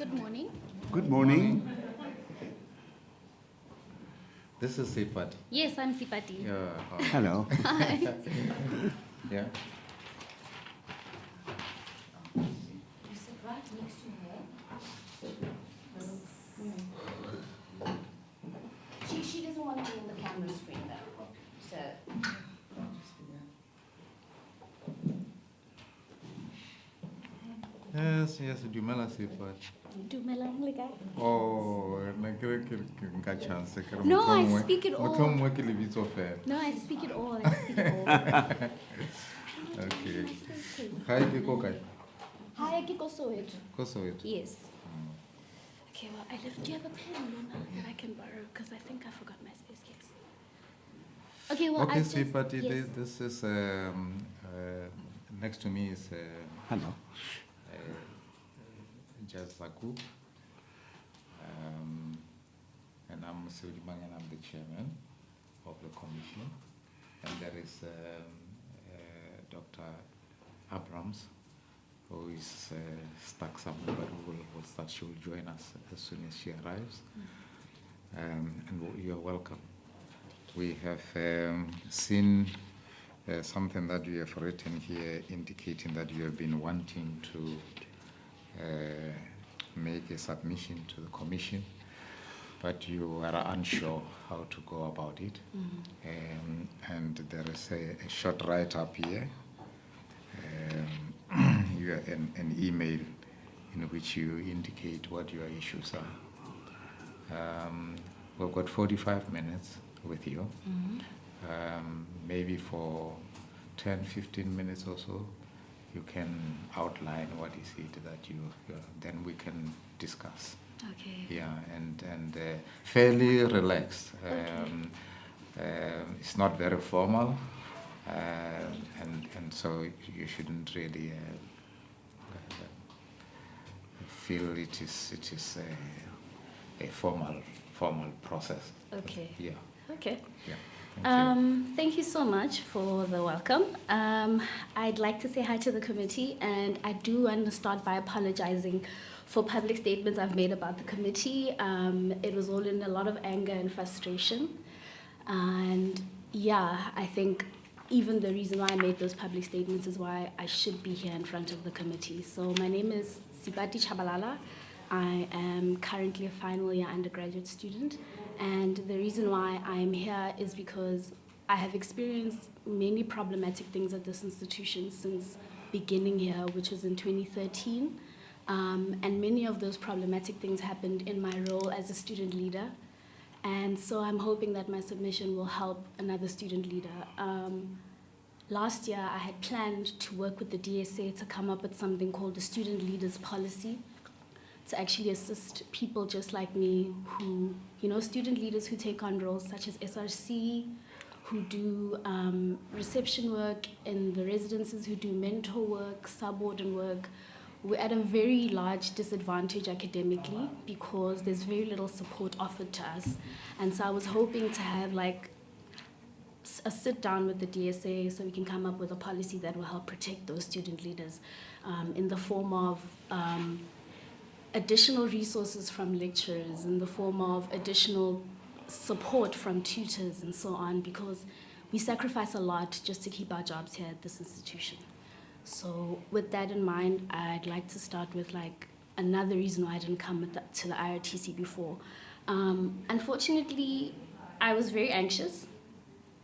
Good morning. Good morning. This is Sipati. Yes, I'm Sipati. Yeah. Hello. Hi. Yeah. You sit right next to her. She doesn't want to be in the camera screen though. So Yes, dumela Sipati. Dumelang le kae? Oh, nka chance ke re No, I mohlomongwe- speak it all. mohlomongwe ke lebitso fela. No, I speak it all. I speak it all. Okay. Hi, ke ko kae? Hi, ke ko Soweto. Ko Soweto. Yes. Okay, well, I left. Do you have a pen, Luna, that I can borrow? Because I think I forgot my space case. Okay, well, Okay, I just... Sipati, yes. this is next to me is Hello. Jazz Zaku. And I'm Siudimang and I'm the chairman of the commission. And there is Dr. Abrams, who is stuck somewhere, but will start. She will join us as soon as she arrives. And you're welcome. We have seen something that you have written here indicating that you have been wanting to make a submission to the commission, but you are unsure how to go about it. And there is a short write-up here, an email in which you indicate what your issues are. We've got 45 minutes with you. Maybe for 10, 15 minutes or so, you can outline what is it that you then we can discuss. Okay. Yeah, and fairly relaxed. It's not very formal, and so you shouldn't really feel it is a formal process. Okay. Yeah. Okay. Yeah. Thank you. Thank you so much for the welcome. I'd like to say hi to the committee, and I do want to start by apologizing for public statements I've made about the committee. It was all in a lot of anger and frustration. And yeah, I think even the reason why I made those public statements is why I should be here in front of the committee. So my name is Sipati Chabalala. I am currently a final year undergraduate student. And the reason why I'm here is because I have experienced many problematic things at this institution since beginning here, which was in 2013. And many of those problematic things happened in my role as a student leader. And so I'm hoping that my submission will help another student leader. Last year, I had planned to work with the DSA to come up with something called the Student Leaders Policy, to actually assist people just like me who, student leaders who take on roles such as SRC, who do reception work in the residences, who do mentor work, subwarden work. We're at a very large disadvantage academically because there's very little support offered to us. And so I was hoping to have a sit down with the DSA so we can come up with a policy that will help protect those student leaders in the form of additional resources from lecturers, in the form of additional support from tutors and so on, because we sacrifice a lot just to keep our jobs here at this institution. So with that in mind, I'd like to start with another reason why I didn't come to the IRTC before. Unfortunately, I was very anxious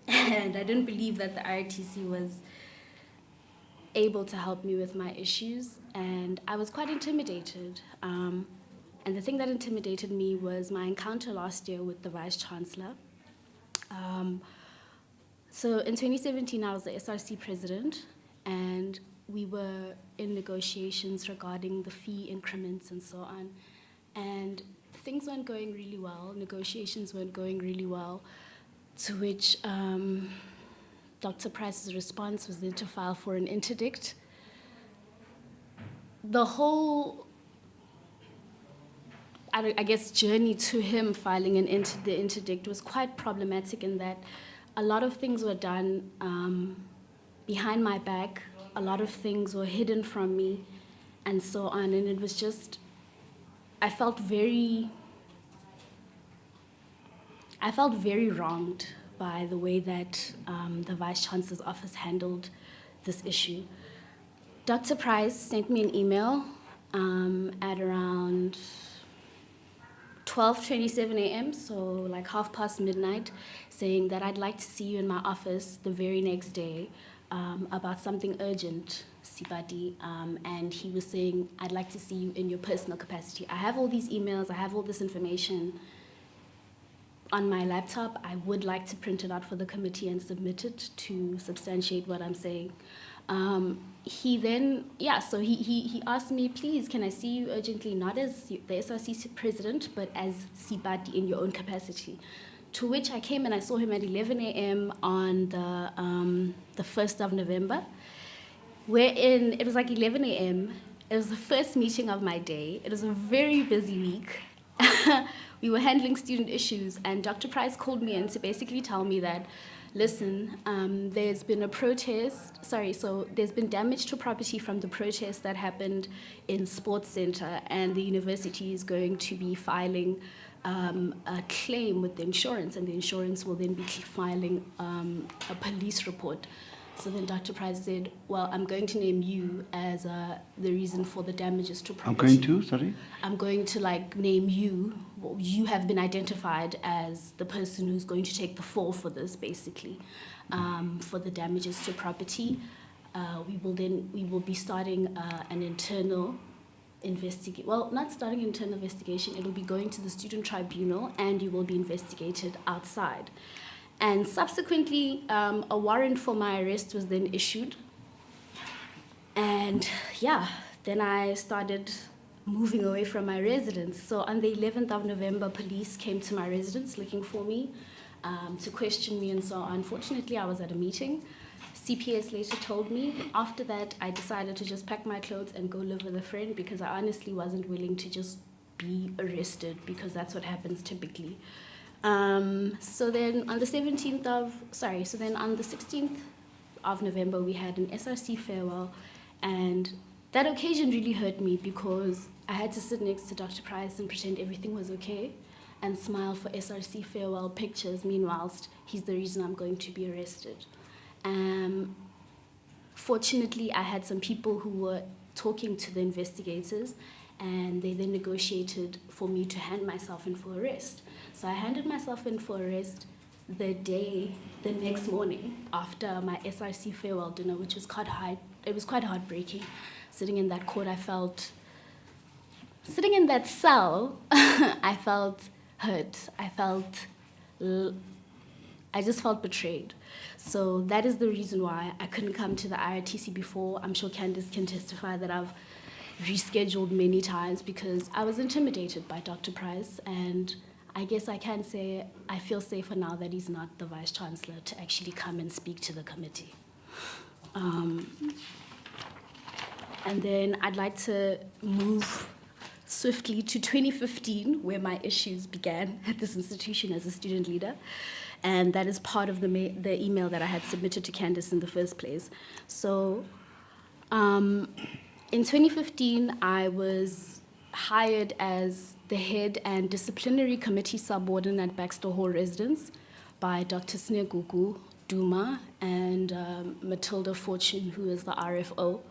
and I didn't believe that the IRTC was able to help me with my issues, and I was quite intimidated. And the thing that intimidated me was my encounter last year with the Vice Chancellor. So in 2017, I was the SRC president, and we were in negotiations regarding the fee increments and so on. And things weren't going really well, negotiations weren't going really well, to which Dr. Price's response was then to file for an interdict. The whole, I guess, journey to him filing the interdict was quite problematic in that a lot of things were done behind my back, a lot of things were hidden from me, and so on. And it was just I felt very wronged by the way that the Vice Chancellor's office handled this issue. Dr. Price sent me an email at around 12:27 a.m., so like midnight, saying that I'd like to see you in my office the very next day about something urgent, Sibadi, and he was saying, I'd like to see you in your personal capacity. I have all these emails, I have all this information on my laptop. I would like to print it out for the committee and submit it to substantiate what I'm saying. He then, so he asked me, please, can I see you urgently, not as the SRC president, but as Sibadi in your own capacity. To which I came and I saw him at 11 a.m. on the 1st of November, wherein it was like 11 a.m. It was the first meeting of my day. It was a very busy week. We were handling student issues, and Dr. Price called me in to basically tell me that, listen, there's been a protest, so there's been damage to property from the protest that happened in Sports Center, and the university is going to be filing a claim with the insurance, and the insurance will then be filing a police report. So then Dr. Price said, well, I'm going to name you as the reason for the damages to property. I'm going to name you. Well, you have been identified as the person who's going to take the fall for this, basically, for the damages to property. We will be starting an internal investigation. Well, not starting an internal investigation. It'll be going to the student tribunal, and you will be investigated outside. And subsequently, a warrant for my arrest was then issued. And then I started moving away from my residence. So on the 11th of November, police came to my residence looking for me to question me and so on. Unfortunately, I was at a meeting. CPS later told me. After that, I decided to just pack my clothes and go live with a friend, because I honestly wasn't willing to just be arrested, because that's what happens typically. So then on the 16th of November, we had an SRC farewell, and that occasion really hurt me, because I had to sit next to Dr. Price and pretend everything was okay and smile for SRC farewell pictures. Meanwhile, he's the reason I'm going to be arrested. Fortunately, I had some people who were talking to the investigators, and they then negotiated for me to hand myself in for arrest. So I handed myself in for arrest the next morning after my SRC farewell dinner, which was quite heartbreaking. Sitting in that court, sitting in that cell, I felt hurt. I just felt betrayed. So that is the reason why I couldn't come to the IRTC before. I'm sure Candice can testify that I've rescheduled many times because I was intimidated by Dr. Price, and I guess I can say I feel safer now that he's not the Vice Chancellor to actually come and speak to the committee. And then I'd like to move swiftly to 2015, where my issues began at this institution as a student leader. And that is part of the email that I had submitted to Candice in the first place. So in 2015, I was hired as the head and disciplinary committee subwarden at Baxter Hall Residence by Dr. Snegugu Duma and Matilda Fortune, who is the RFO.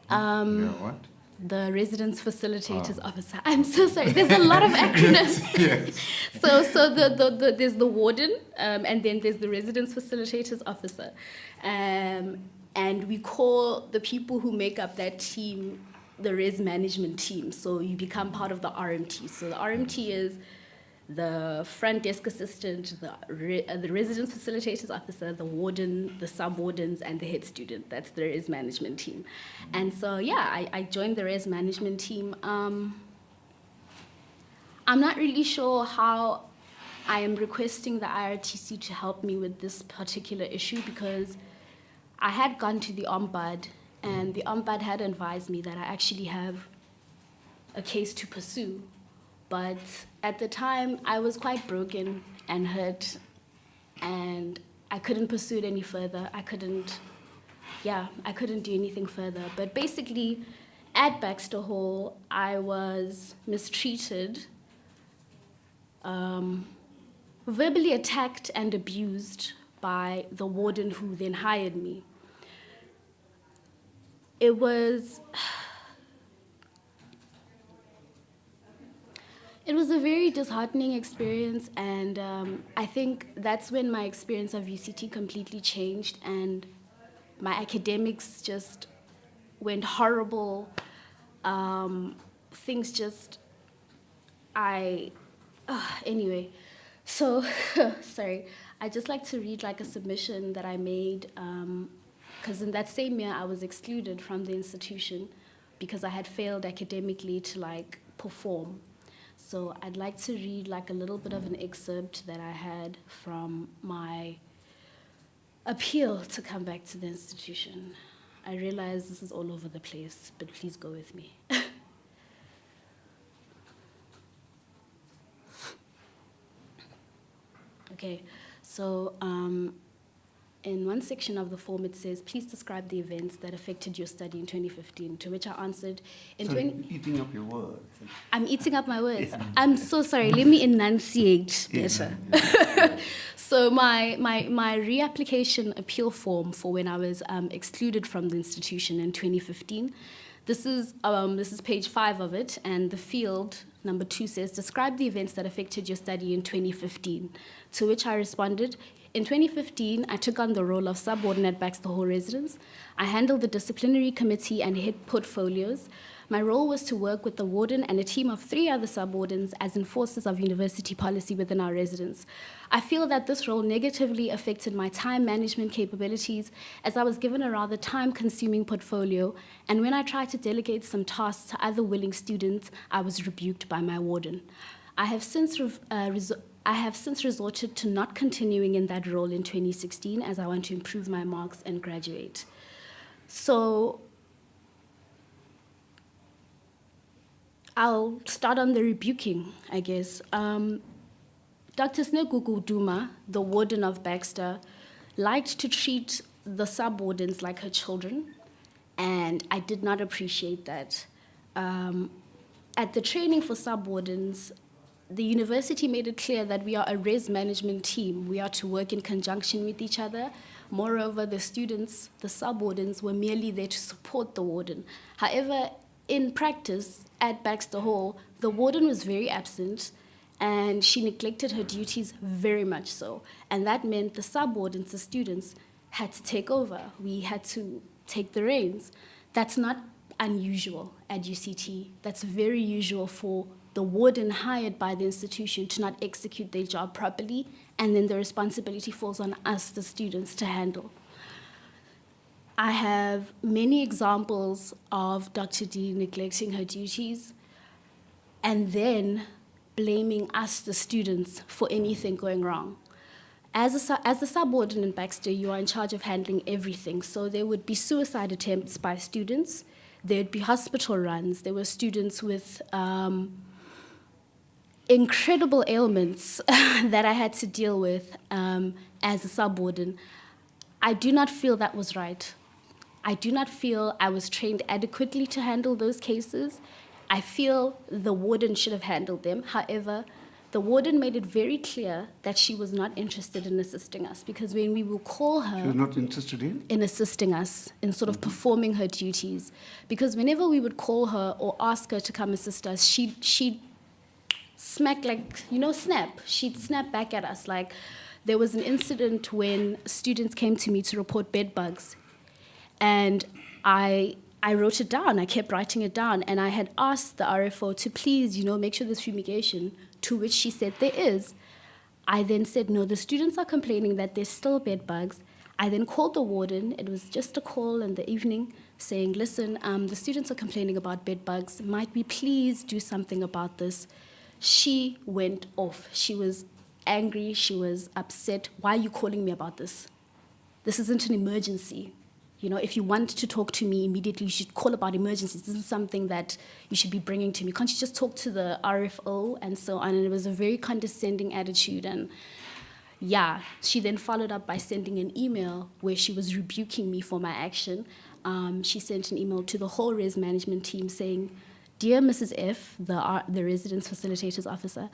What? The Residence Facilitators Officer. I'm so sorry. There's a lot of acronyms. Yes. So there's the warden, and then there's the Residence Facilitators Officer. And we call the people who make up that team the Res Management Team. So you become part of the RMT. So the RMT is the front desk assistant, the Residence Facilitators Officer, the warden, the sub-wardens, and the head student. That's the Res Management Team. And so, yeah, I joined the Res Management Team. I'm not really sure how I am requesting the IRTC to help me with this particular issue, because I had gone to the Ombud, and the Ombud had advised me that I actually have a case to pursue. But at the time, I was quite broken and hurt, and I couldn't pursue it any further. I couldn't do anything further. But basically, at Baxter Hall, I was mistreated, verbally attacked and abused by the warden who then hired me. It was a very disheartening experience, and I think that's when my experience of UCT completely changed, and my academics just went horrible. Things just, anyway. So, sorry, I'd just like to read like a submission that I made, because in that same year I was excluded from the institution because I had failed academically to like perform. So I'd like to read like a little bit of an excerpt that I had from my appeal to come back to the institution. I realize this is all over the place, but please go with me. Okay, so in one section of the form it says, please describe the events that affected your study in 2015, to which I answered, Eating up your words. I'm eating up my words. I'm so sorry, let me enunciate better. So my reapplication appeal form for when I was excluded from the institution in 2015, this is page 5 of it, and the field number 2 says, describe the events that affected your study in 2015, to which I responded, in 2015, I took on the role of subwarden at Baxter Hall Residence. I handled the disciplinary committee and head portfolios. My role was to work with the warden and a team of 3 other subwardens as enforcers of university policy within our residence. I feel that this role negatively affected my time management capabilities as I was given a rather time-consuming portfolio, and when I tried to delegate some tasks to other willing students, I was rebuked by my warden. I have since resorted to not continuing in that role in 2016 as I want to improve my marks and graduate. So I'll start on the rebuking, I guess. Dr. Snegugu Duma, the warden of Baxter, liked to treat the subwardens like her children, and I did not appreciate that. At the training for subwardens, the university made it clear that we are a res management team. We are to work in conjunction with each other. Moreover, the students, the subwardens, were merely there to support the warden. However, in practice, at Baxter Hall, the warden was very absent, and she neglected her duties very much so. And that meant the subwardens, the students, had to take over. We had to take the reins. That's not unusual at UCT. That's very usual for the warden hired by the institution to not execute their job properly, and then the responsibility falls on us, the students, to handle. I have many examples of Dr. D neglecting her duties and then blaming us, the students, for anything going wrong. As a subwarden in Baxter, you are in charge of handling everything. So there would be suicide attempts by students. There would be hospital runs. There were students with incredible ailments that I had to deal with as a subwarden. I do not feel that was right. I do not feel I was trained adequately to handle those cases. I feel the warden should have handled them. However, the warden made it very clear that she was not interested in assisting us, because when we will call her... She was not interested in assisting us, in sort of performing her duties. Because whenever we would call her or ask her to come assist us, she'd smack, like, snap. She'd snap back at us. Like, there was an incident when students came to me to report bed bugs, and I wrote it down. I kept writing it down, and I had asked the RFO to please, make sure there's fumigation, to which she said there is. I then said, no, the students are complaining that there's still bed bugs. I then called the warden. It was just a call in the evening saying, listen, the students are complaining about bed bugs. Might we please do something about this? She went off. She was angry. She was upset. Why are you calling me about this? This isn't an emergency. If you want to talk to me immediately, you should call about emergencies. This is something that you should be bringing to me. Can't you just talk to the RFO and so on? And it was a very condescending attitude. And yeah, she then followed up by sending an email where she was rebuking me for my action. She sent an email to the whole res management team saying, "Dear Mrs. F, the residence facilitators officer,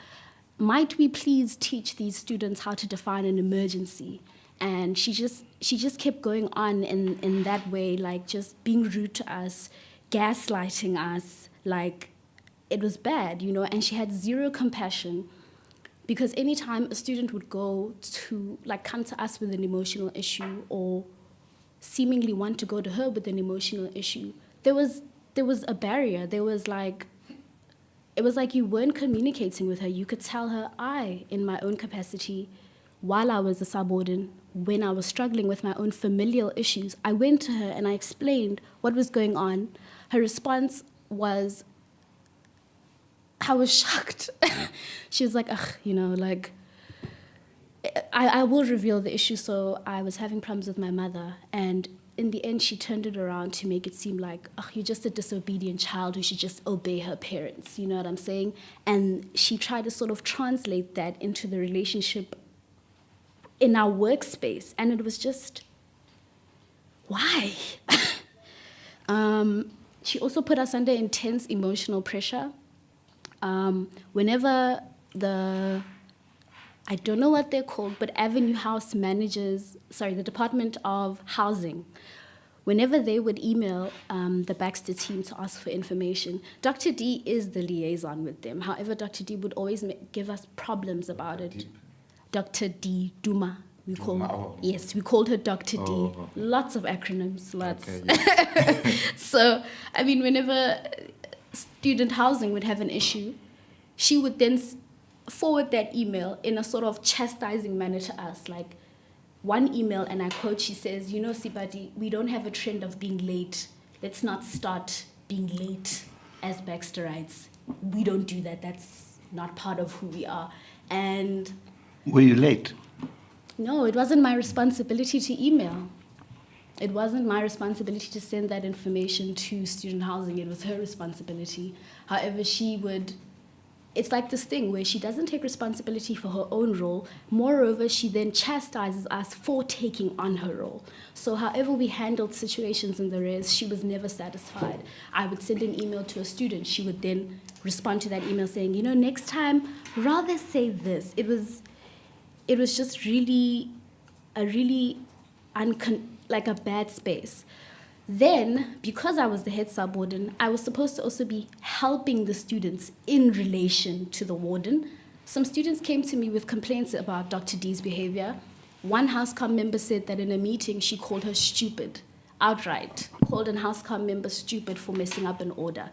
might we please teach these students how to define an emergency?" And she just kept going on in that way, like just being rude to us, gaslighting us, like it was bad, you know, and she had zero compassion. Because anytime a student would go to, like, come to us with an emotional issue or seemingly want to go to her with an emotional issue, there was a barrier. It was like you weren't communicating with her. You could tell her, in my own capacity, while I was a subordinate, when I was struggling with my own familial issues, I went to her and I explained what was going on. Her response was, I was shocked. She was like, ugh, you know, like, I will reveal the issue. So I was having problems with my mother. And in the end, she turned it around to make it seem like, ugh, you're just a disobedient child who should just obey her parents. You know what I'm saying? And she tried to sort of translate that into the relationship in our workspace. And it was just, why? She also put us under intense emotional pressure. Whenever I don't know what they're called, but Avenue House managers, the Department of Housing, whenever they would email the Baxter team to ask for information, Dr. D is the liaison with them. However, Dr. D would always give us problems about it. Dr. D, Duma. We called her Dr. D. Okay. Lots of acronyms, lots. Okay, yeah. So, I mean, whenever student housing would have an issue, she would then forward that email in a sort of chastising manner to us. Like one email, and I quote, she says, you know, Sibadi, we don't have a trend of being late. Let's not start being late as Baxterites. We don't do that. That's not part of who we are. And were you late? No, it wasn't my responsibility to email. It wasn't my responsibility to send that information to student housing. It was her responsibility. However, it's like this thing where she doesn't take responsibility for her own role. Moreover, she then chastises us for taking on her role. So however we handled situations in the res, she was never satisfied. I would send an email to a student. She would then respond to that email saying, you know, next time, rather say this. It was just really like a bad space. Then, because I was the head subwarden, I was supposed to also be helping the students in relation to the warden. Some students came to me with complaints about Dr. D's behavior. One housecom member said that in a meeting she called her stupid, outright, called a housecom member stupid for messing up an order.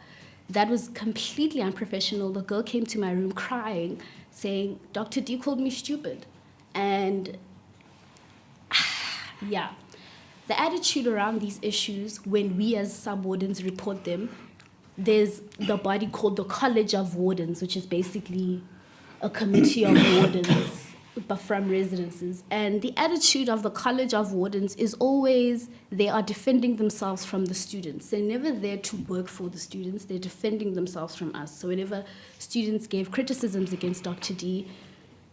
That was completely unprofessional. The girl came to my room crying, saying, Dr. D called me stupid. And yeah, the attitude around these issues, when we as sub-wardens report them, there's the body called the College of Wardens, which is basically a committee of wardens but from residences. And the attitude of the College of Wardens is always they are defending themselves from the students. They're never there to work for the students. They're defending themselves from us. So whenever students gave criticisms against Dr. D,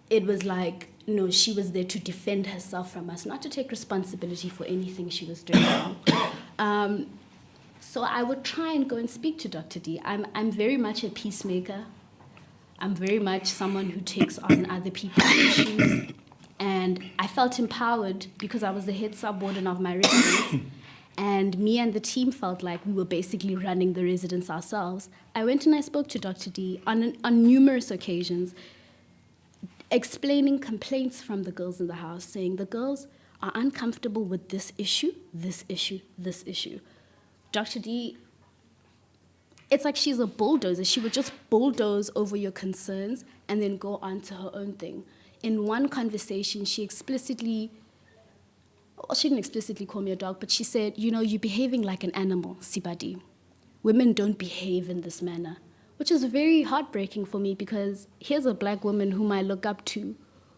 it was like, no, she was there to defend herself from us, not to take responsibility for anything she was doing wrong. So I would try and go and speak to Dr. D. I'm very much a peacemaker. I'm very much someone who takes on other people's issues. And I felt empowered because I was the head subwarden of my residence. And me and the team felt like we were basically running the residence ourselves. I went and I spoke to Dr. D on numerous occasions, explaining complaints from the girls in the house, saying the girls are uncomfortable with this issue, this issue, this issue. Dr. D, it's like she's a bulldozer. She would just bulldoze over your concerns and then go on to her own thing. In one conversation, she didn't explicitly call me a dog, but she said, you know, you're behaving like an animal, Sibadi. Women don't behave in this manner, which is very heartbreaking for me because here's a black woman whom I look up to,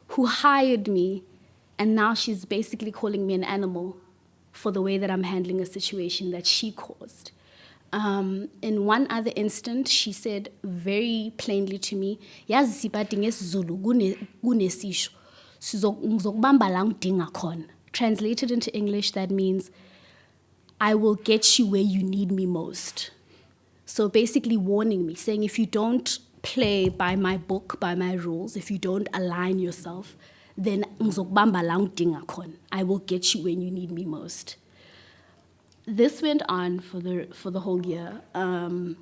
who hired me, and now she's basically calling me an animal for the way that I'm handling a situation that she caused. In one other instant, she said very plainly to me, "Yazi Sibadi ngesiZulu kunesisho Ngizokubamba la ngidinga khona. Translated into English, that means I will get you where you need me most. So basically warning me, saying if you don't play by my book, by my rules, if you don't align yourself, then ngizokubamba la ngidinga khona. I will get you when you need me most. This went on for the whole year. And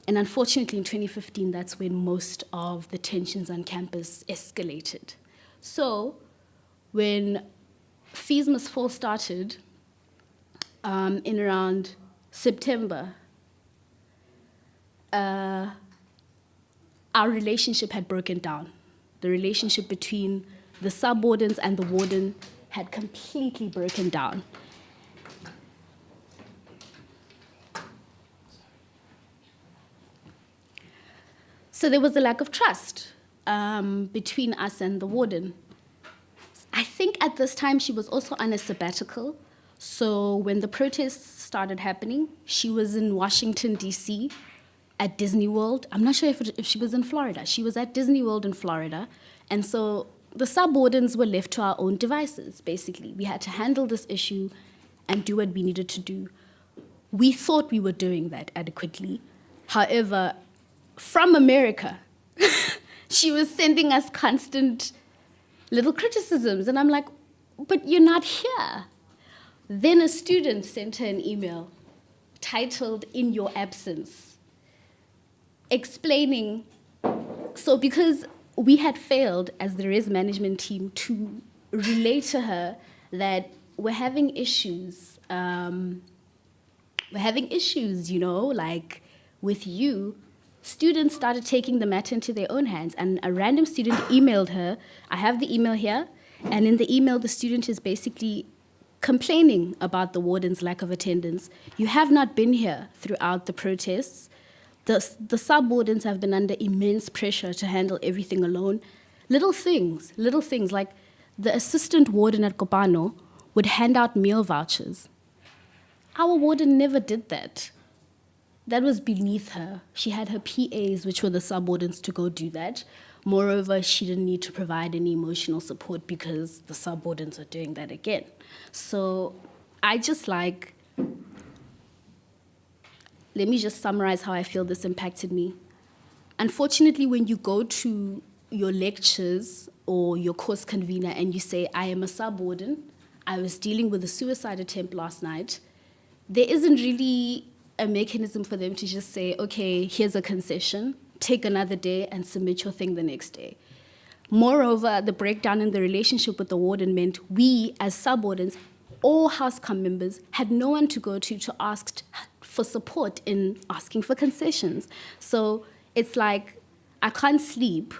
unfortunately, in 2015, that's when most of the tensions on campus escalated. So when Fees Must Fall started, in around September, our relationship had broken down. The relationship between the subwardens and the warden had completely broken down. So there was a lack of trust between us and the warden. I think at this time she was also on a sabbatical. So when the protests started happening, she was in Washington, D.C. at Disney World. I'm not sure if she was in Florida. She was at Disney World in Florida. And so the subwardens were left to our own devices, basically. We had to handle this issue and do what we needed to do. We thought we were doing that adequately. However, from America, she was sending us constant little criticisms. And I'm like, but you're not here. Then a student sent her an email titled, "In Your Absence," explaining, so because we had failed as the res management team to relate to her that we're having issues, like with you, students started taking the matter into their own hands, and a random student emailed her. I have the email here, and in the email, the student is basically complaining about the warden's lack of attendance. You have not been here throughout the protests. The sub-wardens have been under immense pressure to handle everything alone. Little things like the assistant warden at Kopano would hand out meal vouchers. Our warden never did that. That was beneath her. She had her PAs, which were the sub-wardens, to go do that. Moreover, she didn't need to provide any emotional support because the sub-wardens are doing that again. So let me just summarize how I feel this impacted me. Unfortunately, when you go to your lectures or your course convener and you say, I am a sub-warden, I was dealing with a suicide attempt last night, there isn't really a mechanism for them to just say, okay, here's a concession, take another day and submit your thing the next day. Moreover, the breakdown in the relationship with the warden meant we, as sub-wardens, all Housecom members, had no one to go to ask for support in asking for concessions. So it's like, I can't sleep,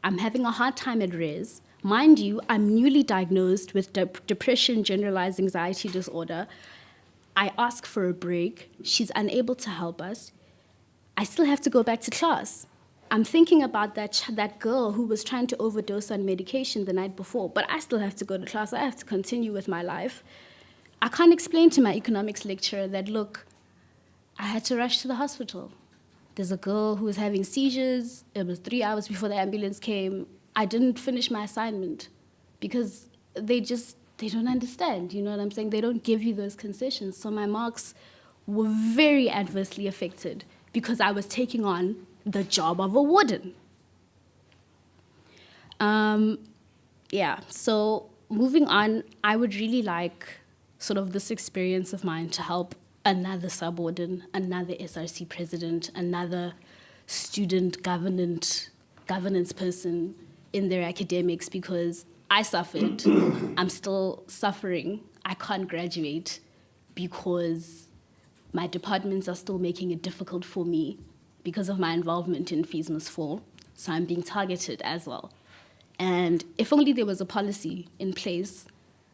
I'm having a hard time at res. Mind you, I'm newly diagnosed with depression, generalized anxiety disorder. I ask for a break, she's unable to help us. I still have to go back to class. I'm thinking about that girl who was trying to overdose on medication the night before, but I still have to go to class. I have to continue with my life. I can't explain to my economics lecturer that, look, I had to rush to the hospital. There's a girl who was having seizures. It was 3 hours before the ambulance came. I didn't finish my assignment because they don't understand. You know what I'm saying? They don't give you those concessions. So my marks were very adversely affected because I was taking on the job of a warden. So moving on, I would really like sort of this experience of mine to help another sub-warden, another SRC president, another student governance person in their academics, because I suffered, I'm still suffering. I can't graduate because my departments are still making it difficult for me because of my involvement in Fees Must Fall. So I'm being targeted as well. And if only there was a policy in place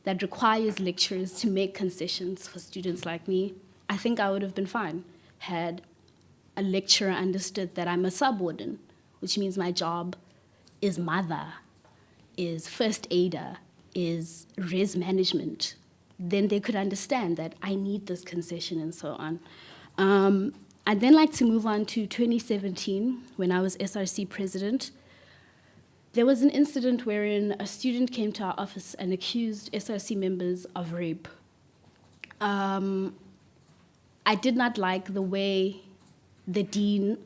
that requires lecturers to make concessions for students like me, I think I would have been fine had a lecturer understood that I'm a sub-warden, which means my job is mother, is first aider, is res management. Then they could understand that I need this concession and so on. I'd then like to move on to 2017, when I was SRC president. there was an incident wherein a student came to our office and accused SRC members of rape. I did not like the way the VC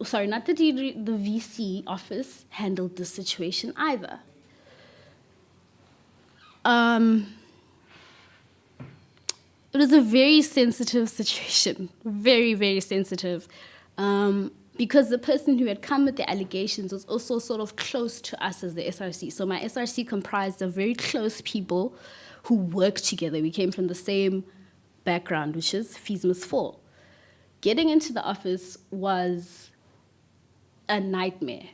office handled the situation either. It was a very sensitive situation, very, very sensitive, because the person who had come with the allegations was also sort of close to us as the SRC. So my SRC comprised of very close people who worked together. We came from the same background, which is FISMAS 4. Getting into the office was a nightmare.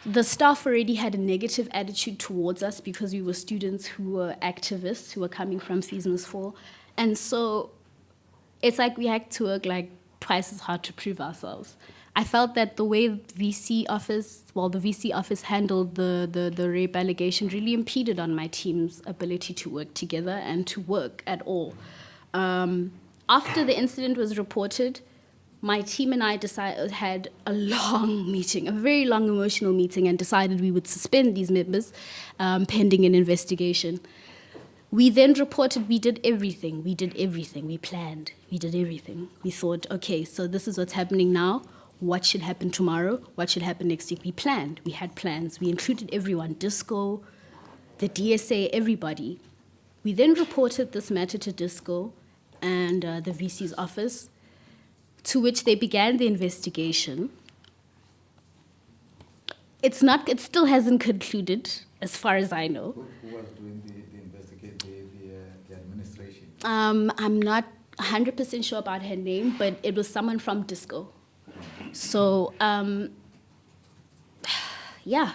The staff already had a negative attitude towards us because we were students who were activists, who were coming from FISMAS 4. And so it's like we had to work like twice as hard to prove ourselves. I felt that the way the VC office handled the rape allegation really impeded on my team's ability to work together and to work at all. After the incident was reported, my team and I had a long meeting, a very long emotional meeting, and decided we would suspend these members pending an investigation. We then reported we did everything. We planned, we did everything. We thought, okay, so this is what's happening now. What should happen tomorrow? What should happen next week? We planned, we had plans. We included everyone, Disco, the DSA, everybody. We then reported this matter to Disco and the VC's office, to which they began the investigation. It still hasn't concluded, as far as I know. Who was doing the investigation, the administration? I'm not 100% sure about her name, but it was someone from Disco. So, yeah.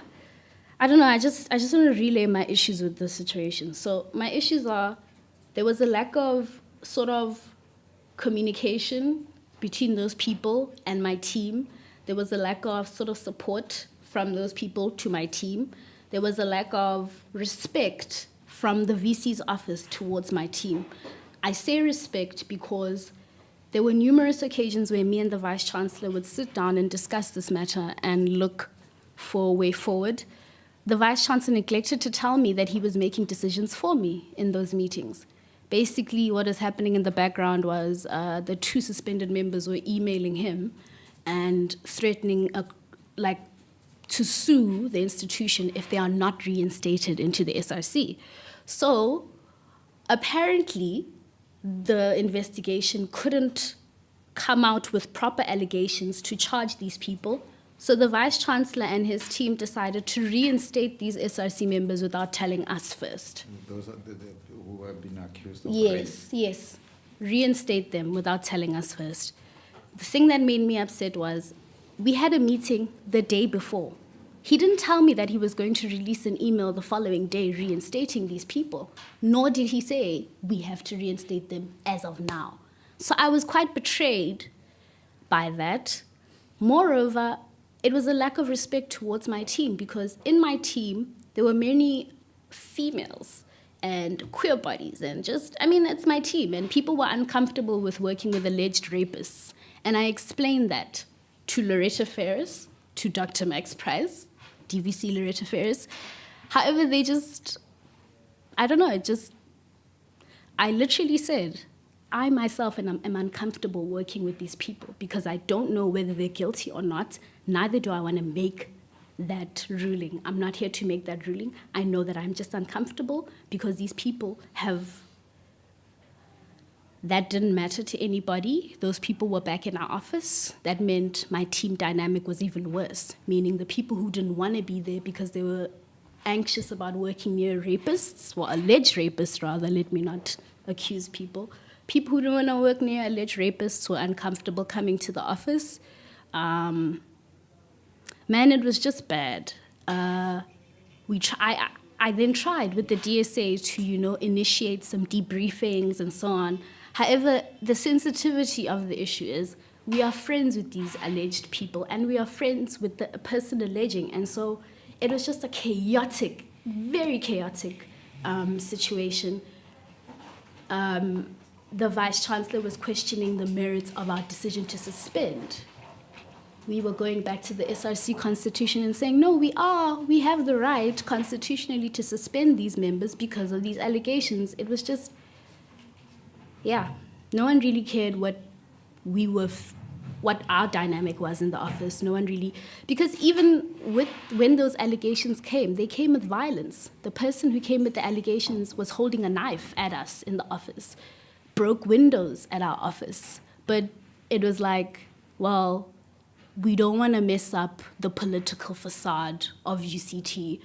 I don't know, I just want to relay my issues with the situation. So my issues are, there was a lack of sort of communication between those people and my team. There was a lack of sort of support from those people to my team. There was a lack of respect from the VC's office towards my team. I say respect because there were numerous occasions where me and the Vice Chancellor would sit down and discuss this matter and look for a way forward. The Vice Chancellor neglected to tell me that he was making decisions for me in those meetings. Basically, what is happening in the background was the 2 suspended members were emailing him and threatening to sue the institution if they are not reinstated into the SRC. So apparently, the investigation couldn't come out with proper allegations to charge these people. So the Vice Chancellor and his team decided to reinstate these SRC members without telling us first. Those are who have been accused of Yes. Reinstate them without telling us first. The thing that made me upset was we had a meeting the day before. He didn't tell me that he was going to release an email the following day reinstating these people, nor did he say we have to reinstate them as of now. So I was quite betrayed by that. Moreover, it was a lack of respect towards my team because in my team, there were many females and queer bodies and it's my team and people were uncomfortable with working with alleged rapists. And I explained that to Loretta Ferris, to Dr. Max Price, DVC Loretta Ferris. However, I literally said, I myself am uncomfortable working with these people because I don't know whether they're guilty or not. Neither do I want to make that ruling. I'm not here to make that ruling. I know that I'm just uncomfortable because these people that didn't matter to anybody. Those people were back in our office. That meant my team dynamic was even worse, meaning the people who didn't want to be there because they were anxious about working near rapists, or alleged rapists rather, let me not accuse people. People who didn't want to work near alleged rapists were uncomfortable coming to the office. Man, it was just bad. I then tried with the DSA to, initiate some debriefings and so on. However, the sensitivity of the issue is we are friends with these alleged people and we are friends with the person alleging. And so it was just a chaotic, very chaotic situation. The Vice Chancellor was questioning the merits of our decision to suspend. we were going back to the SRC constitution and saying, no, we have the right constitutionally to suspend these members because of these allegations. It was just, yeah, no one really cared what what our dynamic was in the office. No one really, because even when those allegations came, they came with violence. The person who came with the allegations was holding a knife at us in the office, broke windows at our office. But it was like, well, we don't want to mess up the political facade of UCT.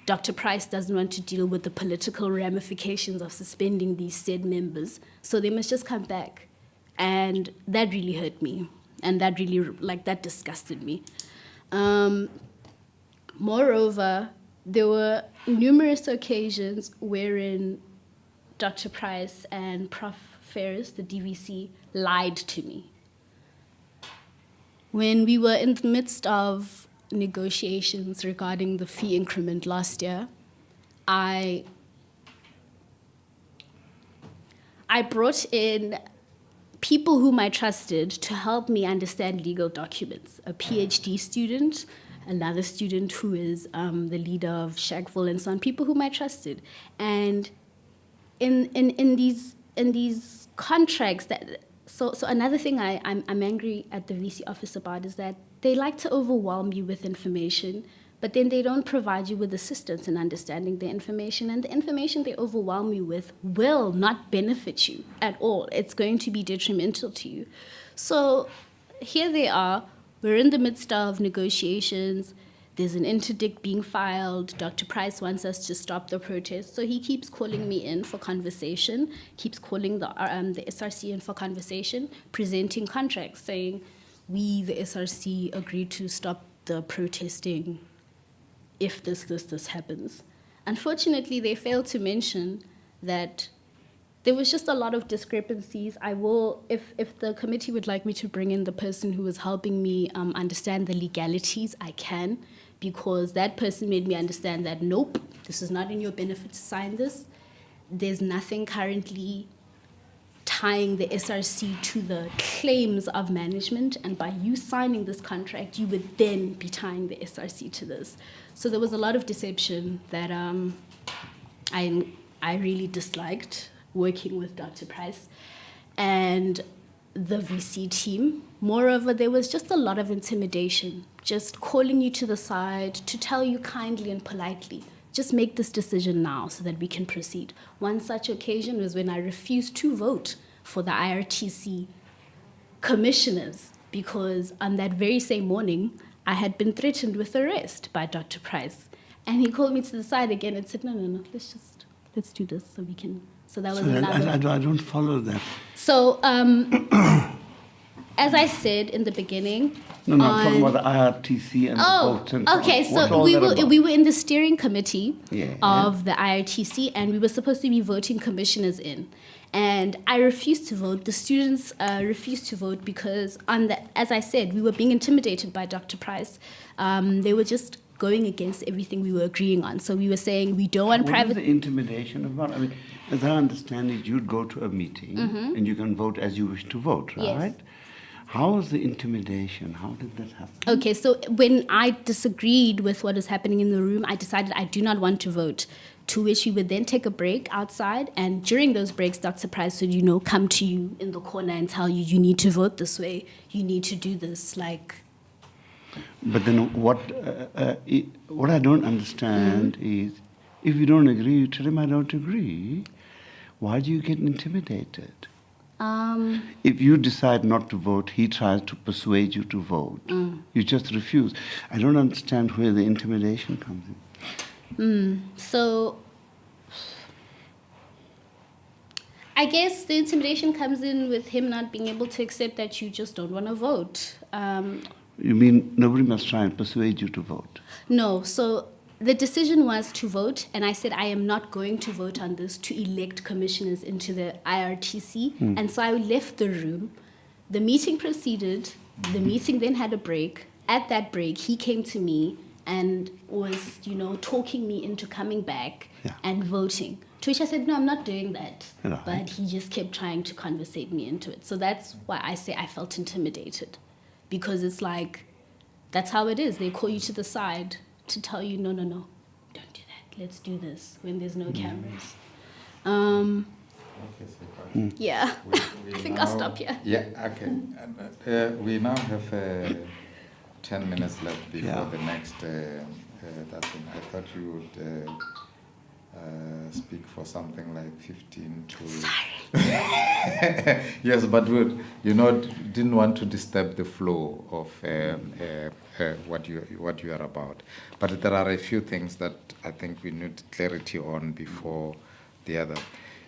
Dr. Price doesn't want to deal with the political ramifications of suspending these said members, so they must just come back. And that really hurt me, and that really, that disgusted me. Moreover, there were numerous occasions wherein Dr. Price and Prof. Ferris, the DVC, lied to me. When we were in the midst of negotiations regarding the fee increment last year, I brought in people whom I trusted to help me understand legal documents. A PhD student, another student who is the leader of Shagville and so on, people whom I trusted. And in these contracts so another thing I'm angry at the VC office about is that they like to overwhelm you with information, but then they don't provide you with assistance in understanding the information. And the information they overwhelm you with will not benefit you at all. It's going to be detrimental to you. So here they are. We're in the midst of negotiations. There's an interdict being filed. Dr. Price wants us to stop the protest. So he keeps calling me in for conversation, keeps calling the SRC in for conversation, presenting contracts, saying, we, the SRC, agreed to stop the protesting if this happens. Unfortunately, they failed to mention that there was just a lot of discrepancies. I will, if the committee would like me to bring in the person who was helping me understand the legalities, I can, because that person made me understand that, nope, this is not in your benefit to sign this. There's nothing currently tying the SRC to the claims of management, and by you signing this contract, you would then be tying the SRC to this. So there was a lot of deception that I really disliked working with Dr. Price and the VC team. Moreover, there was just a lot of intimidation, just calling you to the side to tell you kindly and politely, just make this decision now so that we can proceed. One such occasion was when I refused to vote for the IRTC commissioners because on that very same morning, I had been threatened with arrest by Dr. Price. And he called me to the side again and said, no, let's do this so we can. So that was another. I don't follow that. So, as I said in the beginning. No, I'm talking about the IRTC and the votes and okay. So we were in the steering committee of the IRTC, and we were supposed to be voting commissioners in. And I refused to vote. The students refused to vote because, as I said, we were being intimidated by Dr. Price. They were just going against everything we were agreeing on. So we were saying we don't want private. What is the intimidation about? I mean, as I understand it, you'd go to a meeting and you can vote as you wish to vote, right? Yes. How was the intimidation? How did that happen? Okay, so when I disagreed with what was happening in the room, I decided I do not want to vote, to which we would then take a break outside. And during those breaks, Dr. Price would, come to you in the corner and tell you, you need to vote this way, you need to do this, But then what I don't understand is, if you don't agree, you tell him I don't agree. Why do you get intimidated? If you decide not to vote, he tries to persuade you to vote. You just refuse. I don't understand where the intimidation comes in. So I guess the intimidation comes in with him not being able to accept that you just don't want to vote. You mean nobody must try and persuade you to vote? No, so the decision was to vote, and I said I am not going to vote on this to elect commissioners into the IRTC. And so I left the room. The meeting proceeded. The meeting then had a break. At that break, he came to me and was, talking me into coming back and voting. To which I said, no, I'm not doing that. Right. But he just kept trying to conversate me into it. So that's why I say I felt intimidated. Because it's like, That's how it is. They call you to the side to tell you, no, don't do that. Let's do this when there's no cameras. Okay, so Yeah, we I think now- I'll stop here. Yeah, okay. We now have 10 minutes left before Yeah. the next that thing. I thought you would speak for something like 15 to... Yes, but didn't want to disturb the flow of what you are about. But there are a few things that I think we need clarity on before the other.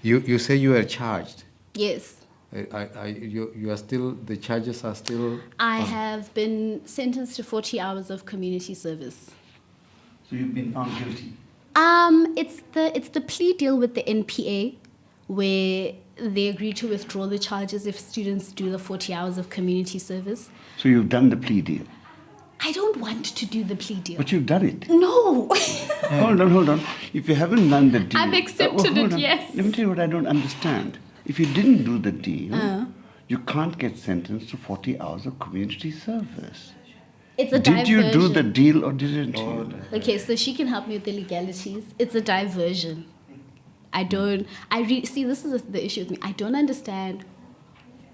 You say you are charged. Yes. You are still, the charges are still... I have been sentenced to 40 hours of community service. So you've been found guilty? It's the plea deal with the NPA where they agree to withdraw the charges if students do the 40 hours of community service. So you've done the plea deal? I don't want to do the plea deal. But you've done it. No. Hold on. If you haven't done the deal... I've accepted hold it, on. yes. Let me tell you what I don't understand. If you didn't do the deal, you can't get sentenced to 40 hours of community service. It's a Did you do the diversion. deal or didn't you? Okay, so she can help me with the legalities. It's a diversion. See, this is the issue with me. I don't understand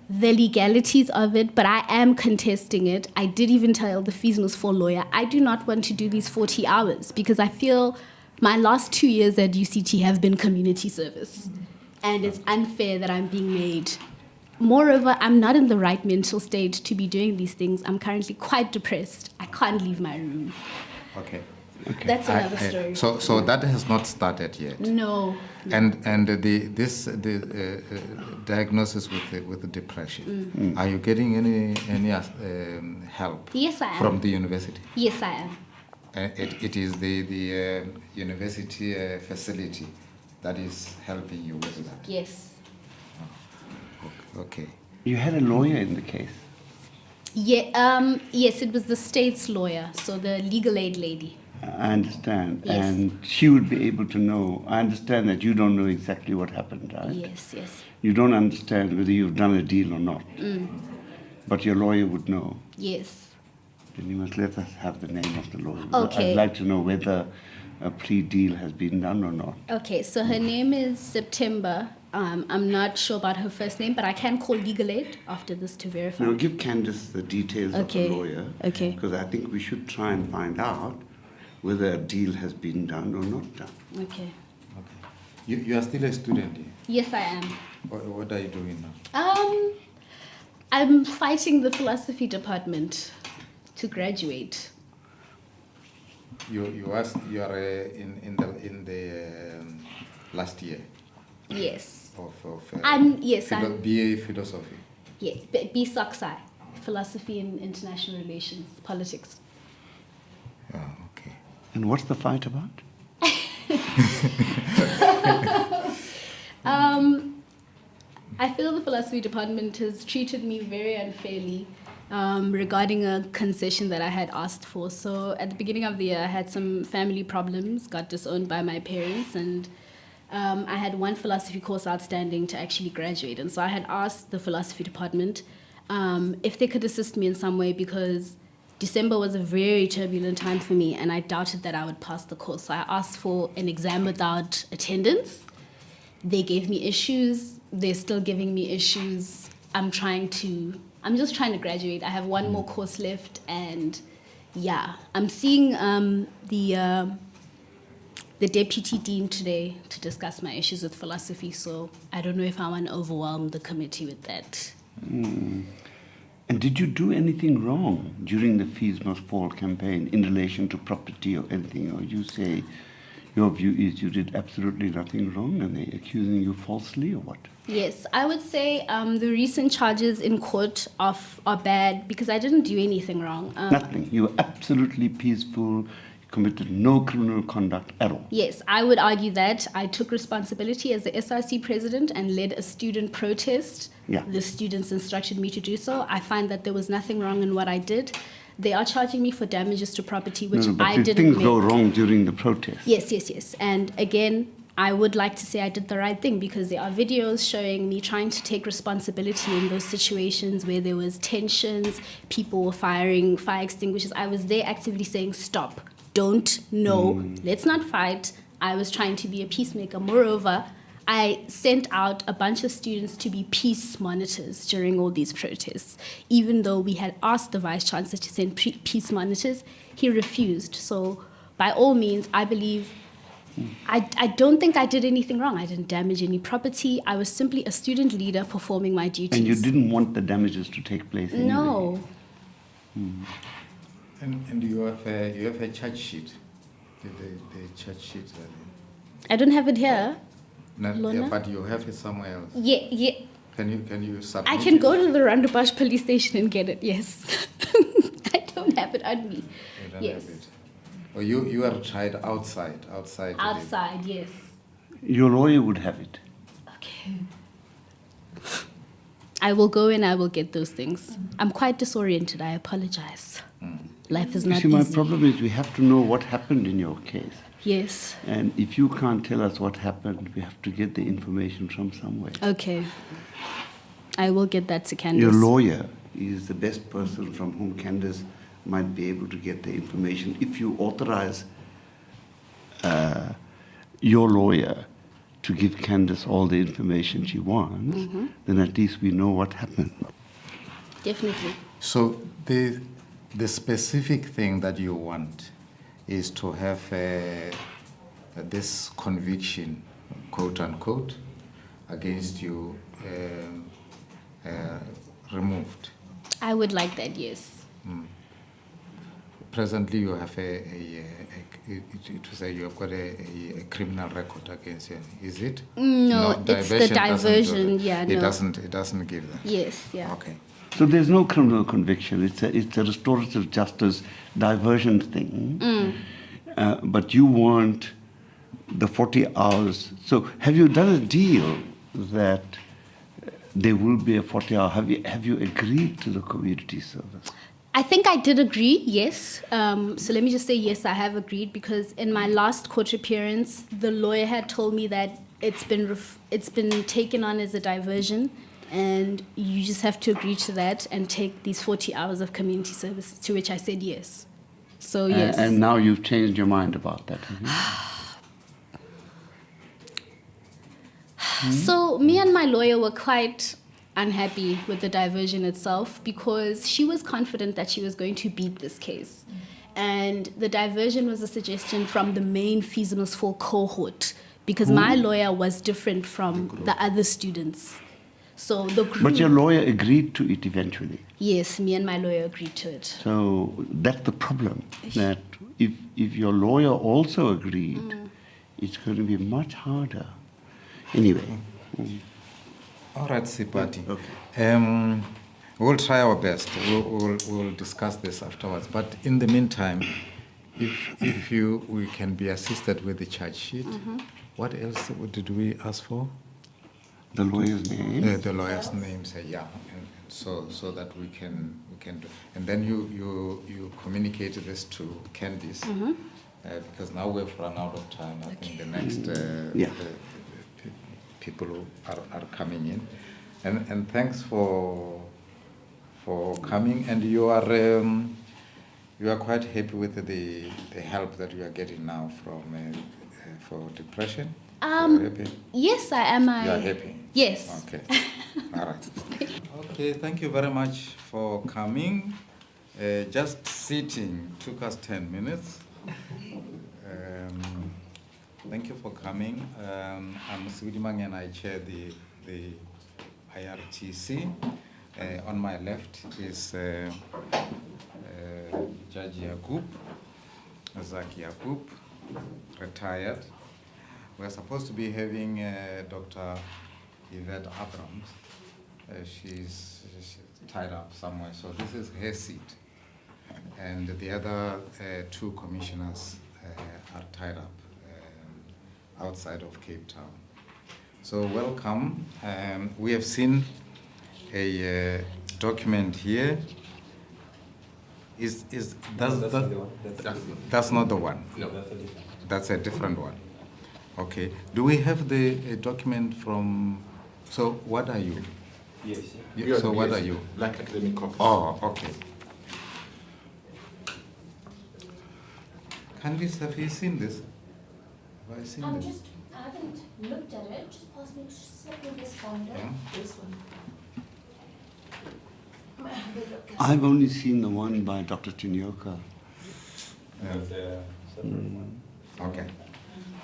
the legalities of it, but I am contesting it. I did even tell the fees must fall lawyer. I do not want to do these 40 hours because I feel my last 2 years at UCT have been community service. And it's unfair that I'm being made. Moreover, I'm not in the right mental state to be doing these things. I'm currently quite depressed. I can't leave my room. Okay. That's another story. So that has not started yet. No. And the diagnosis with the depression. Are you getting any help? Yes, I am. From the university? Yes, I am. It is the university facility that is helping you with that. Yes. Okay. You had a lawyer in the case. Yeah. Yes, it was the state's lawyer, so the legal aid lady. I understand. Yes. And she would be able to know. I understand that you don't know exactly what happened, right? Yes. You don't understand whether you've done a deal or not. But your lawyer would know. Yes. Then you must let us have the name of the lawyer. Okay. I'd like to know whether a plea deal has been done or not. Okay, so her name is September. I'm not sure about her first name, but I can call legal aid after this to verify. Now, give Candice the details Okay. of the lawyer. Okay. Because I think we should try and find out whether a deal has been done or not done. Okay. You are still a student here? Yes, I am. What are you doing now? I'm fighting the philosophy department to graduate. You are in the last year Yes. of Yes, I'm- BA philosophy. Yes, BSOCSI, philosophy and international relations, politics. Oh, okay. And what's the fight about? I feel the philosophy department has treated me very unfairly regarding a concession that I had asked for. So at the beginning of the year, I had some family problems, got disowned by my parents, and I had one philosophy course outstanding to actually graduate. And so I had asked the philosophy department if they could assist me in some way because December was a very turbulent time for me and I doubted that I would pass the course. So I asked for an exam without attendance. They gave me issues. They're still giving me issues. I'm just trying to graduate. I have one more course left and yeah, I'm seeing the deputy dean today to discuss my issues with philosophy. So I don't know if I want to overwhelm the committee with that. And did you do anything wrong during the Fees Must Fall campaign in relation to property or anything? Or you say your view is you did absolutely nothing wrong and they're accusing you falsely or what? Yes, I would say the recent charges in court are bad because I didn't do anything wrong. Nothing. You were absolutely peaceful, committed no criminal conduct at all. Yes, I would argue that I took responsibility as the SRC president and led a student protest. Yeah. The students instructed me to do so. I find that there was nothing wrong in what I did. They are charging me for damages to property, which No, but I did didn't things make. go wrong during the protest? Yes. And again, I would like to say I did the right thing because there are videos showing me trying to take responsibility in those situations where there was tensions, people were firing fire extinguishers. I was there actively saying, stop, don't, no, let's not fight. I was trying to be a peacemaker. Moreover, I sent out a bunch of students to be peace monitors during all these protests. Even though we had asked the Vice Chancellor to send peace monitors, he refused. So by all means, I believe I don't think I did anything wrong. I didn't damage any property. I was simply a student leader performing my duties. And you didn't want the damages to take place anyway. No. And you have a charge sheet, the charge sheet. I don't have it here. No, Lona? yeah, but you have it somewhere else. Yeah. Can you submit? I can it? go to the Randabash police station and get it, yes. I don't have it on me. You don't Yes. have it. Oh, you are tried outside. Outside, yes. Your lawyer would have it. Okay. I will go and I will get those things. I'm quite disoriented. I apologize. Life is You not see, my easy. problem is we have to know what happened in your case. Yes. And if you can't tell us what happened, we have to get the information from somewhere. Okay. I will get that to Candace. Your lawyer is the best person from whom Candace might be able to get the information. If you authorize your lawyer to give Candace all the information she wants, then at least we know what happened. Definitely. So the specific thing that you want is to have this conviction, quote unquote, against you removed. I would like that, yes. Presently, you have to say you have got a criminal record against you. Is it? No, it's the doesn't do diversion. that. Yeah, It no. doesn't give that. Yes, yeah. Okay. So there's no criminal conviction. It's a restorative justice diversion thing. But you want the 40 hours. So have you done a deal that there will be a 40-hour? Have you agreed to the community service? I think I did agree, yes. So let me just say, yes, I have agreed because in my last court appearance, the lawyer had told me that it's been taken on as a diversion, and you just have to agree to that and take these 40 hours of community service, to which I said yes. So yes. And now you've changed your mind about that, have you? So me and my lawyer were quite unhappy with the diversion itself because she was confident that she was going to beat this case. And the diversion was a suggestion from the main Feasimus 4 cohort because my lawyer was different from the other students. So the group... But your lawyer agreed to it eventually. Yes, me and my lawyer agreed to it. So that's the problem, that if your lawyer also agreed, it's going to be much harder. Anyway. All right, Sipati. Okay. We'll try our best. We'll discuss this afterwards. But in the meantime, if we can be assisted with the charge sheet, what else did we ask for? The lawyer's name? The lawyer's name, say yeah, and so that we can do. And then you communicate this to Candice, because now we've run out of time. I think the next people who are coming in, and thanks for coming. And you are quite happy with the help that you are getting now from for depression. You are happy? Yes, I am. You are happy? Yes. Okay. All right. Okay, thank you very much for coming. Just sitting took us 10 minutes. Thank you for coming. I'm Swidimang and I chair the IRTC. On my left is Judge Yakub, Zaki Yakub, retired. We're supposed to be having Dr. Yvette Abrams. She's tied up somewhere, so this is her seat. And the other two commissioners are tied up outside of Cape Town. So welcome. We have seen a document here. That's not the one? No, that's a different. That's a different one. Okay. Do we have the document from? So what are you? Yes. Yeah, so what are you? Black Academic Caucus. Oh, okay. Candice, have you seen this? Have I seen this? I haven't looked at it, just pass me, just let me this folder. Yeah. This one. I've only seen the one by Dr. Chinyoka. Okay.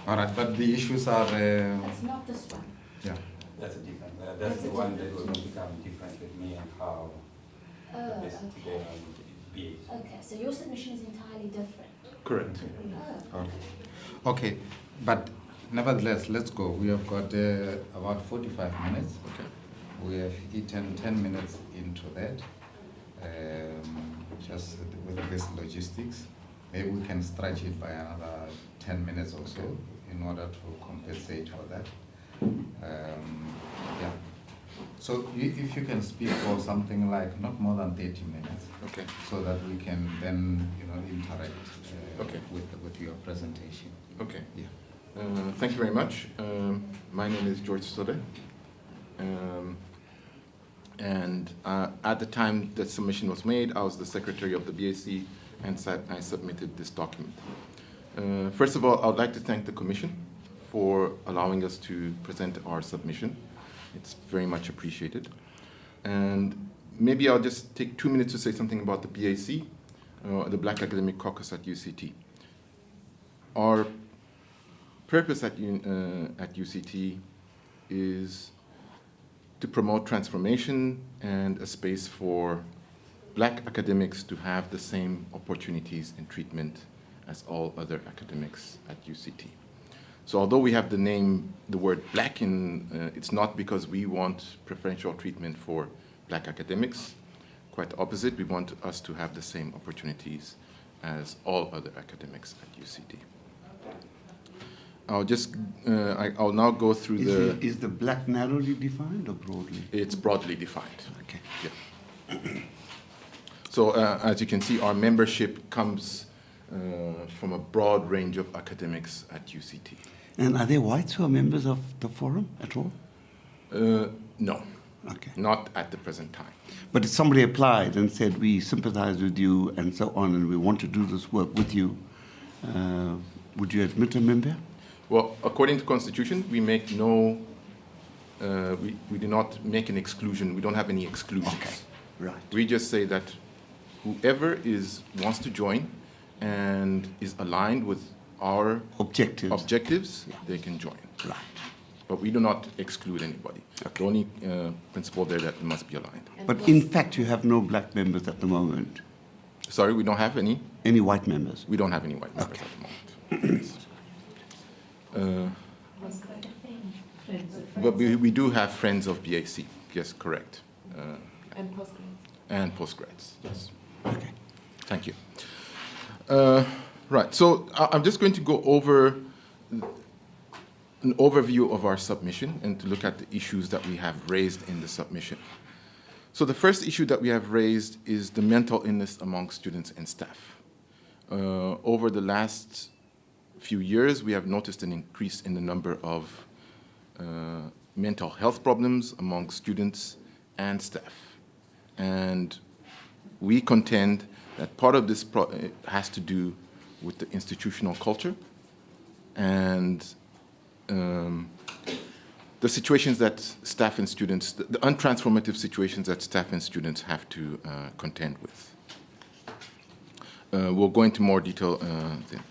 All right, but the issues are. That's not this one. Yeah. That's a different. That's the one that will become different with me and how Oh, this okay. today be. Okay, so your submission is entirely different. Correct. Oh. Okay. Okay, but nevertheless, let's go. We have got about 45 minutes. Okay. We have eaten 10 minutes into that, just with this logistics. Maybe we can stretch it by another 10 minutes or so in order to compensate for that. Yeah. So if you can speak for something like not more than 30 minutes, Okay. so that we can then interact Okay. with your presentation. Okay. Yeah. Thank you very much. My name is George Sode. And at the time that submission was made, I was the secretary of the BAC, and I submitted this document. First of all, I would like to thank the Commission for allowing us to present our submission. It's very much appreciated. And maybe I'll just take 2 minutes to say something about the BAC, the Black Academic Caucus at UCT. Our purpose at UCT is to promote transformation and a space for Black academics to have the same opportunities and treatment as all other academics at UCT. So although we have the word Black in, it's not because we want preferential treatment for Black academics. Quite the opposite, we want us to have the same opportunities as all other academics at UCT. I'll now go through Is the black narrowly defined or broadly? It's broadly defined. Okay. Yeah. So as you can see, our membership comes from a broad range of academics at UCT. And are there whites who are members of the forum at all? No, Okay. not at the present time. But if somebody applied and said, we sympathize with you and so on, and we want to do this work with you, would you admit a member? Well, according to Constitution, we make no, we do not make an exclusion. We don't have any exclusions. Okay, right. We just say that whoever wants to join and is aligned with our objectives, Yeah. they can join. Right. But we do not exclude anybody. Okay. The only principle there that must be aligned. But in fact, you have no black members at the moment. Sorry, we don't have any. Any white members? We don't have any white members Okay. at the moment. But we do have friends of BAC. Yes, correct. And postgrads. And postgrads. Yes. Okay. Thank you. Right. So I'm just going to go over an overview of our submission and to look at the issues that we have raised in the submission. So the first issue that we have raised is the mental illness among students and staff. Over the last few years, we have noticed an increase in the number of mental health problems among students and staff. And we contend that part of this has to do with the institutional culture and the situations that staff and students, the untransformative situations that staff and students have to contend with. We'll go into more detail then.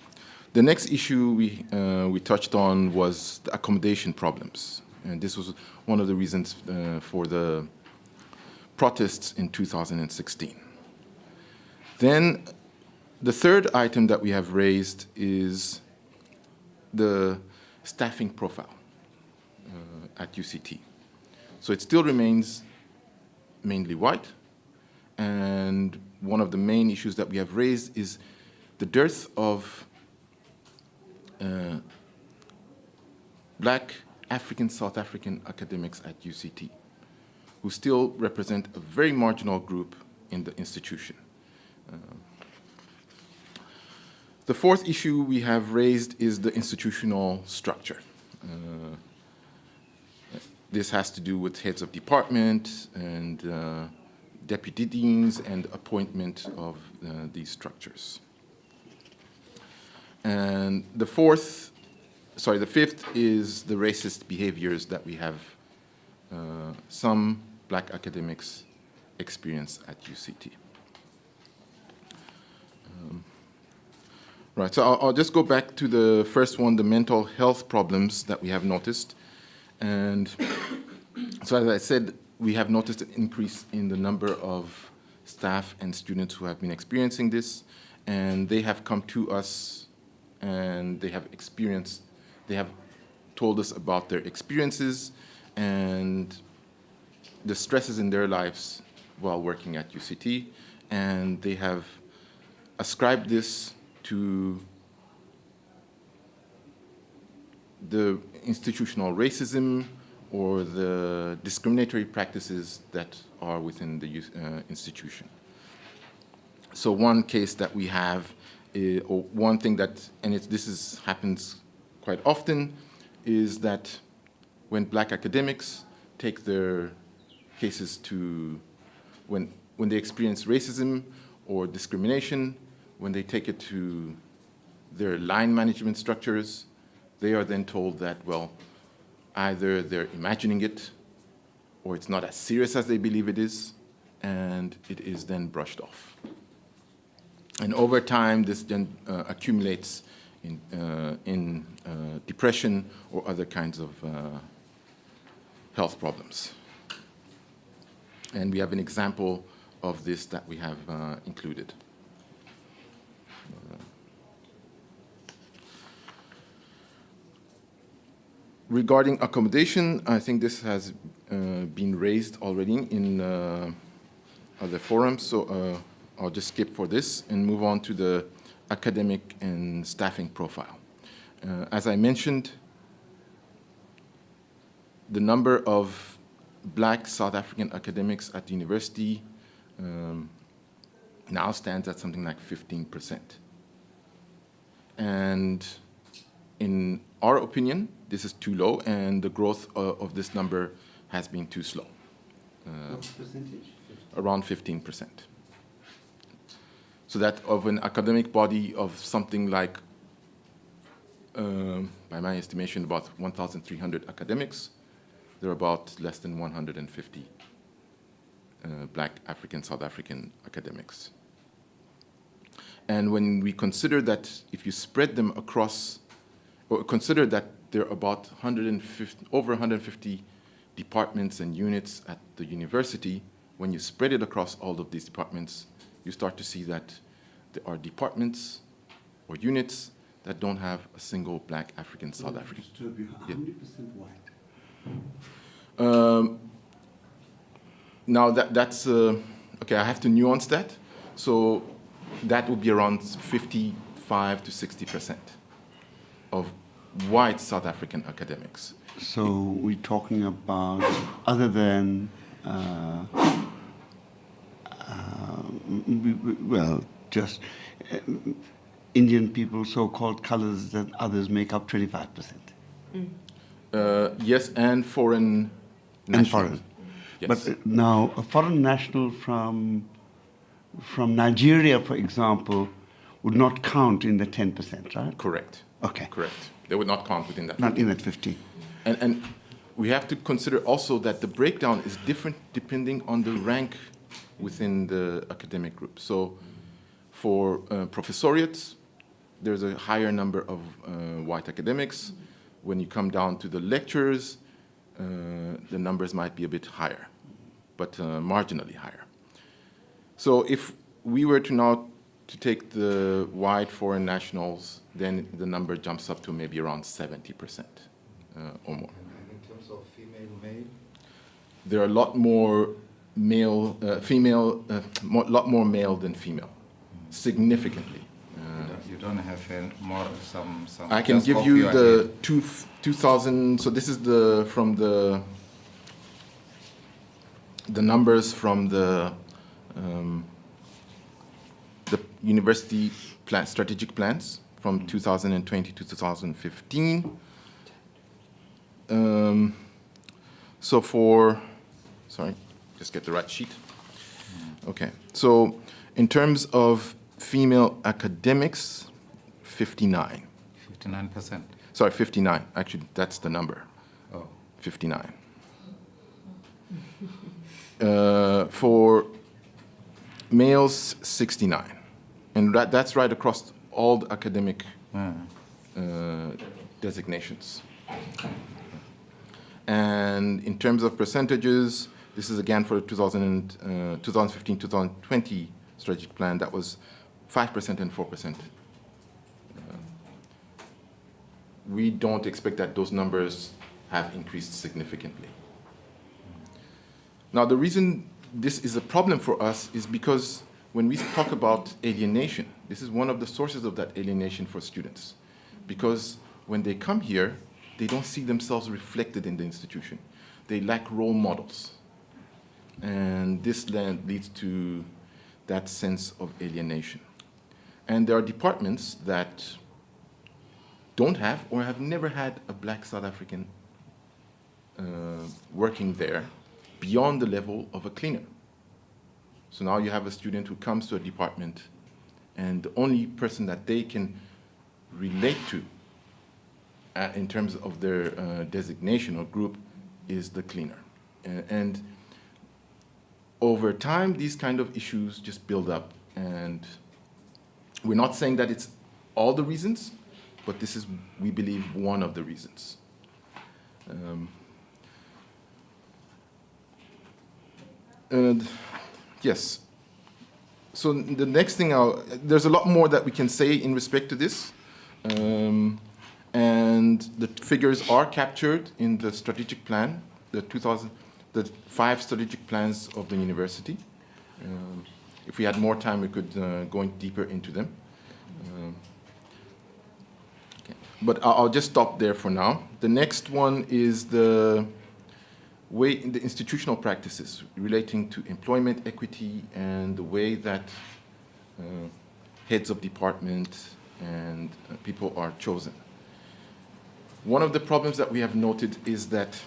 The next issue we touched on was the accommodation problems. And this was one of the reasons for the protests in 2016. Then the third item that we have raised is the staffing profile at UCT. So it still remains mainly white, and one of the main issues that we have raised is the dearth of Black, African, South African academics at UCT, who still represent a very marginal group in the institution. The fourth issue we have raised is the institutional structure. This has to do with heads of department and deputy deans and appointment of these structures. And the fifth is the racist behaviors that we have some black academics experience at UCT. Right, so I'll just go back to the first one, the mental health problems that we have noticed. And so as I said, we have noticed an increase in the number of staff and students who have been experiencing this, and they have come to us and they have told us about their experiences and the stresses in their lives while working at UCT, and they have ascribed this to the institutional racism or the discriminatory practices that are within the institution. So one case that we have, or one thing that, and happens quite often, is that when black academics take their cases to, when they experience racism or discrimination, when they take it to their line management structures, they are then told that, well, either they're imagining it or it's not as serious as they believe it is, and it is then brushed off. And over time, this then accumulates in depression or other kinds of health problems. And we have an example of this that we have included. Regarding accommodation, I think this has been raised already in other forums, so I'll just skip for this and move on to the academic and staffing profile. As I mentioned, the number of black South African academics at the university now stands at something like 15%. And in our opinion, this is too low, and the growth of this number has been too slow. What percentage? Around 15%. So that of an academic body of something like, by my estimation, about 1,300 academics, there are about less than 150 black South African academics. And when we consider that if you spread them across, or consider that there are about over 150 departments and units at the university, when you spread it across all of these departments, you start to see that there are departments or units that don't have a single black South African. How many percent white? Now that's okay. I have to nuance that. So that would be around 55 to 60% of white South African academics. So we're talking about, other than, just Indian people, so-called colors, that others make up 25%. Yes, and foreign nationals. And foreign. Yes. But now, a foreign national from Nigeria, for example, would not count in the 10%, right? Correct. Okay. Correct. They would not count within that. Not in that 15. And we have to consider also that the breakdown is different depending on the rank within the academic group. So for professoriates, there's a higher number of white academics. When you come down to the lectures, the numbers might be a bit higher, but marginally higher. So if we were to now to take the white foreign nationals, then the number jumps up to maybe around 70% or more. And in terms of female, male? There are a lot more male, lot more male than female, significantly. You don't have some. I can give you the 2000. So this is from the numbers from the university strategic plans from 2020 to 2015. So for, sorry, just get the right sheet. Okay, so in terms of female academics, 59. 59%. Sorry, 59. Actually, that's the number. Oh. 59. For males, 69. And that's right across all the academic designations. And in terms of percentages, this is again for the 2015-2020 strategic plan. That was 5% and 4%. We don't expect that those numbers have increased significantly. Now, the reason this is a problem for us is because when we talk about alienation, this is one of the sources of that alienation for students. Because when they come here, they don't see themselves reflected in the institution. They lack role models. And this then leads to that sense of alienation. And there are departments that don't have or have never had a black South African working there beyond the level of a cleaner. So now you have a student who comes to a department and the only person that they can relate to in terms of their designation or group is the cleaner. And over time, these kind of issues just build up. And we're not saying that it's all the reasons, but this is, we believe, one of the reasons. And yes. So the next thing, there's a lot more that we can say in respect to this. And the figures are captured in the strategic plan, the 5 strategic plans of the university. If we had more time, we could go in deeper into them. Okay. But I'll just stop there for now. The next one is the way in the institutional practices relating to employment equity and the way that heads of department and people are chosen. One of the problems that we have noted is that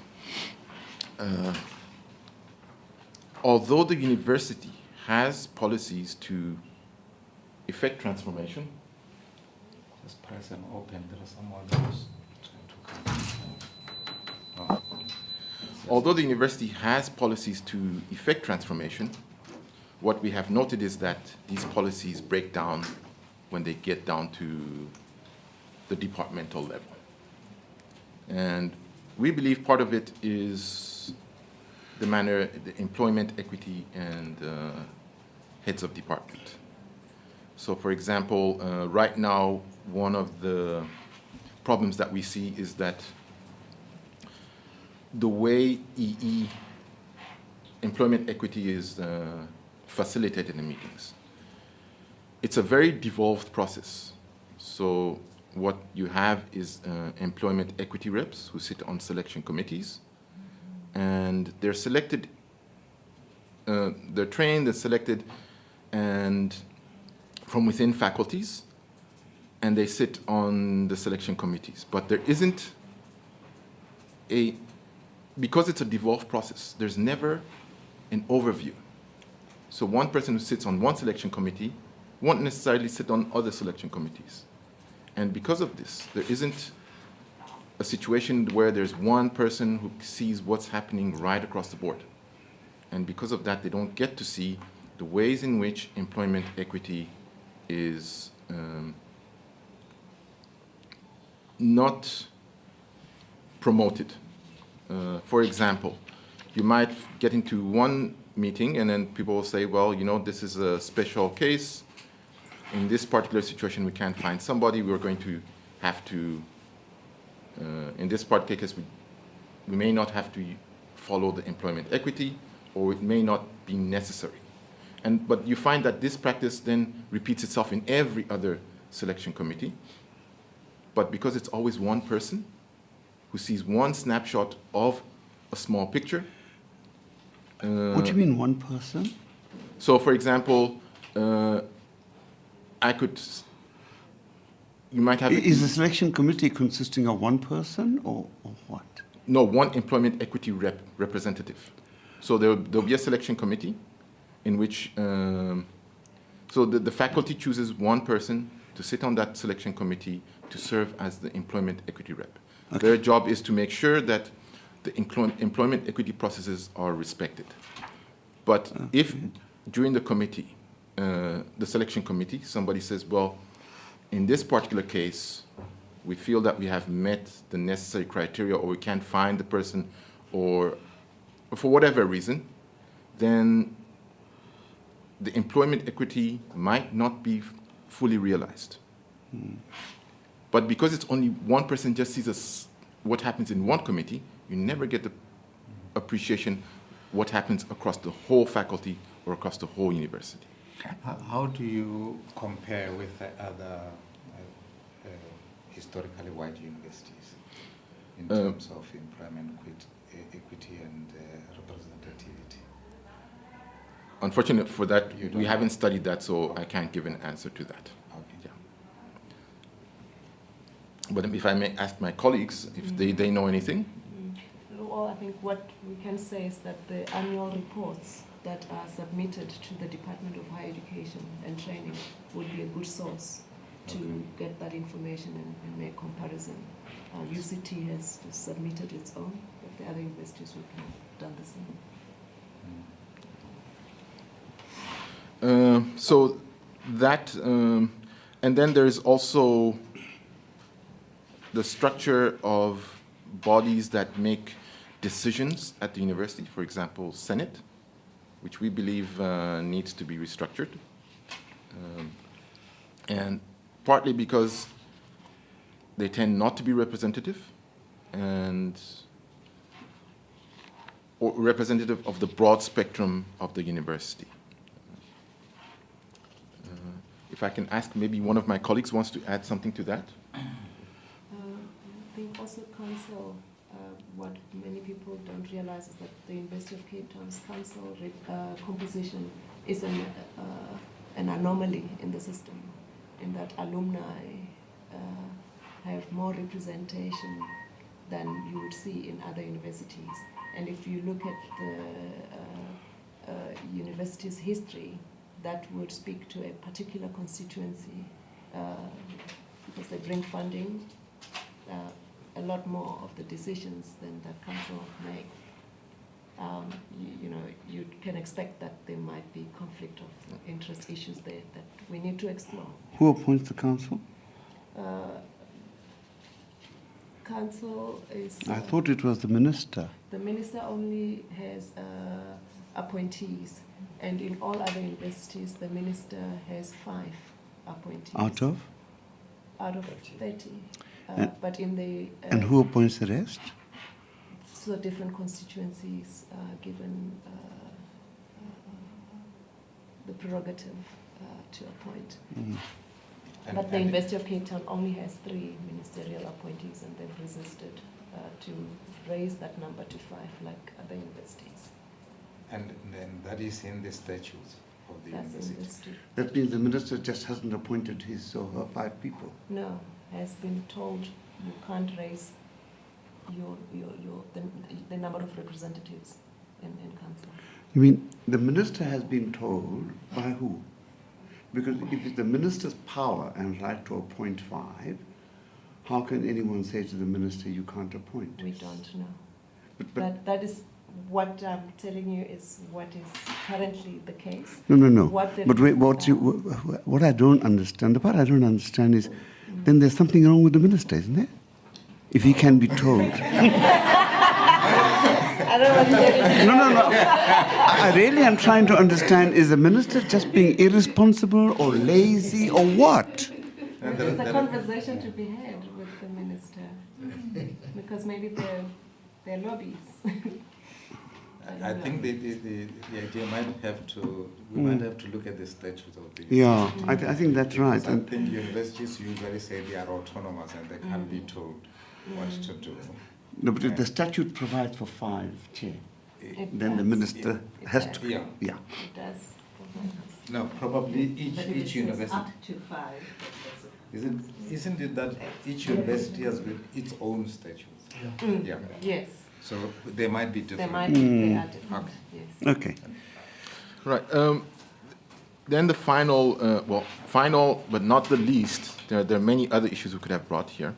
although the university has policies to effect transformation, Just press and open. There are some others trying to come. Oh. although the university has policies to effect transformation, what we have noted is that these policies break down when they get down to the departmental level. And we believe part of it is the manner, the employment equity and heads of department. So for example, right now, one of the problems that we see is that the way EE, employment equity, is facilitated in meetings. It's a very devolved process. So what you have is employment equity reps who sit on selection committees, and they're selected, they're trained, they're selected, and from within faculties, and they sit on the selection committees. But there isn't because it's a devolved process, there's never an overview. So one person who sits on one selection committee won't necessarily sit on other selection committees. And because of this, there isn't a situation where there's one person who sees what's happening right across the board. And because of that, they don't get to see the ways in which employment equity is not promoted. For example, you might get into one meeting and then people will say, well, you know, this is a special case. In this particular situation, we can't find somebody. We're going to have to, in this particular case, we may not have to follow the employment equity, or it may not be necessary. But you find that this practice then repeats itself in every other selection committee. But because it's always one person who sees one snapshot of a small picture. What do you mean, one person? So, for example, you might have... Is the selection committee consisting of one person or what? no, one employment equity representative. So there'll be a selection committee in which, so the faculty chooses one person to sit on that selection committee to serve as the employment equity rep. Okay. Their job is to make sure that the employment equity processes are respected. But if during the committee, the selection committee, somebody says, well, in this particular case, we feel that we have met the necessary criteria, or we can't find the person, or for whatever reason, then the employment equity might not be fully realized. But because it's only one person just sees what happens in one committee, you never get the appreciation what happens across the whole faculty or across the whole university. How do you compare with the other historically white universities in terms of employment equity and representativity? Unfortunately for that, You we don't haven't studied that, so I can't give an answer to that. Okay. Yeah. But if I may ask my colleagues if they know anything. Well, I think what we can say is that the annual reports that are submitted to the Department of Higher Education and Training would be a good source to get that information and make comparison. UCT has submitted its own, but the other universities would have done the same. So that, and then there's also the structure of bodies that make decisions at the university, for example, Senate, which we believe needs to be restructured. And partly because they tend not to be representative or representative of the broad spectrum of the university. If I can ask, maybe one of my colleagues wants to add something to that. I think also council, what many people don't realize is that the University of Cape Town's council composition is an anomaly in the system, in that alumni have more representation than you would see in other universities. And if you look at the university's history, that would speak to a particular constituency because they bring funding, a lot more of the decisions than that council make. You know, you can expect that there might be conflict of interest issues there that we need to explore. Who appoints the council? Council is... I thought it was the minister. The minister only has appointees, and in all other universities, the minister has 5 appointees. Out of? Out of 30. But in the... And who appoints the rest? So different constituencies given the prerogative to appoint. But the University of Cape Town only has 3 ministerial appointees, and they've resisted to raise that number to 5 like other universities. And then that is in the statutes of the That's university. university. That means the minister just hasn't appointed his or her 5 people. No, has been told you can't raise the number of representatives in council. You mean the minister has been told by who? Because if it's the minister's power and right to appoint 5, how can anyone say to the minister you can't appoint? We don't know. But That is what I'm telling you is what is currently the case. no. What the But wait, reasons what I don't understand, the part I don't understand is, then there's something wrong with the minister, isn't there? If he can be told. I don't want to get into No. I really am trying to understand, is the minister just being irresponsible or lazy or what? It's a conversation to be had with the minister, because maybe they're lobbies. I think the idea might have to, we might have to look at the statutes of the Yeah, I think that's right. Because I think universities usually say they are autonomous and they can't be told what to do. No, but if the statute provides for 5, Chair, then the minister has to. Yeah. Yeah. It does. No, probably each university. Up to 5. Isn't it that each university has got its own statutes? Yeah. Yes, So they might be they different. might be, they are different, yes. Okay. Right. Then the final, final but not the least, there are many other issues we could have brought here,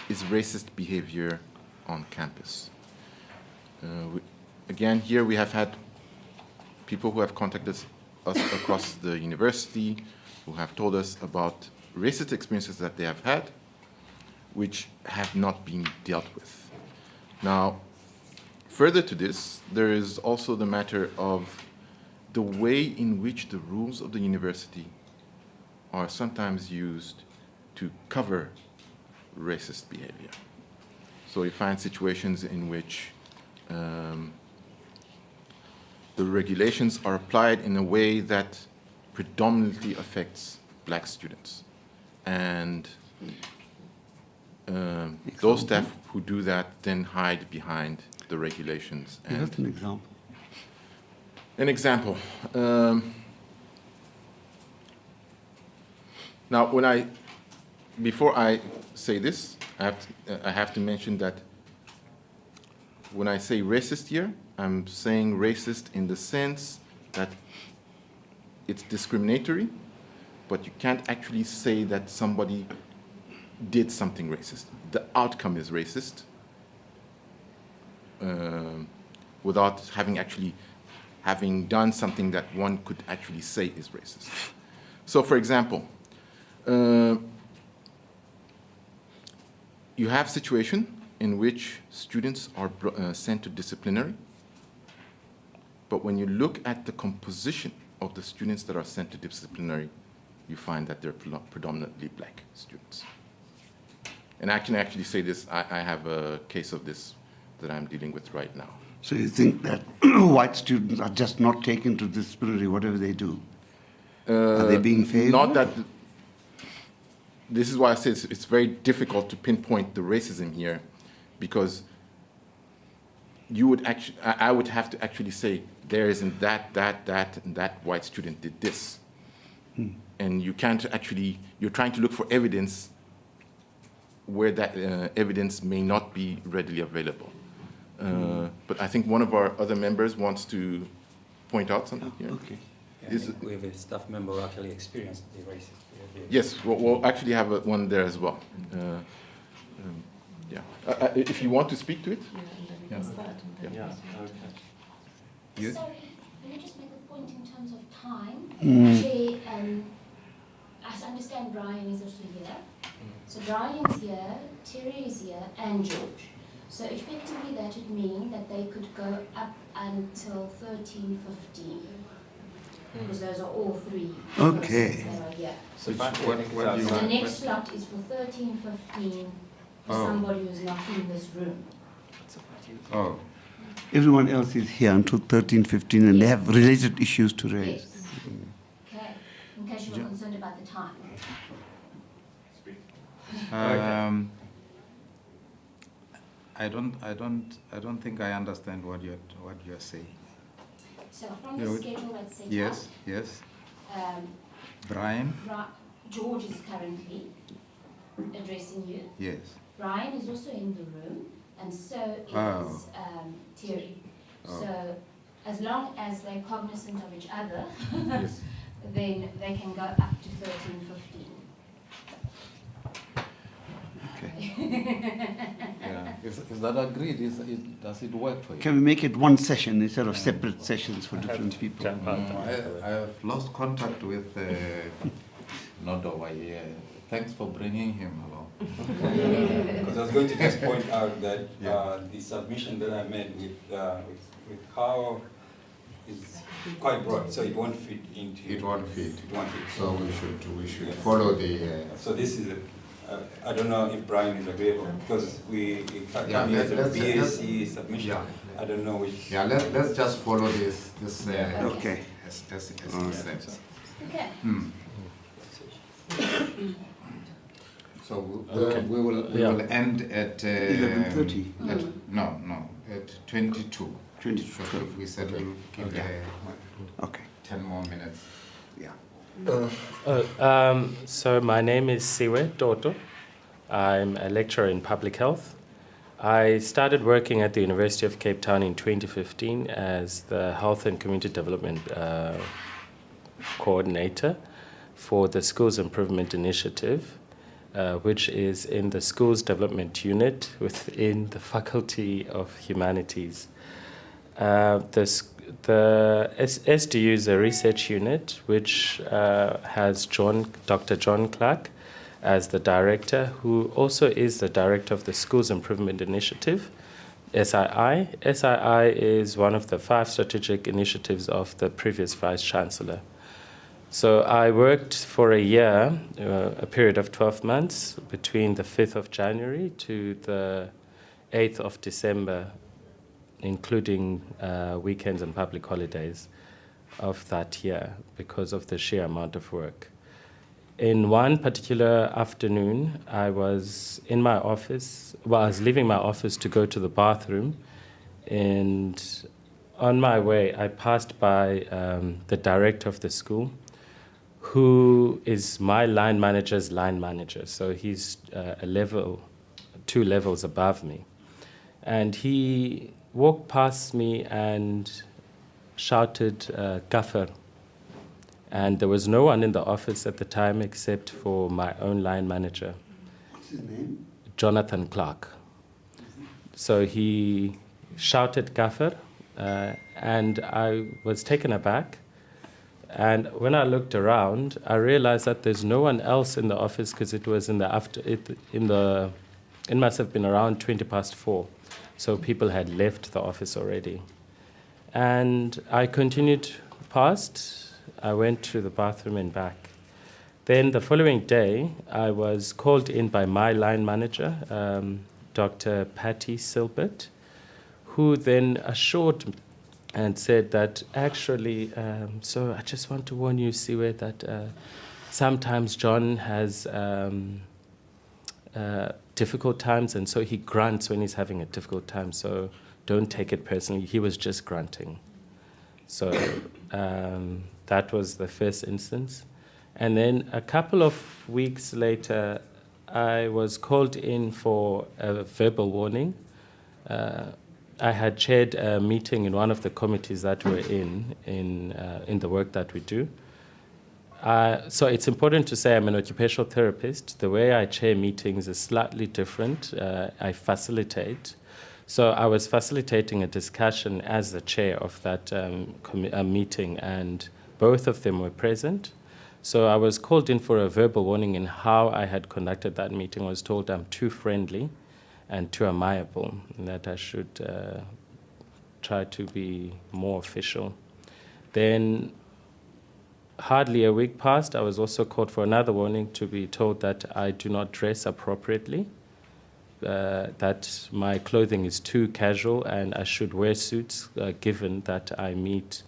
is racist behavior on campus. Again, here we have had people who have contacted us across the university who have told us about racist experiences that they have had, which have not been dealt with. Now, further to this, there is also the matter of the way in which the rules of the university are sometimes used to cover racist behavior. So you find situations in which the regulations are applied in a way that predominantly affects black students. And those staff who do that then hide behind the regulations. Give us an example. An example. Now, before I say this, I have to mention that when I say racist here, I'm saying racist in the sense that it's discriminatory, but you can't actually say that somebody did something racist. The outcome is racist without having done something that one could actually say is racist. So, for example, you have situation in which students are sent to disciplinary, but when you look at the composition of the students that are sent to disciplinary, you find that they're predominantly black students. And I can actually say this, I have a case of this that I'm dealing with right now. So you think that white students are just not taken to disciplinary, whatever they do? Are they being favored? Not that. This is why I say it's very difficult to pinpoint the racism here, because I would have to actually say there isn't that, and that white student did this. And you can't actually, you're trying to look for evidence where that evidence may not be readily available. But I think one of our other members wants to point out something here. Okay. We have a staff member who actually experienced the racist behavior. Yes, we'll actually have one there as well. Yeah. If you want to speak to it. Yeah, and then we can start. And then Yeah. we- Sorry, let me just make a point in terms of time. Mm. As I understand, Brian is also here. So Brian's here, Terry is here, and George. So effectively that would mean that they could go up until 13:15. Because those are all three Okay. persons that are here. So what do you So the want? next slot is for 13:15 for Oh. somebody who's not in this room. Oh, Everyone else is here until 13:15, and they have related issues to raise. Yes. Okay, in case you were concerned about the time. I don't think I understand what you're saying. So from the Yeah, schedule that's set Yes, yes. up, Brian? George is currently addressing you. Yes. Brian is also in the room, and so is Oh. Terry. Oh. So as long as they're cognizant of each other, Yes. then they can go up to 13:15. Yeah. Is that agreed? Does it work for you? Can we make it one session instead of separate sessions for different people? I have lost contact with not over here. Thanks for bringing him along. Because I was going to just point out that Yeah. the submission that I made with how is quite broad, so it won't fit into. It won't fit. It won't fit. So we should follow the. So this is I don't know if Brian is available because we Yeah, coming as a let's- BAC submission. Yeah. I don't know which. Yeah, let's just follow this. Okay. As he Alright. said. Okay. So we will end at 11:30. No, at 22. 22. So we said we'll give Okay. 10 more minutes. Yeah. So my name is Siwe Toto. I'm a lecturer in public health. I started working at the University of Cape Town in 2015 as the Health and Community Development Coordinator for the Schools Improvement Initiative, which is in the Schools Development Unit within the Faculty of Humanities. The SDU is a research unit which has Dr. John Clark as the director, who also is the director of the Schools Improvement Initiative, SII. SII is one of the 5 strategic initiatives of the previous Vice Chancellor. So I worked for a year, a period of 12 months, between the 5th of January to the 8th of December, including weekends and public holidays of that year because of the sheer amount of work. In one particular afternoon, I was in my office, well, I was leaving my office to go to the bathroom, and on my way, I passed by the director of the school, who is my line manager's line manager. So he's 2 levels above me. And he walked past me and shouted, "Kafir." And there was no one in the office at the time except for my own line manager. What's his name? Jonathan Clark. So he shouted "Kafir," and I was taken aback. And when I looked around, I realized that there's no one else in the office because it was it must have been around 4:20. So people had left the office already. And I continued past. I went to the bathroom and back. Then the following day, I was called in by my line manager, Dr. Patty Silbert, who then assured me and said that actually, so I just want to warn you, Siwe, that sometimes John has difficult times, and so he grunts when he's having a difficult time, so don't take it personally. He was just grunting. So that was the first instance. And then a couple of weeks later, I was called in for a verbal warning. I had chaired a meeting in one of the committees that we're in the work that we do. So it's important to say I'm an occupational therapist. The way I chair meetings is slightly different. I facilitate. So I was facilitating a discussion as the chair of that meeting, and both of them were present. So I was called in for a verbal warning in how I had conducted that meeting. I was told I'm too friendly and too amiable, and that I should try to be more official. Then hardly a week passed, I was also called for another warning to be told that I do not dress appropriately, that my clothing is too casual and I should wear suits given that I meet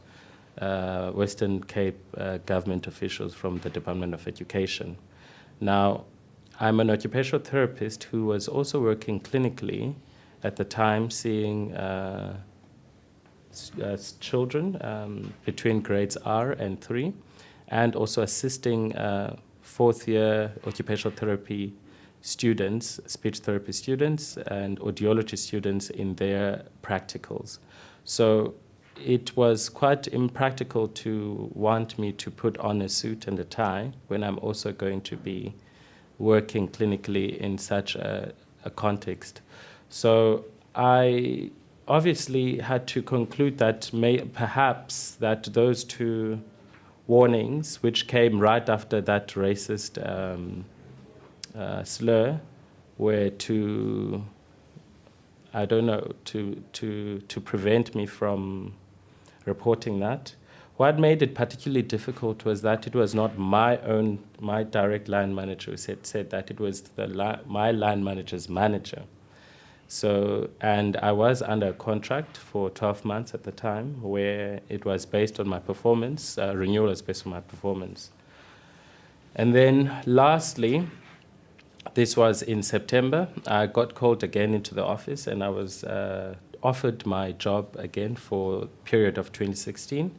Western Cape government officials from the Department of Education. Now, I'm an occupational therapist who was also working clinically at the time, seeing children between grades R and 3, and also assisting 4th-year occupational therapy students, speech therapy students, and audiology students in their practicals. So it was quite impractical to want me to put on a suit and a tie when I'm also going to be working clinically in such a context. So I obviously had to conclude that perhaps that those 2 warnings, which came right after that racist slur, were to, I don't know, to prevent me from reporting that. What made it particularly difficult was that it was not my direct line manager who said that, it was my line manager's manager. So, and I was under a contract for 12 months at the time, where it was based on my performance, renewal was based on my performance. And then lastly, this was in September, I got called again into the office, and I was offered my job again for a period of 2016,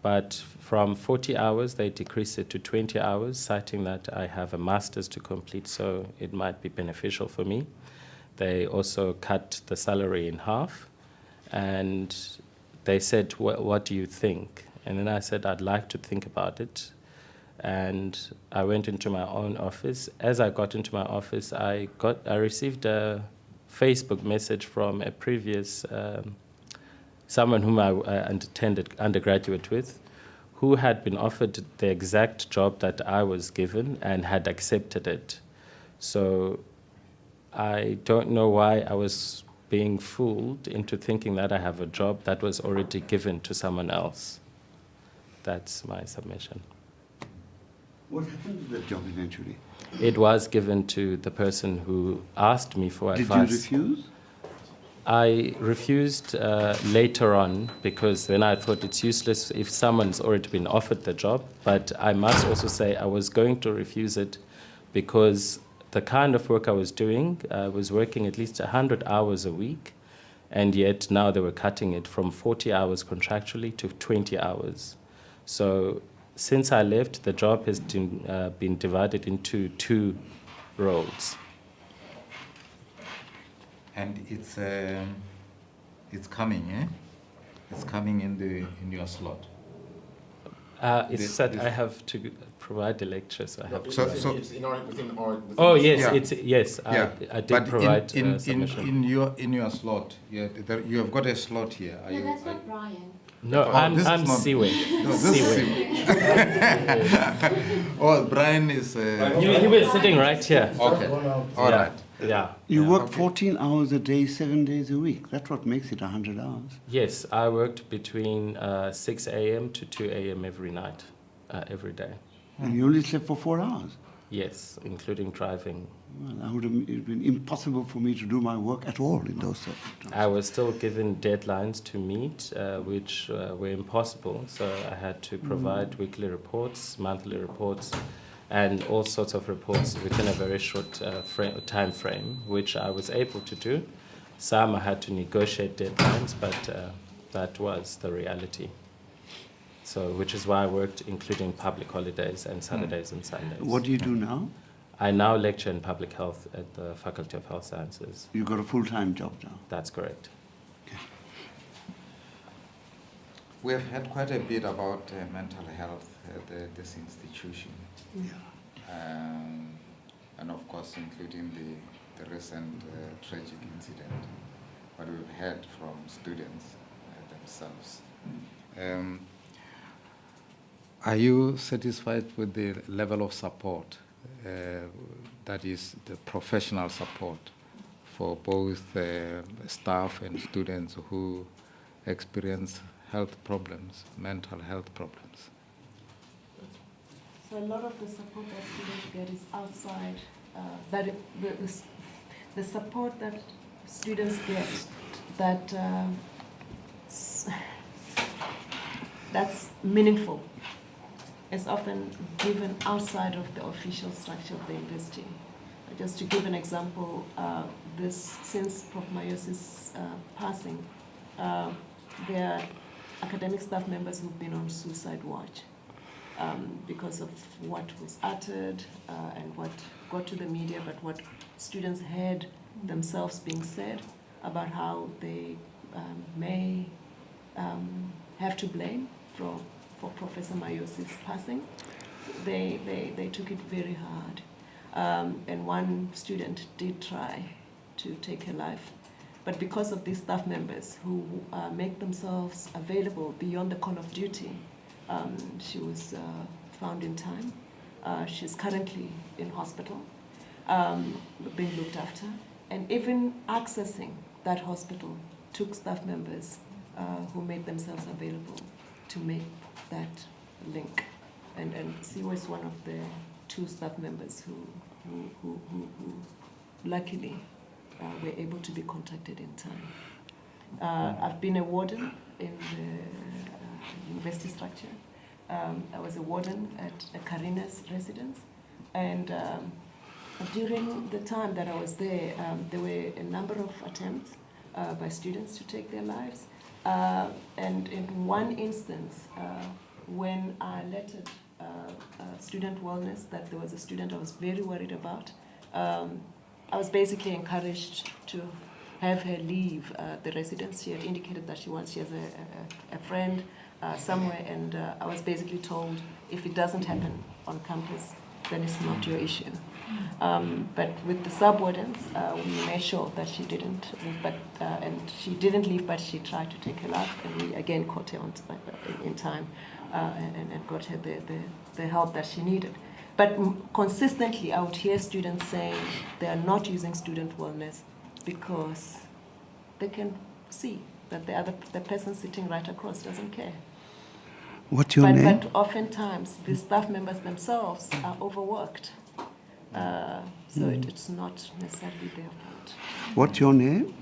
But from 40 hours, they decreased it to 20 hours, citing that I have a master's to complete, so it might be beneficial for me. They also cut the salary in half, and they said, what do you think? And then I said, I'd like to think about it. And I went into my own office. As I got into my office, I received a Facebook message from a previous someone whom I attended undergraduate with, who had been offered the exact job that I was given and had accepted it. So I don't know why I was being fooled into thinking that I have a job that was already given to someone else. That's my submission. What happened to that job eventually? It was given to the person who asked me for advice. Did you refuse? I refused later on because then I thought it's useless if someone's already been offered the job. But I must also say I was going to refuse it because the kind of work I was doing, I was working at least 100 hours a week, and yet now they were cutting it from 40 hours contractually to 20 hours. So since I left, the job has been divided into 2 roles. And it's coming, eh? It's coming in your slot. It's that I have to provide the lecture, so I have to. So It's within our. Oh yes, Yeah. yes. Yeah. I did But provide in submission. your slot, yeah, you have got a slot here. Are No, you, that's not Brian. No, Oh, I'm this is not- Siwe. No, this is oh, Brian is. You were sitting right here. Okay. All Yeah. right. Yeah. You yeah. work 14 hours a day, 7 days a week. That's what makes it 100 hours. Yes, I worked between 6 a.m. to 2 a.m. every night, every day. And you only slept for 4 hours. Yes, including driving. Well, it'd been impossible for me to do my work at all in those circumstances. I was still given deadlines to meet, which were impossible. So I had to provide weekly reports, monthly reports, and all sorts of reports within a very short time frame, which I was able to do. Some I had to negotiate deadlines, but that was the reality. So, which is why I worked including public holidays and Saturdays and Sundays. What do you do now? I now lecture in public health at the Faculty of Health Sciences. You've got a full-time job now. That's correct. We have had quite a bit about mental health at this institution. And of course, including the recent tragic incident, what we've heard from students themselves. Are you satisfied with the level of support, that is the professional support for both staff and students who experience health problems, mental health problems? So a lot of the support that students get is outside, the support that students get that that's meaningful is often given outside of the official structure of the university. Just to give an example, since Prof. Mayosi's passing, there are academic staff members who've been on suicide watch because of what was uttered and what got to the media, but what students heard themselves being said about how they may have to blame for Professor Mayosi's passing. They took it very hard. And one student did try to take her life. But because of these staff members who make themselves available beyond the call of duty, she was found in time. She's currently in hospital, being looked after. And even accessing that hospital took staff members who made themselves available to make that link. And Siwa is one of the 2 staff members who luckily were able to be contacted in time. I've been a warden in the university structure. I was a warden at Karina's residence, and during the time that I was there, there were a number of attempts by students to take their lives. And in one instance, when I lettered student wellness, that there was a student I was very worried about, I was basically encouraged to have her leave the residence. She had indicated that she has a friend somewhere, and I was basically told if it doesn't happen on campus, then it's not your issue. But with the subwardens, we made sure that she didn't leave, and she didn't leave, but she tried to take her life, and we again caught her in time and got her the help that she needed. But consistently, I would hear students saying they are not using student wellness because they can see that the person sitting right across doesn't care. What's your name? But oftentimes, the staff members themselves are overworked. So it's not necessarily their fault. What's your name?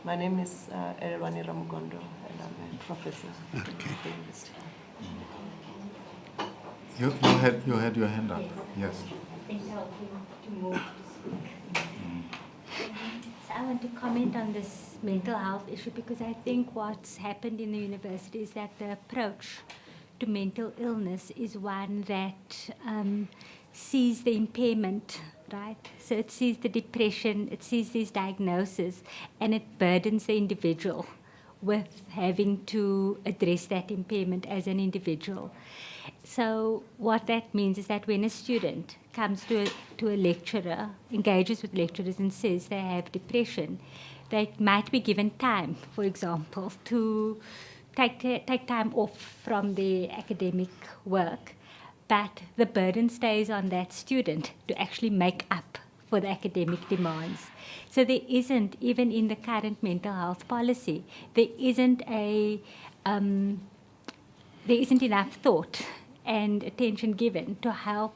My name is Erwani Ramugondo, and I'm a professor at the university. You had your hand up. Yes. So I want to comment on this mental health issue because I think what's happened in the university is that the approach to mental illness is one that sees the impairment, right? So it sees the depression, it sees these diagnoses, and it burdens the individual with having to address that impairment as an individual. So what that means is that when a student comes to a lecturer, engages with lecturers and says they have depression, they might be given time, for example, to take time off from their academic work, but the burden stays on that student to actually make up for the academic demands. So there isn't, even in the current mental health policy, there isn't enough thought and attention given to how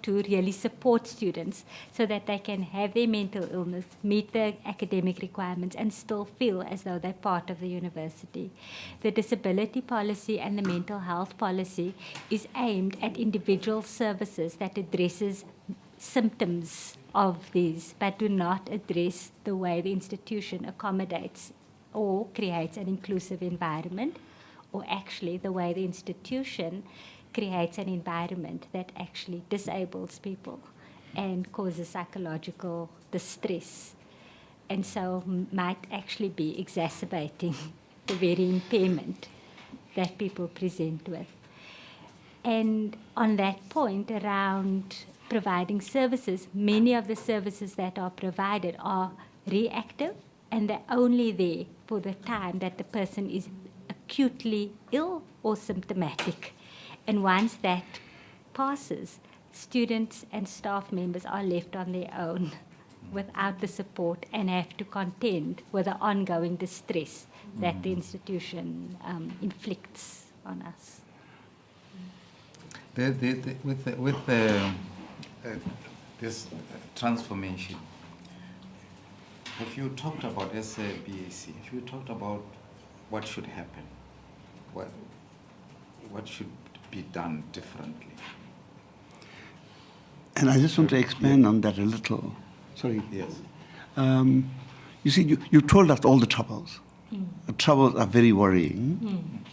to really support students so that they can have their mental illness, meet the academic requirements, and still feel as though they're part of the university. The disability policy and the mental health policy is aimed at individual services that addresses symptoms of these, but do not address the way the institution accommodates or creates an inclusive environment, or actually the way the institution creates an environment that actually disables people and causes psychological distress, and so might actually be exacerbating the very impairment that people present with. And on that point around providing services, many of the services that are provided are reactive, and they're only there for the time that the person is acutely ill or symptomatic. And once that passes, students and staff members are left on their own without the support and have to contend with the ongoing distress that the institution inflicts on us. With this transformation, have you talked about SABAC? Have you talked about what should happen? What should be done differently? And I just want to expand on that a little. Sorry. Yes. You see, you told us all the troubles. The troubles are very worrying.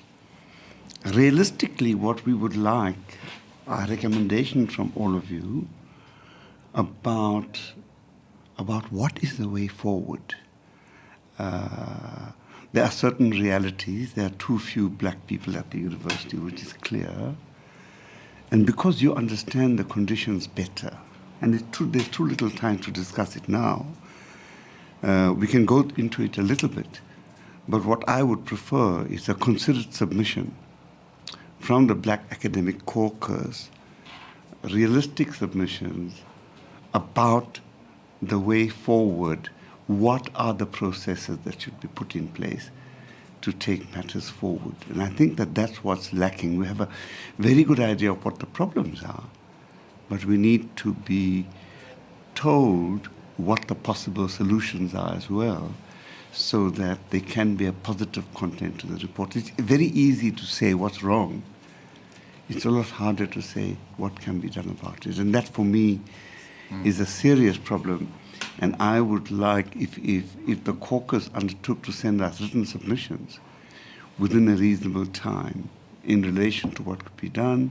Realistically, what we would like are recommendations from all of you about what is the way forward. There are certain realities. There are too few black people at the university, which is clear. And because you understand the conditions better, and there's too little time to discuss it now, we can go into it a little bit. But what I would prefer is a considered submission from the Black Academic Caucus, realistic submissions about the way forward. What are the processes that should be put in place to take matters forward? And I think that that's what's lacking. We have a very good idea of what the problems are, but we need to be told what the possible solutions are as well, so that there can be a positive content to the report. It's very easy to say what's wrong. It's a lot harder to say what can be done about it. And that, for me, is a serious problem. And I would like, if the caucus undertook to send us written submissions within a reasonable time, in relation to what could be done.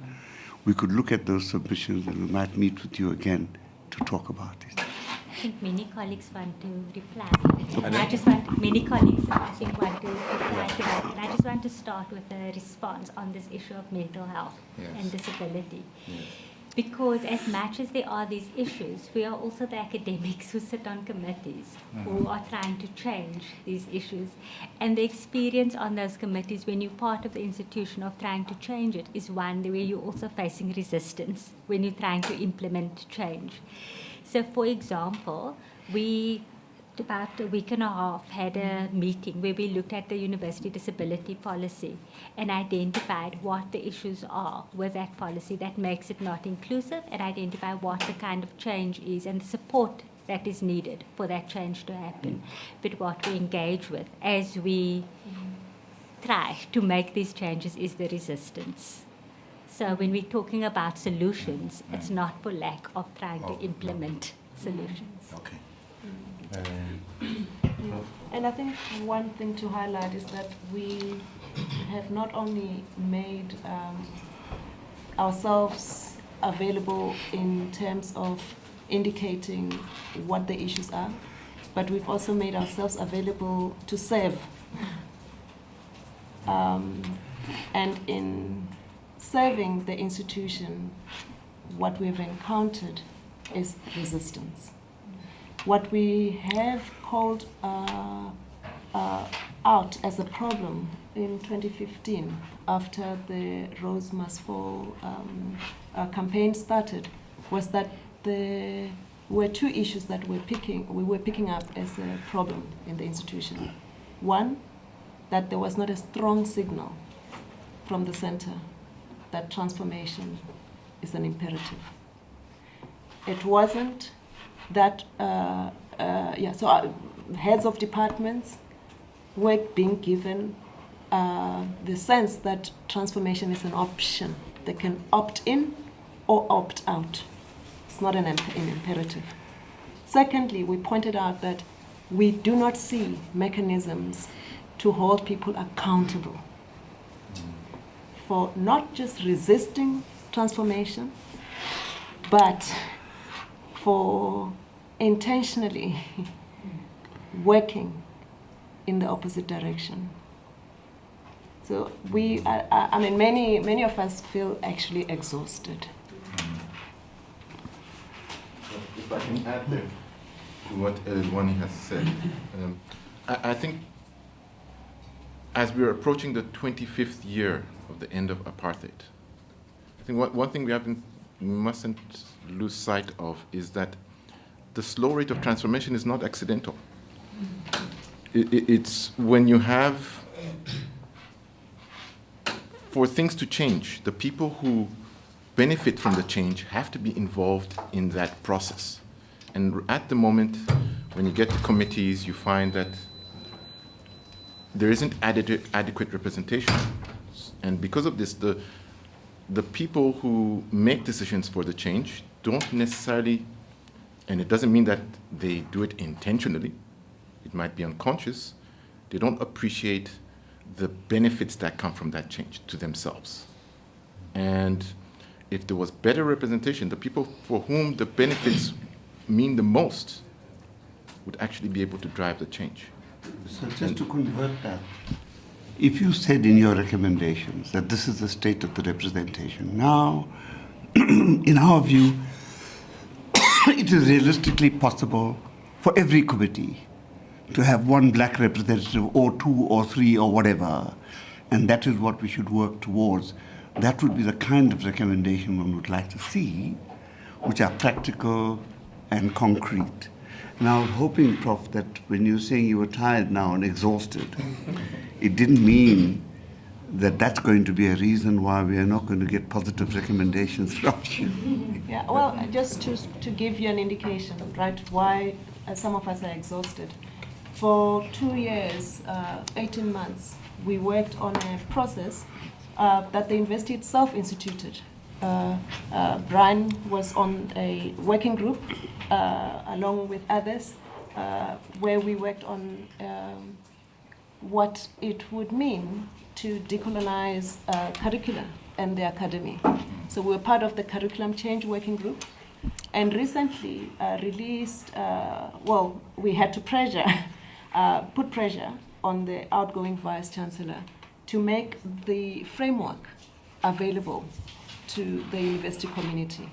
We could look at those submissions and we might meet with you again to talk about it. I think many colleagues want to reply. And I just want, many colleagues I think want to reply to that. And I just want to start with a response on this issue of mental health and disability. Because as much as there are these issues, we are also the academics who sit on committees who are trying to change these issues. And the experience on those committees when you're part of the institution of trying to change it is one where you're also facing resistance when you're trying to implement change. So for example, we about a week and a half had a meeting where we looked at the university disability policy and identified what the issues are with that policy that makes it not inclusive, and identify what the kind of change is and the support that is needed for that change to happen. But what we engage with as we try to make these changes is the resistance. So when we're talking about solutions, it's not for lack of trying to implement solutions. Okay. And I think one thing to highlight is that we have not only made ourselves available in terms of indicating what the issues are, but we've also made ourselves available to serve. And in serving the institution, what we've encountered is resistance. What we have called out as a problem in 2015, after the Rose Must Fall campaign started, was that there were two issues that we were picking up as a problem in the institution. One, that there was not a strong signal from the center that transformation is an imperative. It wasn't that, heads of departments were being given the sense that transformation is an option. They can opt in or opt out. It's not an imperative. Secondly, we pointed out that we do not see mechanisms to hold people accountable for not just resisting transformation, but for intentionally working in the opposite direction. So many of us feel actually exhausted. If I can add there to what Elwani has said, I think as we are approaching the 25th year of the end of apartheid, I think one thing we mustn't lose sight of is that the slow rate of transformation is not accidental. It's when you have, for things to change, the people who benefit from the change have to be involved in that process. And at the moment, when you get to committees, you find that there isn't adequate representation. And because of this, the people who make decisions for the change don't necessarily, and it doesn't mean that they do it intentionally, it might be unconscious, they don't appreciate the benefits that come from that change to themselves. And if there was better representation, the people for whom the benefits mean the most would actually be able to drive the change. So just to convert that, if you said in your recommendations that this is the state of the representation, now, in our view, it is realistically possible for every committee to have one black representative or two or three or whatever, and that is what we should work towards. That would be the kind of recommendation one would like to see, which are practical and concrete. And I was hoping, Prof, that when you were saying you were tired now and exhausted, it didn't mean that that's going to be a reason why we are not going to get positive recommendations from you. Yeah, well, just to give you an indication, right, why some of us are exhausted. For 2 years, 18 months, we worked on a process that the university itself instituted. Brian was on a working group along with others where we worked on what it would mean to decolonize curricula and the academy. So we're part of the curriculum change working group, and recently released, well, we had to put pressure on the outgoing Vice Chancellor to make the framework available to the university community.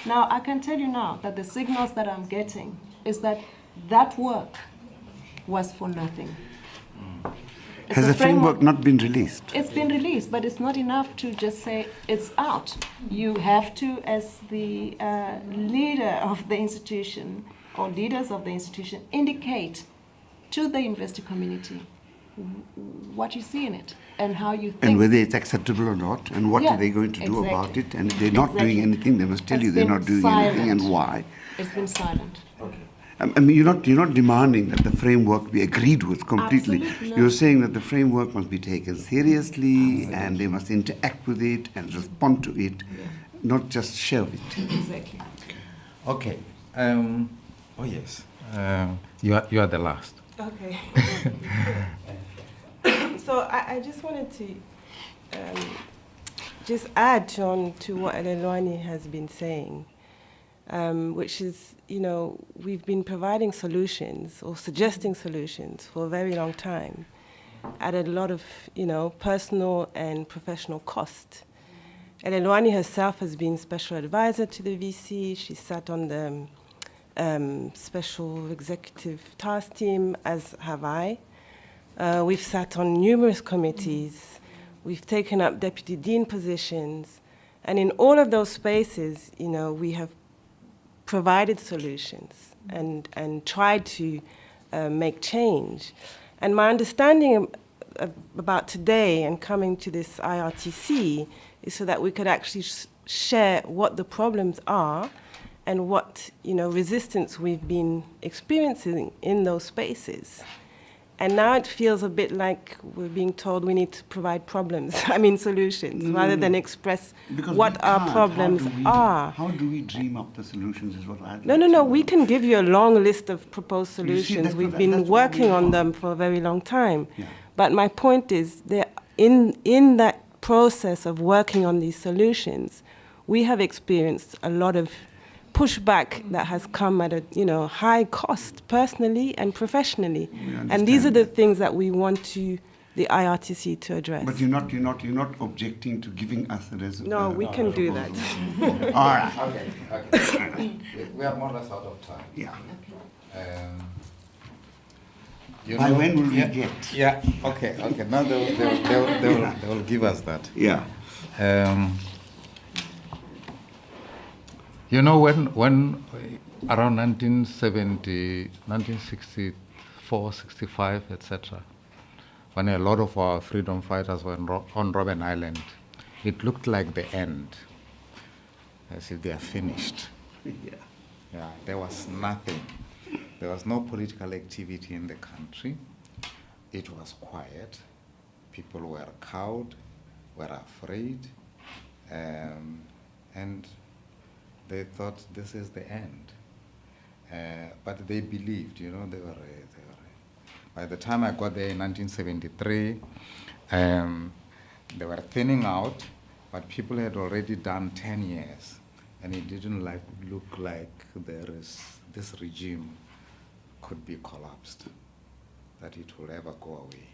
Now, I can tell you now that the signals that I'm getting is that that work was for nothing. Has the framework not been released? It's been released, but it's not enough to just say it's out. You have to, as the leader of the institution or leaders of the institution, indicate to the university community what you see in it and how you think. And whether it's acceptable or not, and what Yeah, are they going to do about exactly. it? And if they're not doing anything, they must tell It's you they're been not doing anything and silent. why. It's been silent. I mean, you're not demanding that the framework be agreed with completely. Absolutely not. You're saying that the framework must be taken seriously and they must interact with it and respond to it, not just shelve it. Exactly. Okay. Oh yes. You are the last. Okay. So I just wanted to just add on to what Elelwani has been saying, which is, we've been providing solutions or suggesting solutions for a very long time at a lot of, personal and professional cost. Elelwani herself has been special advisor to the VC. She sat on the special executive task team, as have I. We've sat on numerous committees. We've taken up deputy dean positions. And in all of those spaces, we have provided solutions and tried to make change. And my understanding about today and coming to this IRTC is so that we could actually share what the problems are and what resistance we've been experiencing in those spaces. And now it feels a bit like we're being told we need to provide solutions, rather than express Because what we our can't. problems are. How do we dream up the solutions is what I'd like No, to know. we can give you a long list of proposed You see, solutions. that's We've what- been that's what we working on want. them for a very long time. Yeah. But my point is, in that process of working on these solutions, we have experienced a lot of pushback that has come at a high cost, personally and professionally. And these are the things that we want the IRTC to address. But you're not objecting to giving us a resolution. No, we can do that. All right. Okay. We are more or less out of time. Yeah. By when will we get? Yeah. Okay. Now they will give us that. Yeah. When around 1970, 1964, 65, etc., when a lot of our freedom fighters were on Robben Island, it looked like the end, as if they are finished. Yeah, there was nothing. There was no political activity in the country. It was quiet. People were cowed, were afraid, and they thought this is the end. But they believed, they were. By the time I got there in 1973, they were thinning out, but people had already done 10 years, and it didn't look like this regime could be collapsed, that it will ever go away.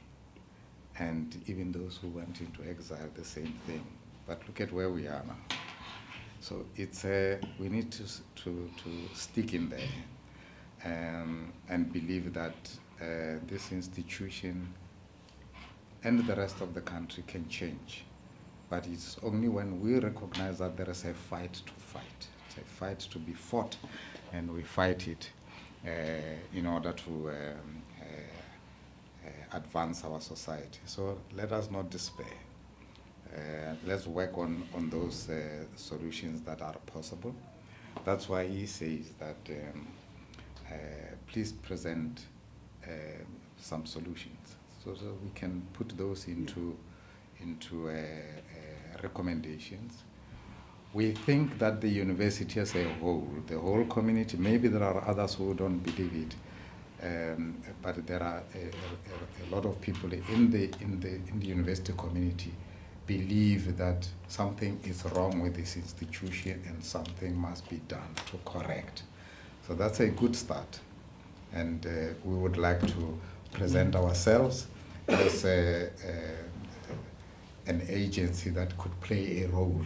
And even those who went into exile, the same thing. But look at where we are now. So we need to stick in there and believe that this institution and the rest of the country can change. But it's only when we recognize that there is a fight to fight. It's a fight to be fought, and we fight it in order to advance our society. So let us not despair. Let's work on those solutions that are possible. That's why he says that please present some solutions so we can put those into recommendations. We think that the university as a whole, the whole community, maybe there are others who don't believe it, but there are a lot of people in the university community believe that something is wrong with this institution and something must be done to correct. So that's a good start. And we would like to present ourselves as an agency that could play a role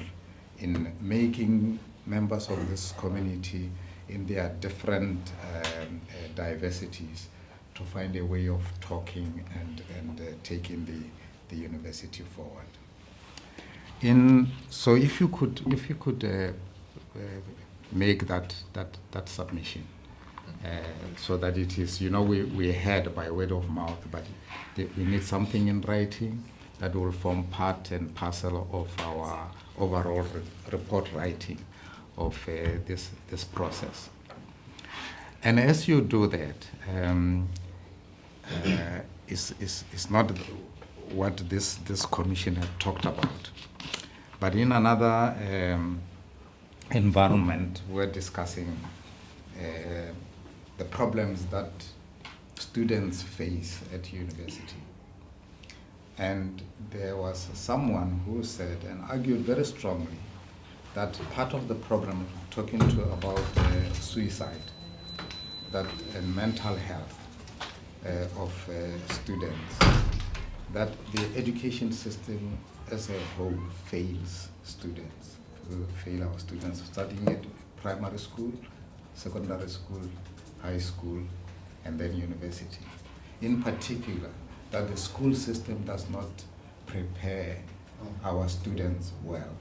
in making members of this community in their different diversities to find a way of talking and taking the university forward. So if you could make that submission, so that it is, we heard by word of mouth, but we need something in writing that will form part and parcel of our overall report writing of this process. And as you do that, it's not what this commission had talked about, but in another environment, we're discussing the problems that students face at university. And there was someone who said and argued very strongly that part of the problem, talking about suicide, and mental health of students, that the education system as a whole fails students, fail our students studying at primary school, secondary school, high school, and then university. In particular, that the school system does not prepare our students well,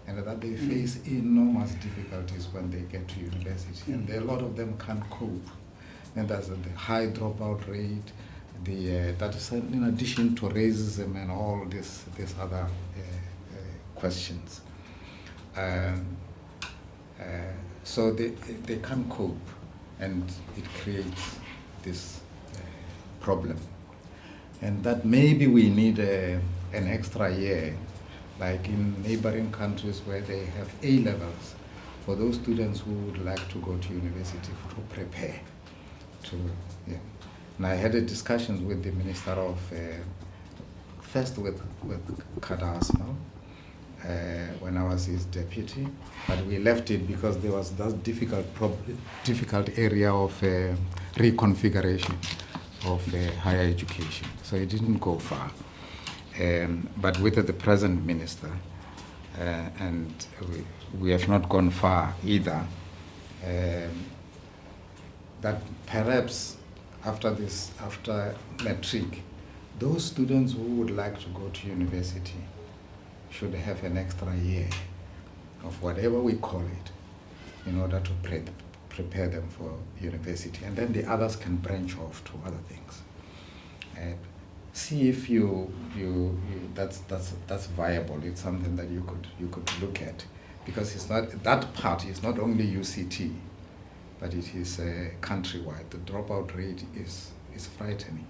and that they face enormous difficulties when they get to university, and a lot of them can't cope. And there's the high dropout rate, that is in addition to racism and all these other questions. So they can't cope, and it creates this problem. And that maybe we need an extra year, like in neighboring countries where they have A-levels, for those students who would like to go to university to prepare. And I had a discussion with the Minister of, first with Kadasma, when I was his deputy, but we left it because there was that difficult area of reconfiguration of higher education. So it didn't go far. But with the present minister, and we have not gone far either, that perhaps after matric, those students who would like to go to university should have an extra year of whatever we call it in order to prepare them for university, and then the others can branch off to other things. See if that's viable. It's something that you could look at, because it's not, that part is not only UCT, but it is countrywide. The dropout rate is frightening.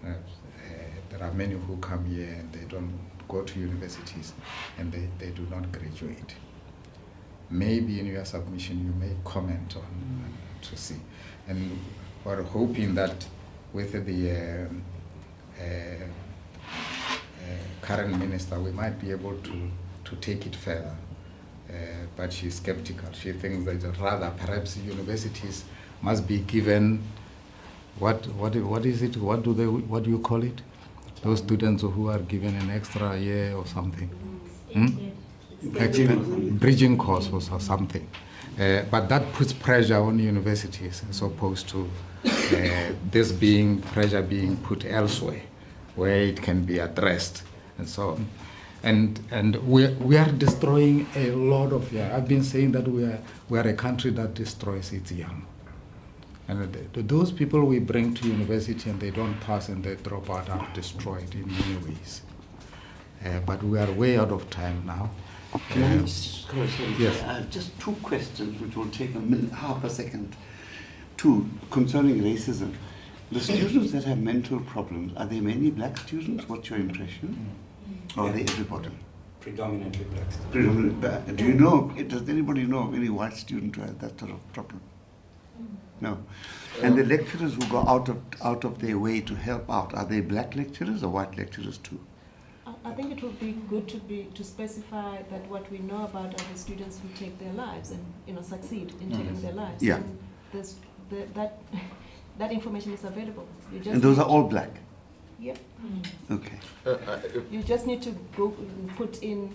There are many who come here and they don't go to universities and they do not graduate. Maybe in your submission you may comment on to see. And we're hoping that with the current minister we might be able to take it further. But she's skeptical. She thinks that rather perhaps universities must be given what is it? What do you call it? Those students who are given an extra year or something. Bridging course or something. But that puts pressure on universities as opposed to this pressure being put elsewhere where it can be addressed and so on. And we are destroying a lot of young. I've been saying that we are a country that destroys its young. And those people we bring to university and they don't pass and they drop out are destroyed in many ways. But we are way out of time now. Can I just, yes. Just two questions which will take half a second. Two, concerning racism. The students that have mental problems, are they mainly black students? What's your impression? Or are they everybody? Predominantly black students. Predominantly. Do you know, does anybody know of any white student who has that sort of problem? No. And the lecturers who go out of their way to help out, are they black lecturers or white lecturers too? I think it would be good to specify that what we know about are the students who take their lives and succeed in taking their lives. Yeah. And that information is available. You just And those need are all black? Yeah. Okay. You just need to go put in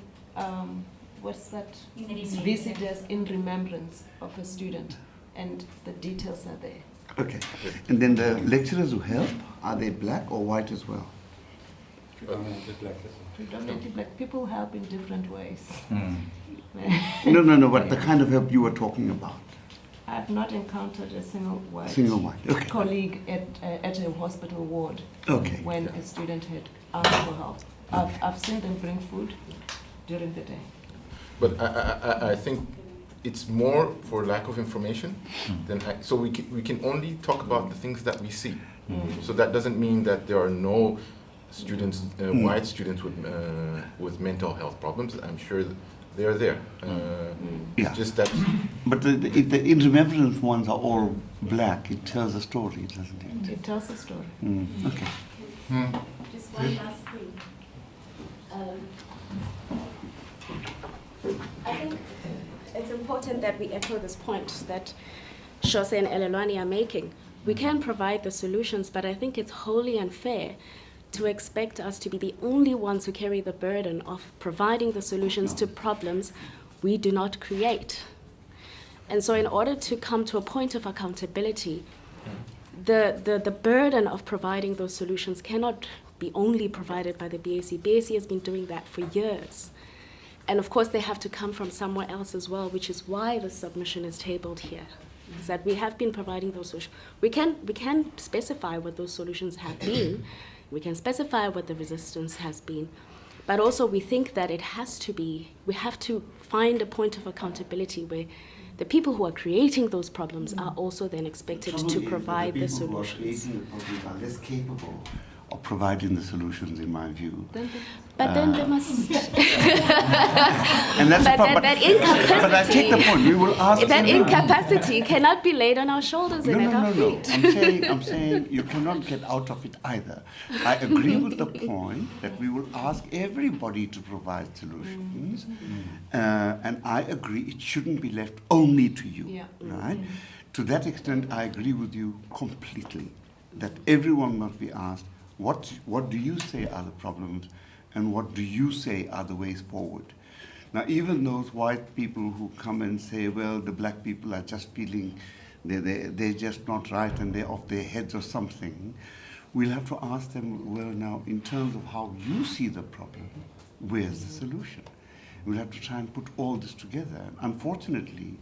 what's that? Visitors in remembrance of a student, and the details are there. Okay. And then the lecturers who help, are they black or white as well? Predominantly black as well. Predominantly black. People help in different ways. No, but the kind of help you were talking about. I've not encountered a single white, Okay. colleague at a hospital ward Okay. when a student had asked for help. I've seen them bring food during the day. But I think it's more for lack of information than so we can only talk about the things that we see. So that doesn't mean that there are no students, white students with mental health problems. I'm sure that they are there. Yeah. It's just that. But if the in remembrance ones are all black, it tells a story, doesn't it? It tells a story. Okay. Just one last thing. I think it's important that we echo this point that Shose and Elelwani are making. We can provide the solutions, but I think it's wholly unfair to expect us to be the only ones who carry the burden of providing the solutions to problems we do not create. And so in order to come to a point of accountability, the burden of providing those solutions cannot be only provided by the BAC. BAC has been doing that for years. And of course, they have to come from somewhere else as well, which is why the submission is tabled here. Is that we have been providing those solutions. We can specify what those solutions have been. We can specify what the resistance has been. But also we think that it has to be, we have to find a point of accountability where the people who are creating those problems are also then expected to provide the solutions. The people who are creating the problems are less capable of providing the solutions, in my view. But then they must. And that's But the part, that incapacity. But I take the point. We will ask. That incapacity cannot be laid on our shoulders and at our feet. I'm saying you cannot get out of it either. I agree with the point that we will ask everybody to provide solutions, and I agree it shouldn't be left only to you. Right? To that extent, I agree with you completely. That everyone must be asked, what do you say are the problems, and what do you say are the ways forward? Now, even those white people who come and say, well, the black people are just feeling they're just not right and they're off their heads or something, we'll have to ask them, well, now, in terms of how you see the problem, where's the solution? We'll have to try and put all this together. Unfortunately,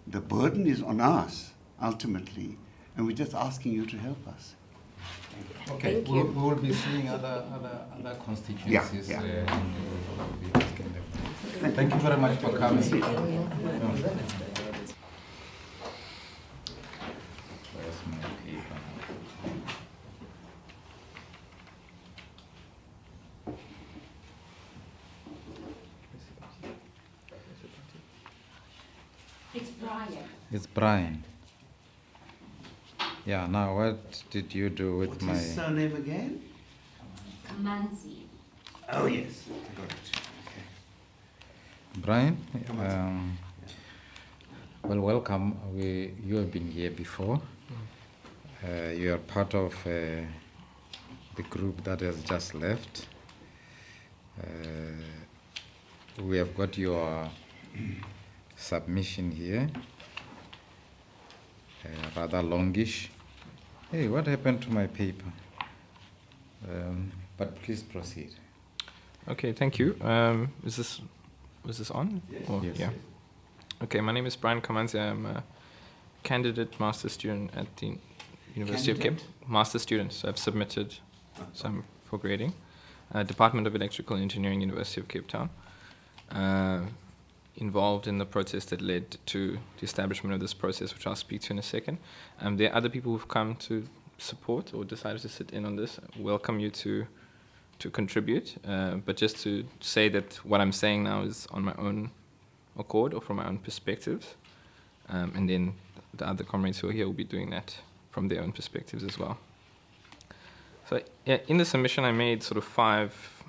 the burden is on us, ultimately, and we're just asking you to help us. Okay, we will be seeing other constituencies. Yeah. We'll be asking them. Thank you very much for coming. Where's my paper? It's Brian. It's Brian. Yeah, now what did you do with What's my... his surname again? Kamanzi. Oh, yes. I got it. Okay. Brian? Well, welcome. You have been here before. You are part of the group that has just left. We have got your submission here, rather longish. Hey, what happened to my paper? But please proceed. Okay, thank you. Was this on? Yes. Or- Yes. Yeah. Okay, my name is Brian Kamanzi. I'm a candidate master student at the University of Cape. Master student. So I've submitted some for grading. Department of Electrical Engineering, University of Cape Town. Involved in the process that led to the establishment of this process, which I'll speak to in a second. There are other people who've come to support or decided to sit in on this. Welcome you to contribute, but just to say that what I'm saying now is on my own accord or from my own perspectives, and then the other comrades who are here will be doing that from their own perspectives as well. So in the submission, I made sort of 5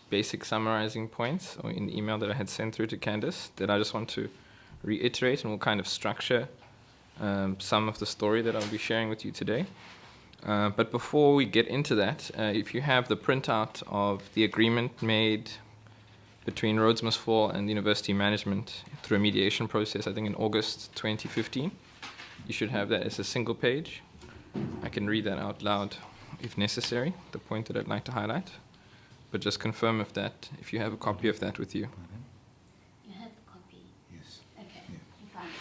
basic summarizing points or in the email that I had sent through to Candice that I just want to reiterate, and will kind of structure some of the story that I'll be sharing with you today. But before we get into that, if you have the printout of the agreement made between Rhodes Must Fall and the university management through a mediation process, I think in August 2015, you should have that as a single page. I can read that out loud if necessary, the point that I'd like to highlight. But just confirm if you have a copy of that with you. You have a copy? Yes. Okay, Yeah. you found it.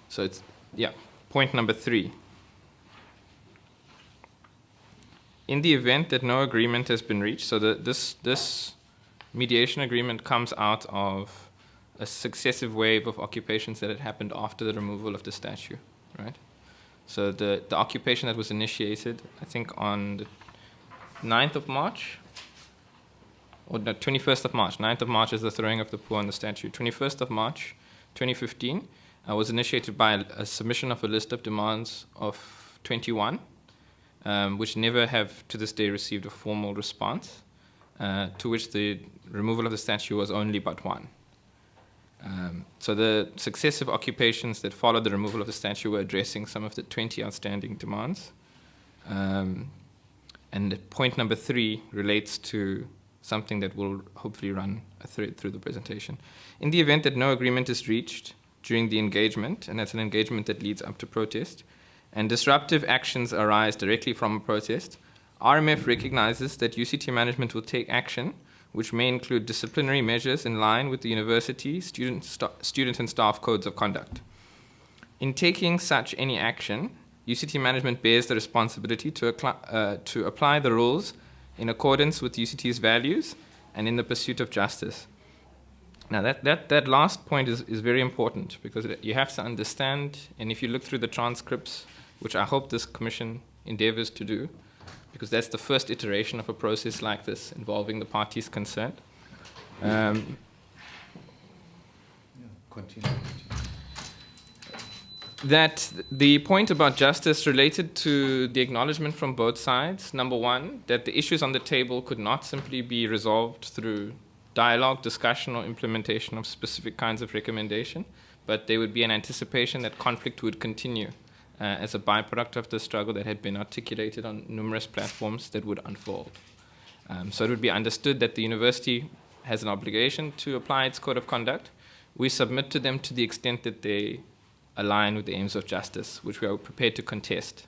So it's, point number 3. In the event that no agreement has been reached, so this mediation agreement comes out of a successive wave of occupations that had happened after the removal of the statue, right? So the occupation that was initiated, I think on the 9th of March, or the 21st of March. 9th of March is the throwing of the poor on the statue. 21st of March, 2015, was initiated by a submission of a list of demands of 21, which never have to this day received a formal response, to which the removal of the statue was only but one. So the successive occupations that followed the removal of the statue were addressing some of the 20 outstanding demands. And point number 3 relates to something that will hopefully run a thread through the presentation. In the event that no agreement is reached during the engagement, and that's an engagement that leads up to protest, and disruptive actions arise directly from a protest, RMF recognizes that UCT management will take action, which may include disciplinary measures in line with the university, student and staff codes of conduct. In taking such any action, UCT management bears the responsibility to apply the rules in accordance with UCT's values and in the pursuit of justice. Now that last point is very important, because you have to understand, and if you look through the transcripts, which I hope this commission endeavors to do, because that's the first iteration of a process like this involving the parties concerned. Continue. That the point about justice related to the acknowledgement from both sides. Number one, that the issues on the table could not simply be resolved through dialogue, discussion, or implementation of specific kinds of recommendation, but there would be an anticipation that conflict would continue as a byproduct of the struggle that had been articulated on numerous platforms that would unfold. So it would be understood that the university has an obligation to apply its code of conduct. We submit to them to the extent that they align with the aims of justice, which we are prepared to contest.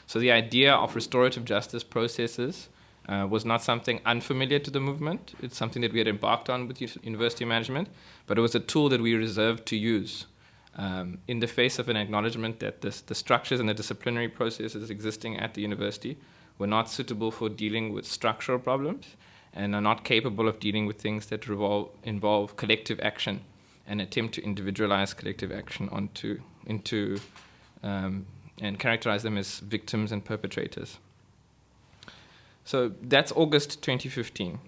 So the idea of restorative justice processes was not something unfamiliar to the movement. It's something that we had embarked on with university management, but it was a tool that we reserved to use in the face of an acknowledgement that the structures and the disciplinary processes existing at the university were not suitable for dealing with structural problems and are not capable of dealing with things that involve collective action and attempt to individualize collective action into and characterize them as victims and perpetrators. So that's August 2015.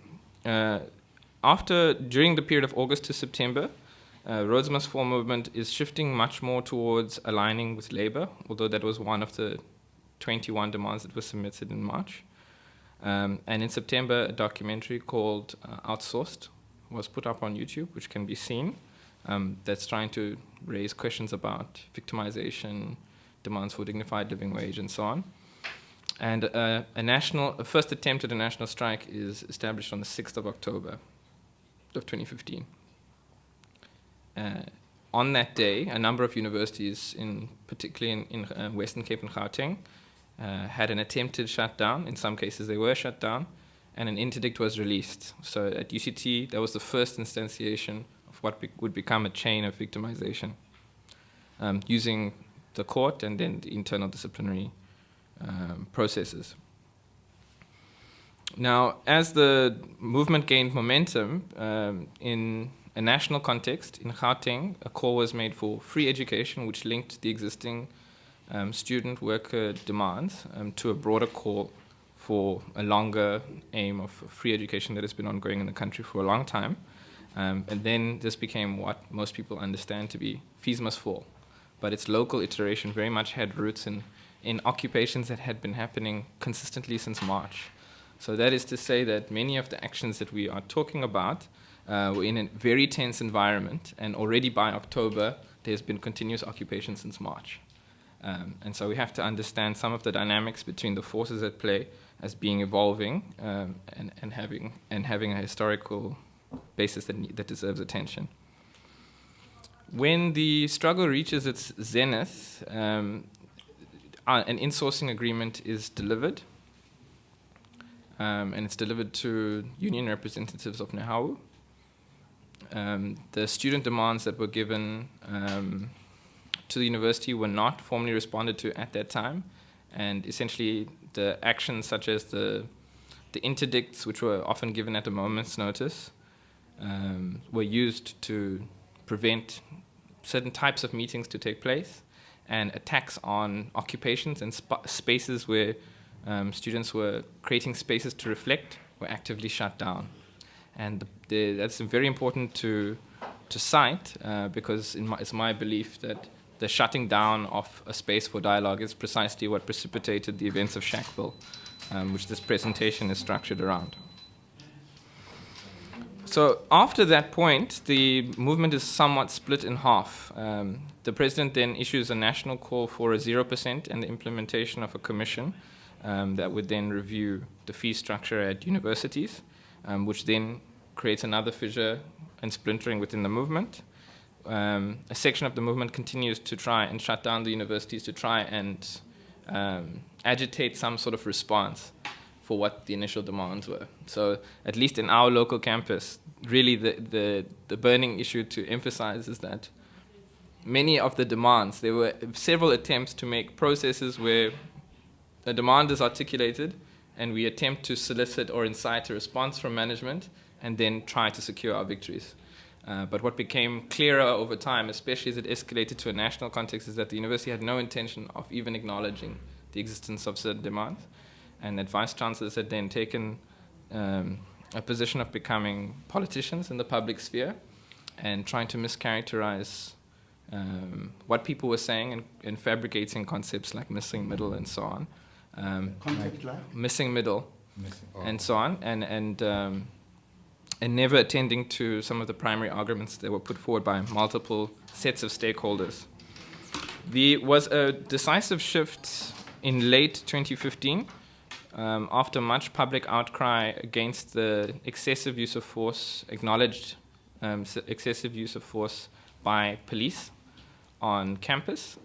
During the period of August to September, Rhodes Must Fall movement is shifting much more towards aligning with labor, although that was one of the 21 demands that were submitted in March. And in September, a documentary called Outsourced was put up on YouTube, which can be seen. That's trying to raise questions about victimization, demands for dignified living wage, and so on. And a first attempt at a national strike is established on the 6th of October of 2015. On that day, a number of universities, particularly in Western Cape and Gauteng, had an attempted shutdown. In some cases, they were shut down, and an interdict was released. So at UCT, that was the first instantiation of what would become a chain of victimization, using the court and then the internal disciplinary processes. Now, as the movement gained momentum in a national context, in Gauteng, a call was made for free education, which linked the existing student worker demands to a broader call for a longer aim of free education that has been ongoing in the country for a long time. And then this became what most people understand to be fees must fall, but its local iteration very much had roots in occupations that had been happening consistently since March. So that is to say that many of the actions that we are talking about were in a very tense environment, and already by October, there's been continuous occupation since March. And so we have to understand some of the dynamics between the forces at play as being evolving and having a historical basis that deserves attention. When the struggle reaches its zenith, an insourcing agreement is delivered, and it's delivered to union representatives of Nehawu. The student demands that were given to the university were not formally responded to at that time, and essentially the actions such as the interdicts, which were often given at a moment's notice, were used to prevent certain types of meetings to take place, and attacks on occupations and spaces where students were creating spaces to reflect were actively shut down. And that's very important to cite because it's my belief that the shutting down of a space for dialogue is precisely what precipitated the events of Shackville, which this presentation is structured around. So after that point, the movement is somewhat split in half. The president then issues a national call for a 0% and the implementation of a commission that would then review the fee structure at universities, which then creates another fissure and splintering within the movement. A section of the movement continues to try and shut down the universities to try and agitate some sort of response for what the initial demands were. So at least in our local campus, really the burning issue to emphasize is that many of the demands, there were several attempts to make processes where a demand is articulated and we attempt to solicit or incite a response from management and then try to secure our victories. But what became clearer over time, especially as it escalated to a national context, is that the university had no intention of even acknowledging the existence of certain demands, and that vice chancellors had then taken a position of becoming politicians in the public sphere and trying to mischaracterize what people were saying and fabricating concepts like missing middle and so on. Concept like? Missing middle and so on, and never attending to some of the primary arguments that were put forward by multiple sets of stakeholders. There was a decisive shift in late 2015 after much public outcry against the excessive use of force, acknowledged excessive use of force by police on campus.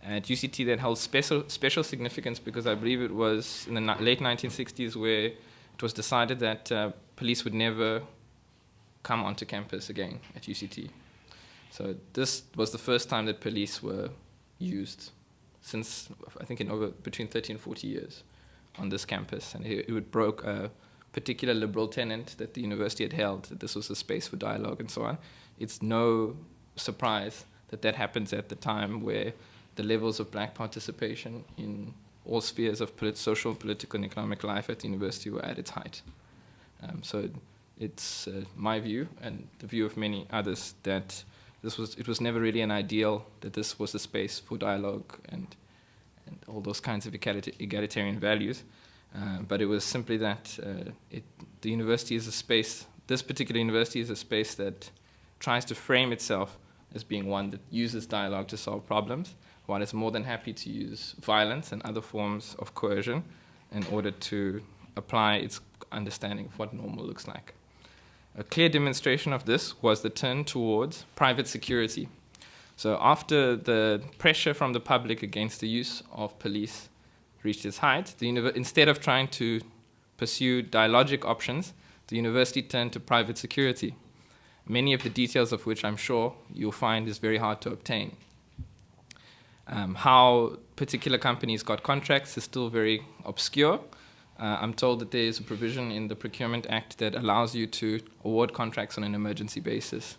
At UCT that held special significance because I believe it was in the late 1960s where it was decided that police would never come onto campus again at UCT. So this was the first time that police were used since, I think, between 30 and 40 years on this campus. And it broke a particular liberal tenet that the university had held, that this was a space for dialogue and so on. It's no surprise that happens at the time where the levels of black participation in all spheres of social, political, and economic life at the university were at its height. So it's my view, and the view of many others, that it was never really an ideal that this was a space for dialogue and all those kinds of egalitarian values. But it was simply that the university is a space, this particular university is a space that tries to frame itself as being one that uses dialogue to solve problems, while it's more than happy to use violence and other forms of coercion in order to apply its understanding of what normal looks like. A clear demonstration of this was the turn towards private security. So after the pressure from the public against the use of police reached its height, instead of trying to pursue dialogic options, the university turned to private security, many of the details of which I'm sure you'll find is very hard to obtain. How particular companies got contracts is still very obscure. I'm told that there is a provision in the Procurement Act that allows you to award contracts on an emergency basis.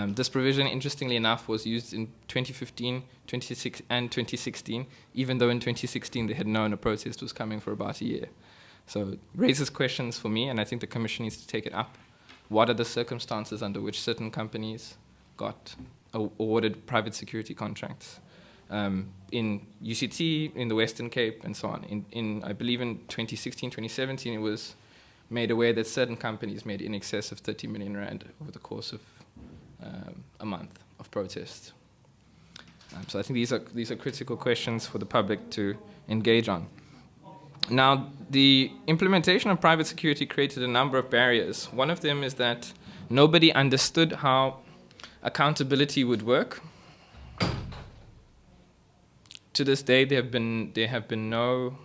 This provision, interestingly enough, was used in 2015, 2016, even though in 2016 they had known a protest was coming for about a year. So it raises questions for me, and I think the Commission needs to take it up. What are the circumstances under which certain companies got awarded private security contracts? in UCT, in the Western Cape, and so on. I believe in 2016, 2017, it was made aware that certain companies made in excess of 30 million rand over the course of a month of protests. So I think these are critical questions for the public to engage on. Now, the implementation of private security created a number of barriers. One of them is that nobody understood how accountability would work. To this day, there have been no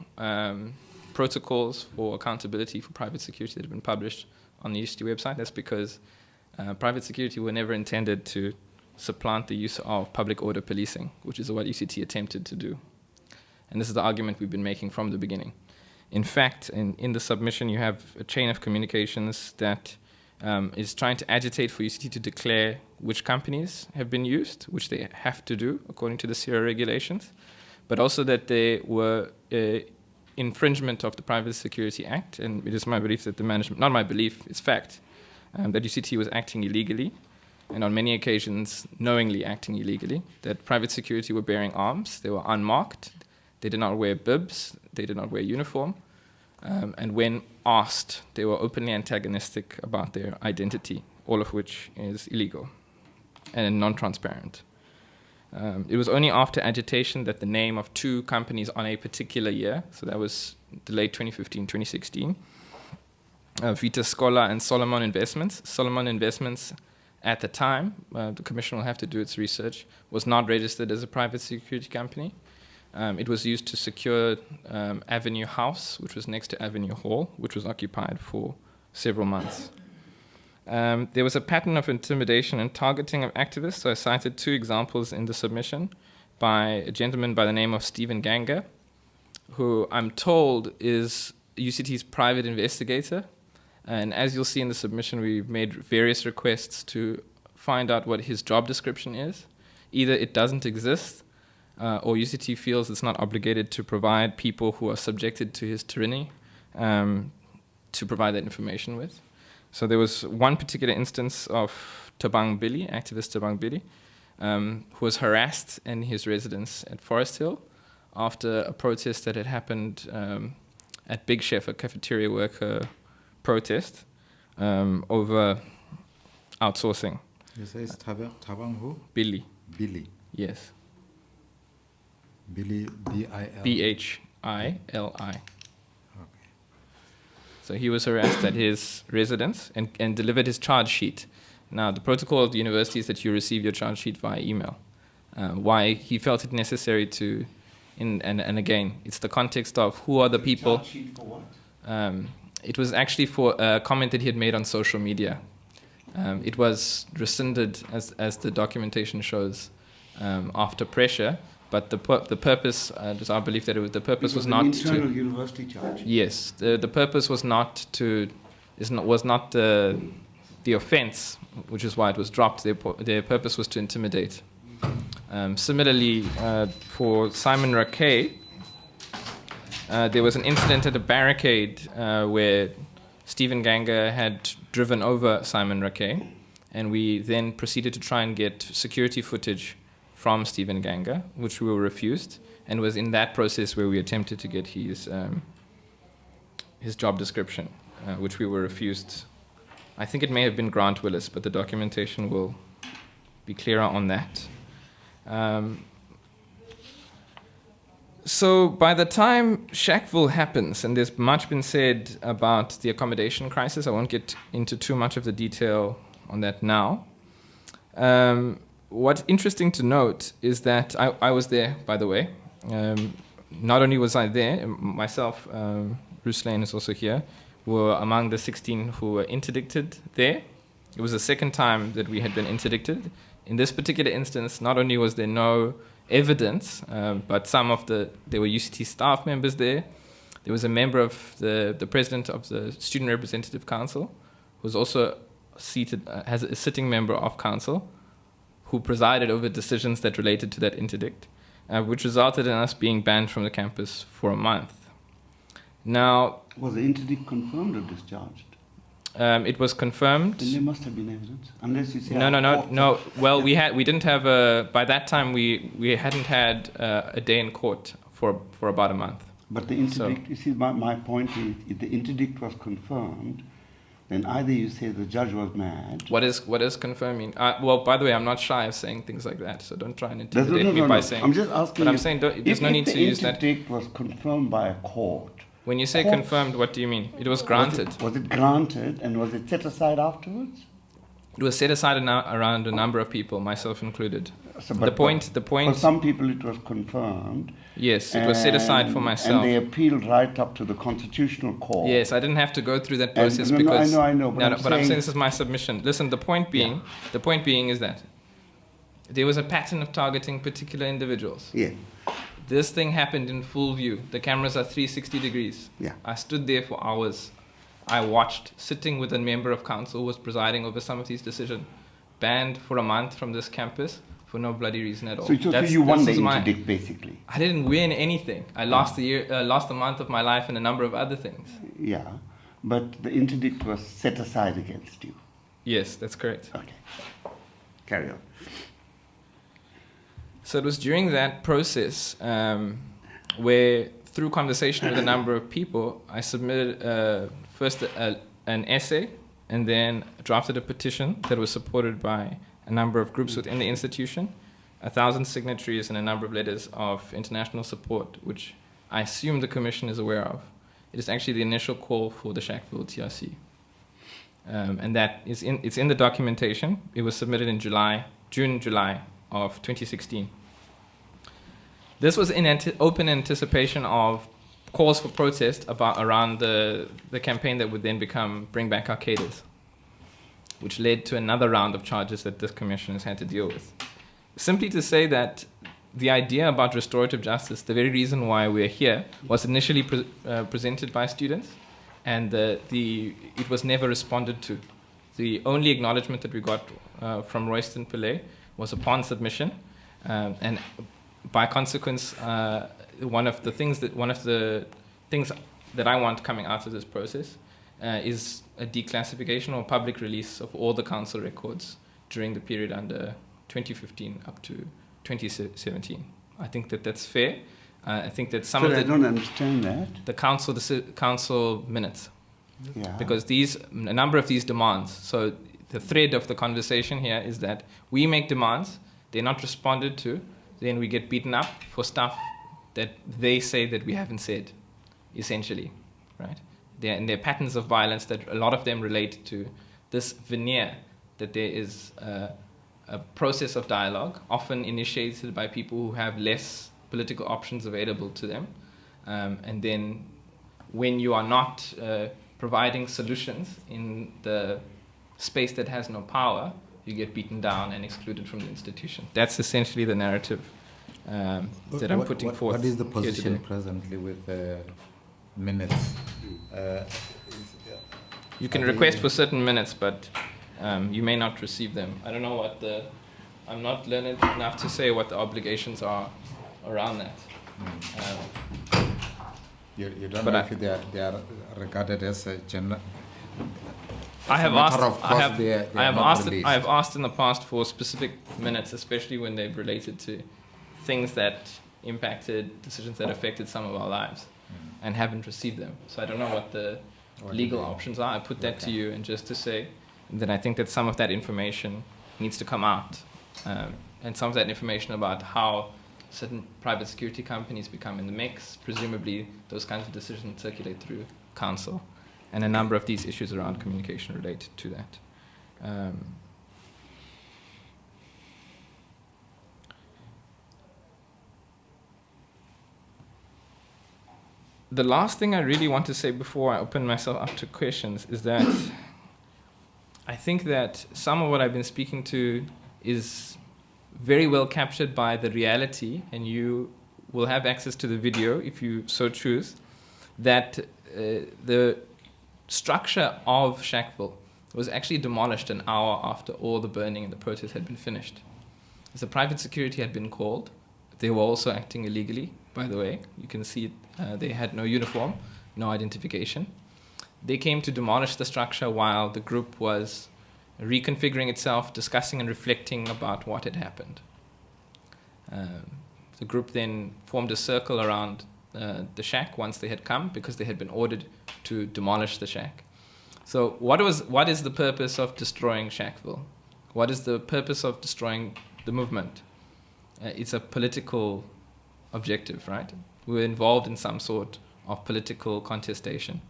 protocols for accountability for private security that have been published on the UCT website. That's because private security were never intended to supplant the use of public order policing, which is what UCT attempted to do. And this is the argument we've been making from the beginning. In fact, in the submission, you have a chain of communications that is trying to agitate for UCT to declare which companies have been used, which they have to do according to the CIRA regulations, but also that they were infringement of the Private Security Act. And it is my belief that the management, not my belief, it's fact, that UCT was acting illegally, and on many occasions knowingly acting illegally, that private security were bearing arms, they were unmarked, they did not wear bibs, they did not wear uniform, and when asked, they were openly antagonistic about their identity, all of which is illegal and non-transparent. It was only after agitation that the name of two companies on a particular year, so that was the late 2015, 2016, Vita Scholar and Solomon Investments. Solomon Investments, at the time, the Commission will have to do its research, was not registered as a private security company. It was used to secure Avenue House, which was next to Avenue Hall, which was occupied for several months. There was a pattern of intimidation and targeting of activists. So I cited two examples in the submission by a gentleman by the name of Stephen Ganga, who I'm told is UCT's private investigator. And as you'll see in the submission, we've made various requests to find out what his job description is. Either it doesn't exist, or UCT feels it's not obligated to provide people who are subjected to his tyranny to provide that information with. So there was one particular instance of Tabang Billy, activist Tabang Billy, who was harassed in his residence at Forest Hill after a protest that had happened at Big Chef, a cafeteria worker protest over outsourcing. You say it's Tabang who? Billy. Billy. Yes. Billy, B-I-L. B-H-I-L-I. Okay. So he was harassed at his residence and delivered his charge sheet. Now, the protocol of the university is that you receive your charge sheet via email. Why he felt it necessary to, and again, it's the context of who are the people. Charge sheet for what? It was actually for a comment that he had made on social media. It was rescinded, as the documentation shows, after pressure. But the purpose, it was our belief that the purpose was not internal to university charge. Yes, the purpose was not the offence, which is why it was dropped. Their purpose was to intimidate. Similarly, for Simon Raquet, there was an incident at a barricade where Stephen Ganga had driven over Simon Raquet, and we then proceeded to try and get security footage from Stephen Ganga, which we were refused, and was in that process where we attempted to get his job description, which we were refused. I think it may have been Grant Willis, but the documentation will be clearer on that. So by the time Shackville happens, and there's much been said about the accommodation crisis, I won't get into too much of the detail on that now. What's interesting to note is that I was there, by the way. Not only was I there, myself, Ruslan is also here, were among the 16 who were interdicted there. It was the second time that we had been interdicted. In this particular instance, not only was there no evidence, but there were UCT staff members there. There was a member of the president of the Student Representative Council, who was also seated as a sitting member of council, who presided over decisions that related to that interdict, which resulted in us being banned from the campus for a month. Now, was the interdict confirmed or discharged? It was confirmed. Then there must have been evidence, unless you say... No. Well, we didn't have a... By that time, we hadn't had a day in court for about a month. But the interdict, you see, my point is, if the interdict was confirmed, then either you say the judge was mad... What is confirming? Well, by the way, I'm not shy of saying things like that, so don't try and intimidate me by saying... I'm just asking. But I'm saying there's no need to use that. If the interdict was confirmed by a court... When you say confirmed, what do you mean? It was granted. Was it granted, and was it set aside afterwards? It was set aside around a number of people, myself included. So, the point. For some people, it was confirmed. Yes, it was set aside for myself. And they appealed right up to the Constitutional Court. Yes, I didn't have to go through that process because... I know. But I'm saying this is my submission. Listen, the point being is that there was a pattern of targeting particular individuals. Yeah. This thing happened in full view. The cameras are 360 degrees. Yeah. I stood there for hours. I watched, sitting with a member of council who was presiding over some of these decisions, banned for a month from this campus for no bloody reason at all. So you won the interdict, basically. I didn't win anything. I lost a month of my life and a number of other things. Yeah, but the interdict was set aside against you. Yes, that's correct. Okay. Carry on. So it was during that process where, through conversation with a number of people, I submitted first an essay and then drafted a petition that was supported by a number of groups within the institution, 1,000 signatories and a number of letters of international support, which I assume the Commission is aware of. It is actually the initial call for the Shackville TRC. And that is it's in the documentation. It was submitted in June, July of 2016. This was in open anticipation of calls for protest around the campaign that would then become Bring Back Arcadis, which led to another round of charges that this commission has had to deal with. Simply to say that the idea about restorative justice, the very reason why we're here, was initially presented by students, and it was never responded to. The only acknowledgement that we got from Royston Pillay was upon submission, and by consequence, one of the things that I want coming out of this process is a declassification or public release of all the council records during the period under 2015 up to 2017. I think that that's fair. I think that some of the... I don't understand that. The council minutes. Yeah. Because a number of these demands, so the thread of the conversation here is that we make demands, they're not responded to, then we get beaten up for stuff that they say that we haven't said, essentially, right? And there are patterns of violence that a lot of them relate to this veneer that there is a process of dialogue, often initiated by people who have less political options available to them. And then when you are not providing solutions in the space that has no power, you get beaten down and excluded from the institution. That's essentially the narrative that I'm putting forth. What is the position presently with minutes? You can request for certain minutes, but you may not receive them. I don't know I'm not learned enough to say what the obligations are around that. You don't know if they are regarded as a general... I have asked in the past for specific minutes, especially when they've related to things that impacted decisions that affected some of our lives, and haven't received them. So I don't know what the legal options are. I put that to you, and just to say that I think that some of that information needs to come out, and some of that information about how certain private security companies become in the mix. Presumably, those kinds of decisions circulate through council. And a number of these issues around communication relate to that. The last thing I really want to say before I open myself up to questions is that I think that some of what I've been speaking to is very well captured by the reality, and you will have access to the video if you so choose, that the structure of Shackville was actually demolished an hour after all the burning and the protest had been finished. As the private security had been called, they were also acting illegally, by the way. You can see they had no uniform, no identification. They came to demolish the structure while the group was reconfiguring itself, discussing and reflecting about what had happened. The group then formed a circle around the shack once they had come, because they had been ordered to demolish the shack. So what is the purpose of destroying Shackville? What is the purpose of destroying the movement? It's a political objective, right? We're involved in some sort of political contestation.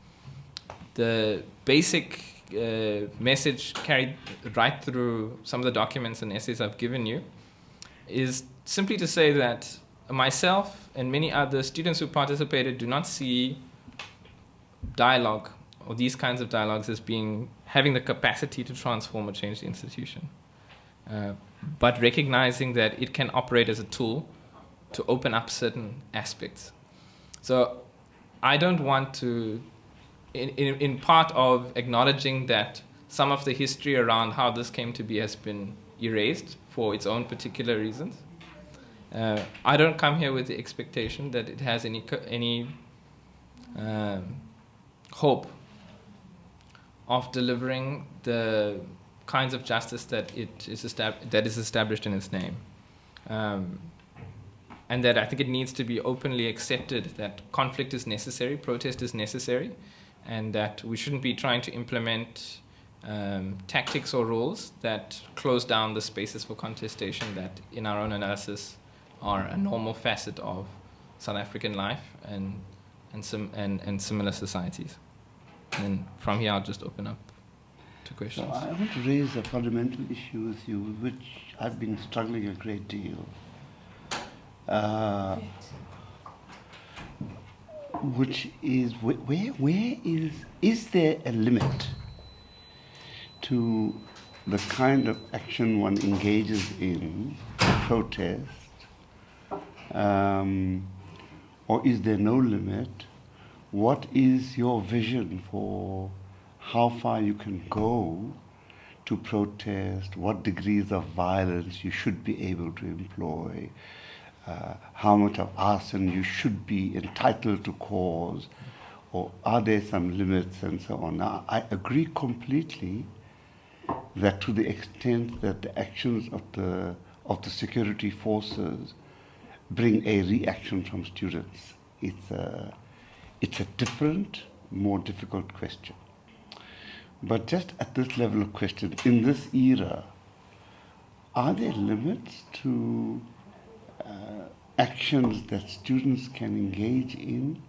The basic message carried right through some of the documents and essays I've given you is simply to say that myself and many other students who participated do not see dialogue or these kinds of dialogues as having the capacity to transform or change the institution, but recognizing that it can operate as a tool to open up certain aspects. So I don't want to, in part of acknowledging that some of the history around how this came to be has been erased for its own particular reasons, I don't come here with the expectation that it has any hope of delivering the kinds of justice that is established in its name. And that I think it needs to be openly accepted that conflict is necessary, protest is necessary, and that we shouldn't be trying to implement tactics or rules that close down the spaces for contestation that, in our own analysis, are a normal facet of South African life and similar societies. And from here, I'll just open up to questions. So I want to raise a fundamental issue with you, with which I've been struggling a great deal. Which is, where is there a limit to the kind of action one engages in, protest, or is there no limit? What is your vision for how far you can go to protest, what degrees of violence you should be able to employ, how much of arson you should be entitled to cause, or are there some limits and so on? Now, I agree completely that to the extent that the actions of the security forces bring a reaction from students, it's a different, more difficult question. But just at this level of question, in this era, are there limits to actions that students can engage in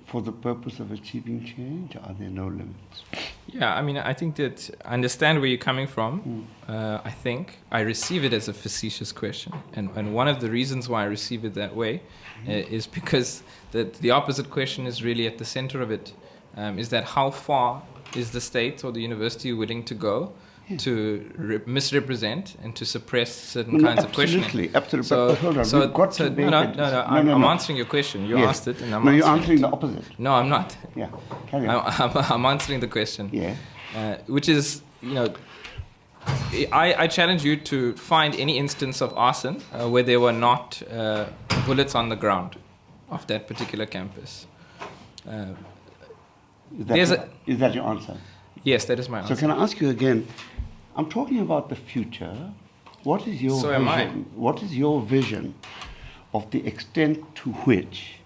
for the purpose of achieving change? Are there no limits? Yeah, I mean, I think that I understand where you're coming from. I think I receive it as a facetious question. And one of the reasons why I receive it that way is because the opposite question is really at the center of it, is that how far is the state or the university willing to go to misrepresent and to suppress certain kinds of questioning? Absolutely. So, but hold on, I'm answering your question. You asked it, and you're answering the opposite. No, I'm not. Yeah, carry on. I'm answering the question. Yeah. Which is, I challenge you to find any instance of arson where there were not bullets on the ground of that particular campus. Is that your answer? Yes, that is my answer. So can I ask you again, I'm talking about the future. What is your So vision? am I. What is your vision of the extent to which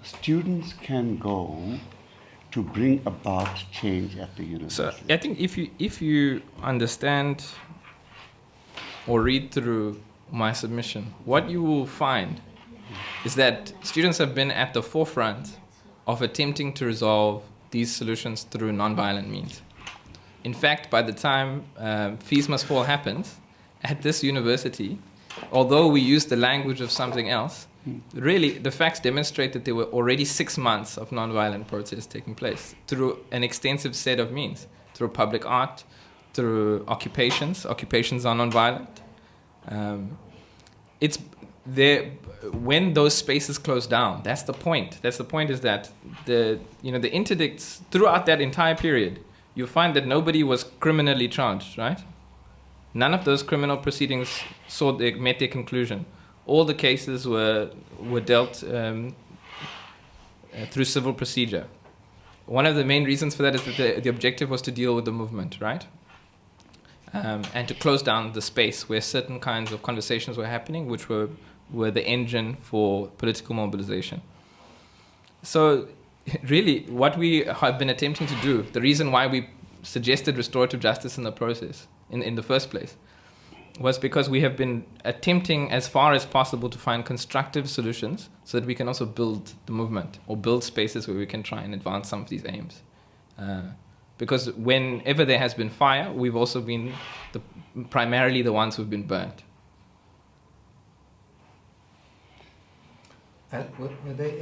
students can go to bring about change at the university? So I think if you understand or read through my submission, what you will find is that students have been at the forefront of attempting to resolve these solutions through nonviolent means. In fact, by the time Fees Must Fall happens, at this university, although we use the language of something else, really the facts demonstrate that there were already 6 months of nonviolent protests taking place through an extensive set of means, through public art, through occupations. Occupations are nonviolent. It's there when those spaces close down. That's the point. That's the point, is that the interdicts throughout that entire period, you find that nobody was criminally charged, right? None of those criminal proceedings met their conclusion. All the cases were dealt through civil procedure. one of the main reasons for that is that the objective was to deal with the movement, right? And to close down the space where certain kinds of conversations were happening, which were the engine for political mobilization. So really, what we have been attempting to do, the reason why we suggested restorative justice in the process, in the first place, was because we have been attempting as far as possible to find constructive solutions so that we can also build the movement or build spaces where we can try and advance some of these aims. Because whenever there has been fire, we've also been primarily the ones who've been burnt. Were there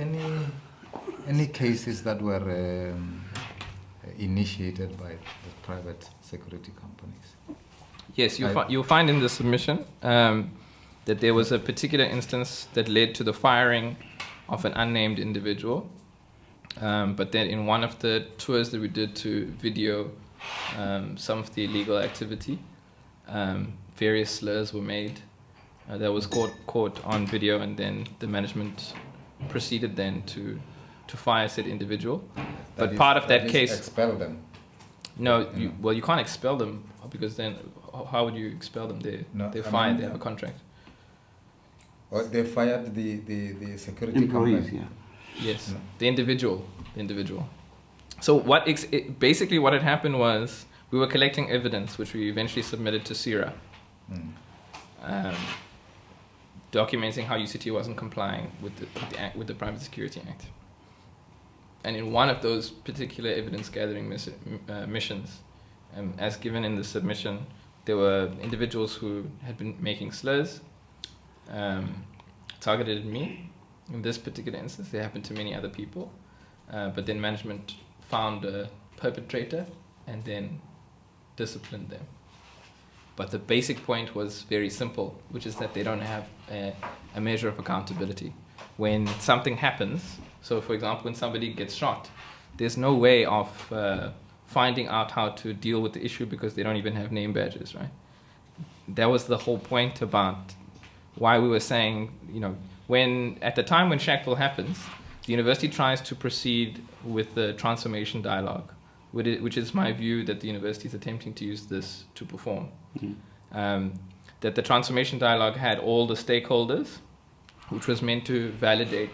any cases that were initiated by the private security companies? Yes, you'll find in the submission that there was a particular instance that led to the firing of an unnamed individual. But then in one of the tours that we did to video some of the illegal activity, various slurs were made. That was caught on video, and then the management proceeded then to fire said individual. But part of that case... expel them? No, you can't expel them, because then how would you expel them? They're fired, they have a contract. Well, they fired the security employees, company? Yeah. Yes, no. The individual. So basically what had happened was we were collecting evidence, which we eventually submitted to CIRA, documenting how UCT wasn't complying with the Private Security Act. And in one of those particular evidence gathering missions, as given in the submission, there were individuals who had been making slurs, targeted at me. In this particular instance, they happened to many other people, but then management found a perpetrator and then disciplined them. But the basic point was very simple, which is that they don't have a measure of accountability. When something happens, so for example, when somebody gets shot, there's no way of finding out how to deal with the issue because they don't even have name badges, right? That was the whole point about why we were saying, at the time when Shackville happens, the university tries to proceed with the transformation dialogue, which is my view that the university is attempting to use this to perform. Mm-hmm. That the transformation dialogue had all the stakeholders, which was meant to validate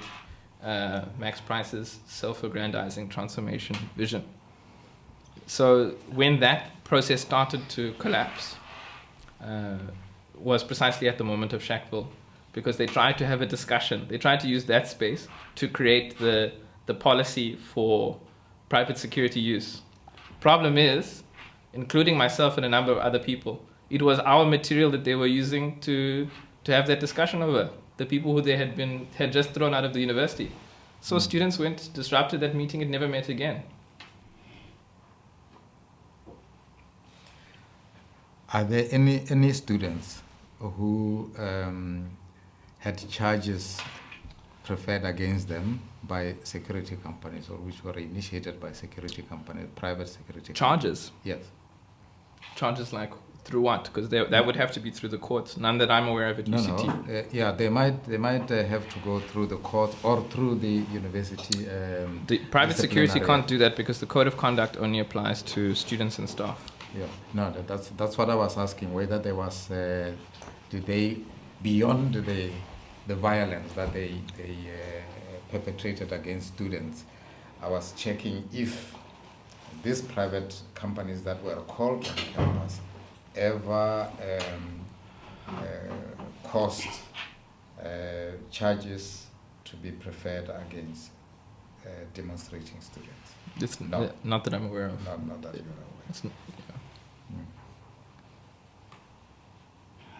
Max Price's self-aggrandizing transformation vision. So when that process started to collapse, was precisely at the moment of Shackville, because they tried to have a discussion. They tried to use that space to create the policy for private security use. Problem is, including myself and a number of other people, it was our material that they were using to have that discussion over, the people who they had just thrown out of the university. So students went, disrupted that meeting, and never met again. Are there any students who had charges preferred against them by security companies, or which were initiated by security companies, private security Charges? companies? Yes. Charges like through what? Because that would have to be through the courts. None that I'm aware of at UCT. No. They might have to go through the court or through the university. The private security can't do that because the code of conduct only applies to students and staff. Yeah, no, that's what I was asking. Whether there was, did they, beyond the violence that they perpetrated against students, I was checking if these private companies that were called on campus ever caused charges to be preferred against demonstrating students. It's not that I'm aware of. Not that you're aware.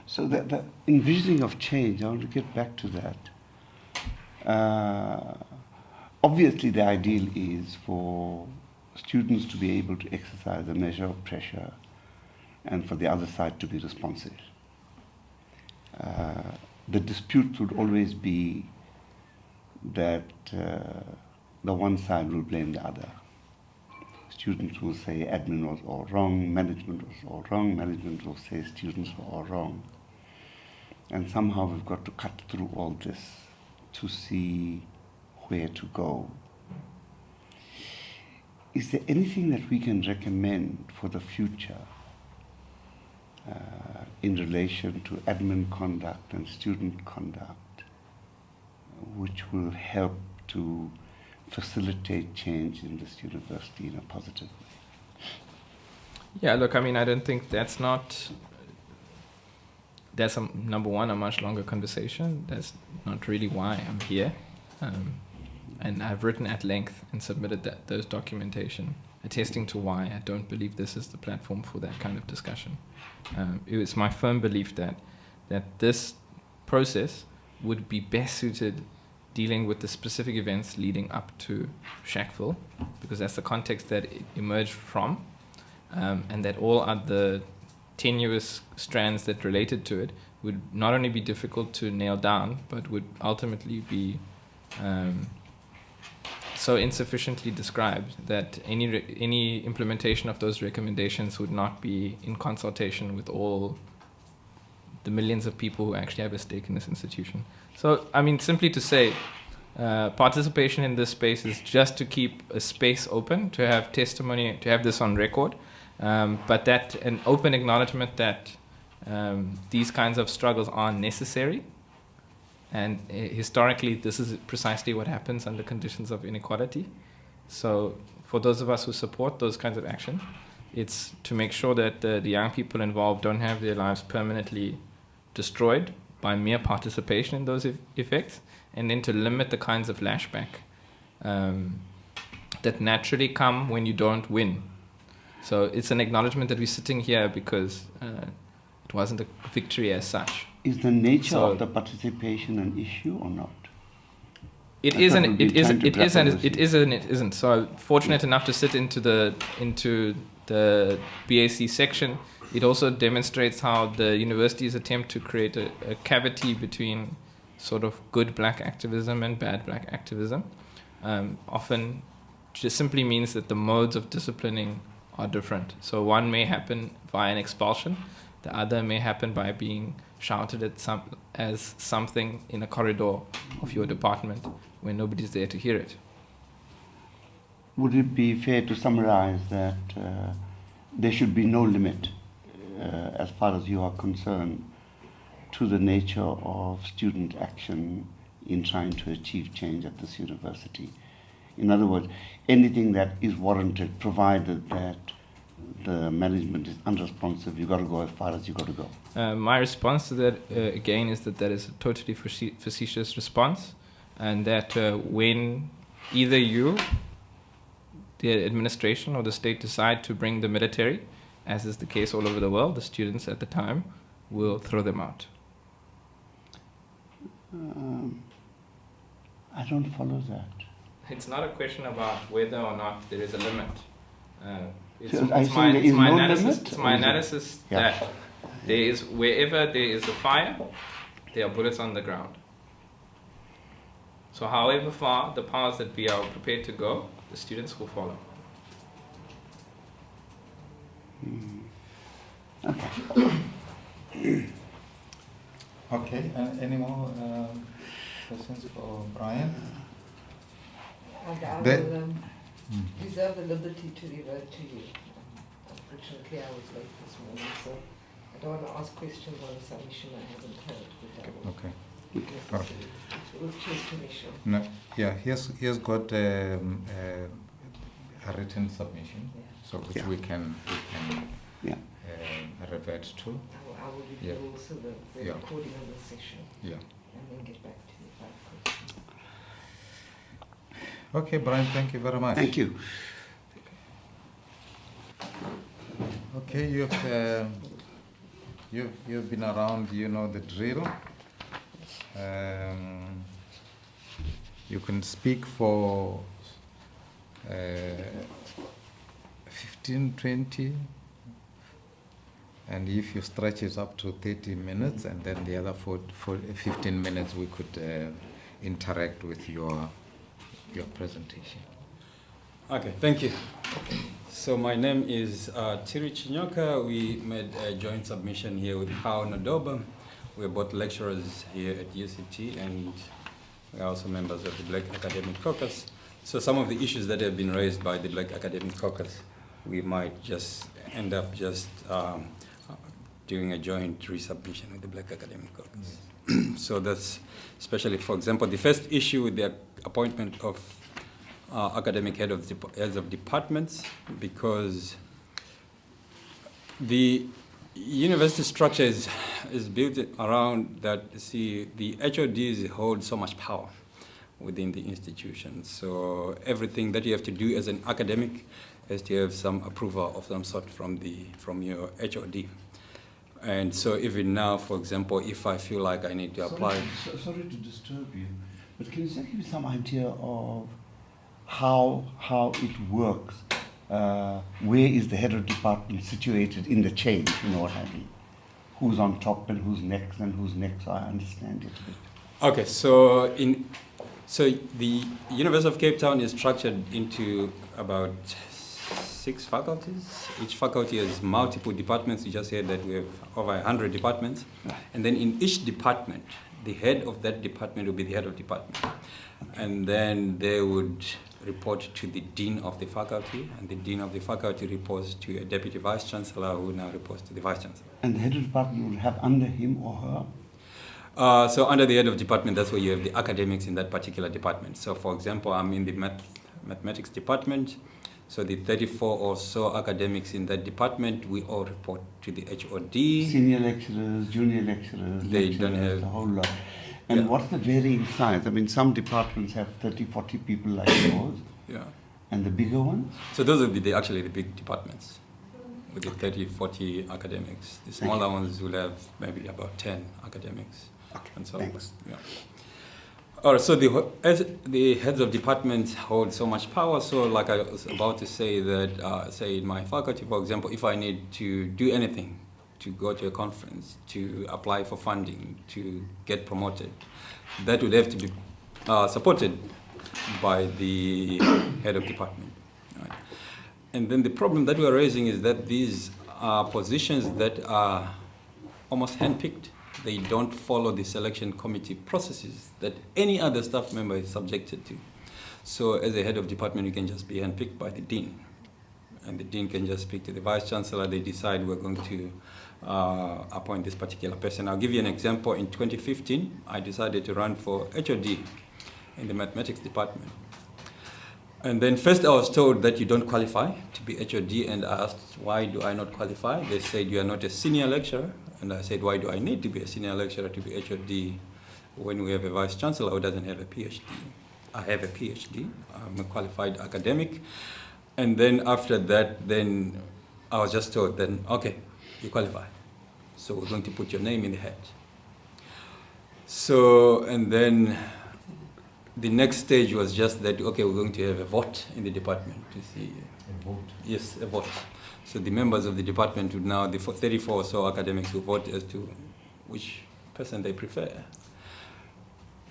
So the envisioning of change, I want to get back to that. Obviously, the ideal is for students to be able to exercise a measure of pressure and for the other side to be responsive. The dispute would always be that the one side will blame the other. Students will say admin was all wrong, management was all wrong, management will say students were all wrong. And somehow we've got to cut through all this to see where to go. is there anything that we can recommend for the future in relation to admin conduct and student conduct, which will help to facilitate change in this university in a positive way? Yeah, look, I mean, I don't think that's number one, a much longer conversation. That's not really why I'm here. And I've written at length and submitted those documentation attesting to why I don't believe this is the platform for that kind of discussion. It was my firm belief that this process would be best suited dealing with the specific events leading up to Shackville, because that's the context that it emerged from, and that all other tenuous strands that related to it would not only be difficult to nail down, but would ultimately be so insufficiently described that any implementation of those recommendations would not be in consultation with all the millions of people who actually have a stake in this institution. So, I mean, simply to say, participation in this space is just to keep a space open, to have testimony, to have this on record, but that an open acknowledgement that these kinds of struggles are necessary. And historically, this is precisely what happens under conditions of inequality. So for those of us who support those kinds of action, it's to make sure that the young people involved don't have their lives permanently destroyed by mere participation in those effects, and then to limit the kinds of lashback that naturally come when you don't win. So it's an acknowledgement that we're sitting here because it wasn't a victory as such. Is the nature of the participation an issue or not? It is and it isn't. It is and it is and it isn't. So I'm fortunate enough to sit into the BAC section. It also demonstrates how the university's attempt to create a cavity between sort of good black activism and bad black activism often just simply means that the modes of disciplining are different. So one may happen via an expulsion, the other may happen by being shouted at as something in a corridor of your department when nobody's there to hear it. Would it be fair to summarize that there should be no limit, as far as you are concerned, to the nature of student action in trying to achieve change at this university? In other words, anything that is warranted, provided that the management is unresponsive, you've got to go as far as you've got to go. My response to that, again, is that is a totally facetious response, and that when either you, the administration, or the state decide to bring the military, as is the case all over the world, the students at the time will throw them out. I don't follow that. It's not a question about whether or not there is a limit. It's my analysis that there is, wherever there is a fire, there are bullets on the ground. So however far the powers that be are prepared to go, the students will follow. Okay, any more questions for Brian? And I will reserve the liberty to revert to you. Unfortunately, I was late this morning, so I don't want to ask questions on a submission I haven't heard. Okay. With Chair's permission. No, yeah, here's got a written submission, so which we can revert to. I will review also the recording of the session. Yeah. And then get back to you if I have questions. Okay, Brian, thank you very much. Thank you. Okay, you've been around, you know the drill. You can speak for 15, 20, and if you stretch it up to 30 minutes, and then the other 15 minutes we could interact with your presentation. Okay, thank you. So my name is Thierry Chinyoka. We made a joint submission here with Hao Nadoba. We're both lecturers here at UCT, and we're also members of the Black Academic Caucus. So some of the issues that have been raised by the Black Academic Caucus, we might just end up doing a joint resubmission with the Black Academic Caucus. So that's especially, for example, the first issue with the appointment of academic heads of departments, because the university structure is built around that. See, the HODs hold so much power within the institution. So everything that you have to do as an academic has to have some approval of some sort from your HOD. And so even now, for example, if I feel like I need to apply... Sorry to disturb you, but can you just give me some idea of how it works? Where is the head of department situated in the chain, you know what I mean? Who's on top and who's next and who's next, so I understand it a bit. Okay, so the University of Cape Town is structured into about 6 faculties. Each faculty has multiple departments. You just heard that we have over 100 departments. And then in each department, the head of that department will be the head of department. And then they would report to the dean of the faculty, and the dean of the faculty reports to a deputy vice chancellor, who now reports to the vice chancellor. And the head of department will have under him or her? So under the head of department, that's where you have the academics in that particular department. So for example, I'm in the mathematics department. So the 34 or so academics in that department, we all report to the HOD. Senior lecturers, junior lecturers, they don't have a whole lot. And what's the varying size? I mean, some departments have 30, 40 people like yours. Yeah. And the bigger ones? So those would be actually the big departments with the 30, 40 academics. The smaller ones will have maybe about 10 academics. Okay, and so thanks. Yeah. All right, so the heads of departments hold so much power. So like I was about to say that, say in my faculty, for example, if I need to do anything, to go to a conference, to apply for funding, to get promoted, that would have to be supported by the head of department. Right? And then the problem that we're raising is that these are positions that are almost handpicked. They don't follow the selection committee processes that any other staff member is subjected to. So as a head of department, you can just be handpicked by the dean. And the dean can just speak to the vice chancellor. They decide we're going to appoint this particular person. I'll give you an example. In 2015, I decided to run for HOD in the mathematics department. And then first I was told that you don't qualify to be HOD, and I asked, why do I not qualify? They said, you are not a senior lecturer. And I said, why do I need to be a senior lecturer to be HOD when we have a vice chancellor who doesn't have a PhD? I have a PhD. I'm a qualified academic. And then after that, then I was just told, then, okay, you qualify. So we're going to put your name in the hat. So, and then the next stage was just that, okay, we're going to have a vote in the department to see. A vote? Yes, a vote. So the members of the department would now, the 34 or so academics will vote as to which person they prefer.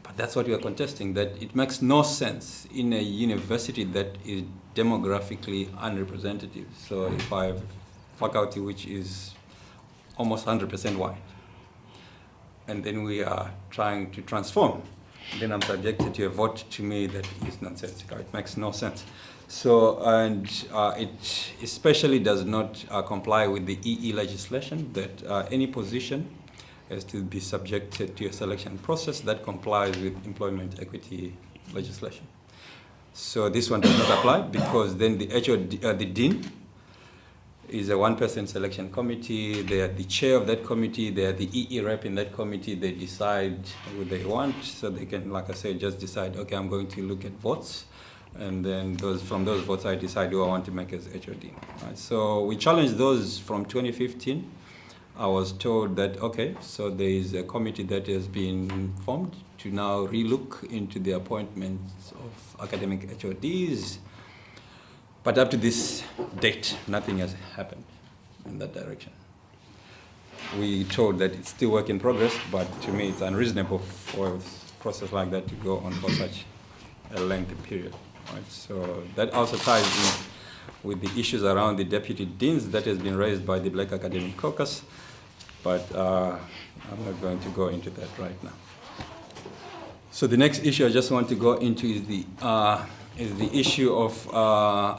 But that's what we are contesting, that it makes no sense in a university that is demographically unrepresentative. So if I have faculty which is almost 100% white, and then we are trying to transform, then I'm subjected to a vote to me that is nonsensical. It makes no sense. So, and it especially does not comply with the EE legislation that any position has to be subjected to a selection process that complies with employment equity legislation. So this one does not apply because then the HOD, the dean is a one-person selection committee. They are the chair of that committee. They are the EE rep in that committee. They decide who they want. So they can, like I said, just decide, okay, I'm going to look at votes. And then from those votes, I decide who I want to make as HOD. Right? So we challenged those from 2015. I was told that, okay, so there is a committee that has been formed to now relook into the appointments of academic HODs. But up to this date, nothing has happened in that direction. We told that it's still work in progress, but to me it's unreasonable for a process like that to go on for such a lengthy period. Right? So that also ties in with the issues around the deputy deans that has been raised by the Black Academic Caucus, but I'm not going to go into that right now. So the next issue I just want to go into is the is the issue of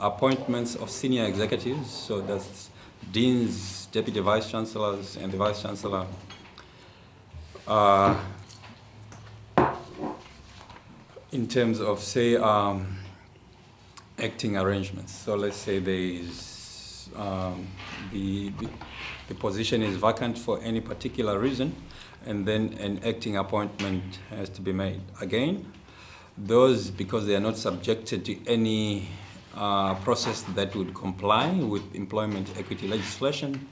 appointments of senior executives. So that's deans, deputy vice chancellors, and the vice chancellor. In terms of, say, acting arrangements. So let's say there is the position is vacant for any particular reason, and then an acting appointment has to be made. Again, those, because they are not subjected to any process that would comply with employment equity legislation,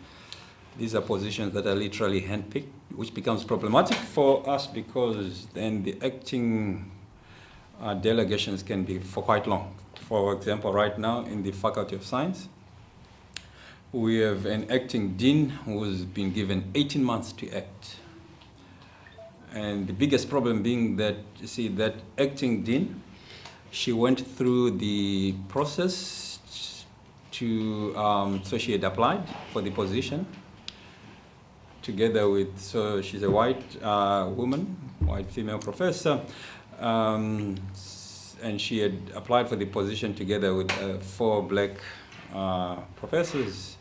these are positions that are literally handpicked, which becomes problematic for us because then the acting delegations can be for quite long. For example, right now in the Faculty of Science, we have an acting dean who's been given 18 months to act. And the biggest problem being that, you see, that acting dean, she went through the process to, so she had applied for the position together with, so she's a white woman, white female professor, and she had applied for the position together with 4 black professors.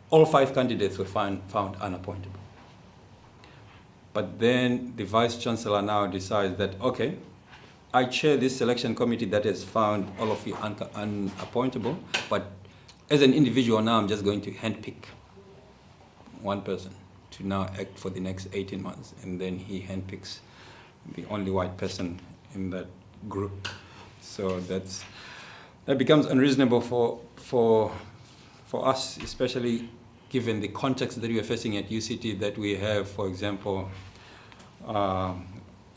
All 5 candidates were found unappointable. But then the vice chancellor now decides that, okay, I chair this selection committee that has found all of you unappointable, but as an individual now I'm just going to handpick one person to now act for the next 18 months. And then he handpicks the only white person in that group. So that becomes unreasonable for us, especially given the context that we are facing at UCT, that we have, for example, a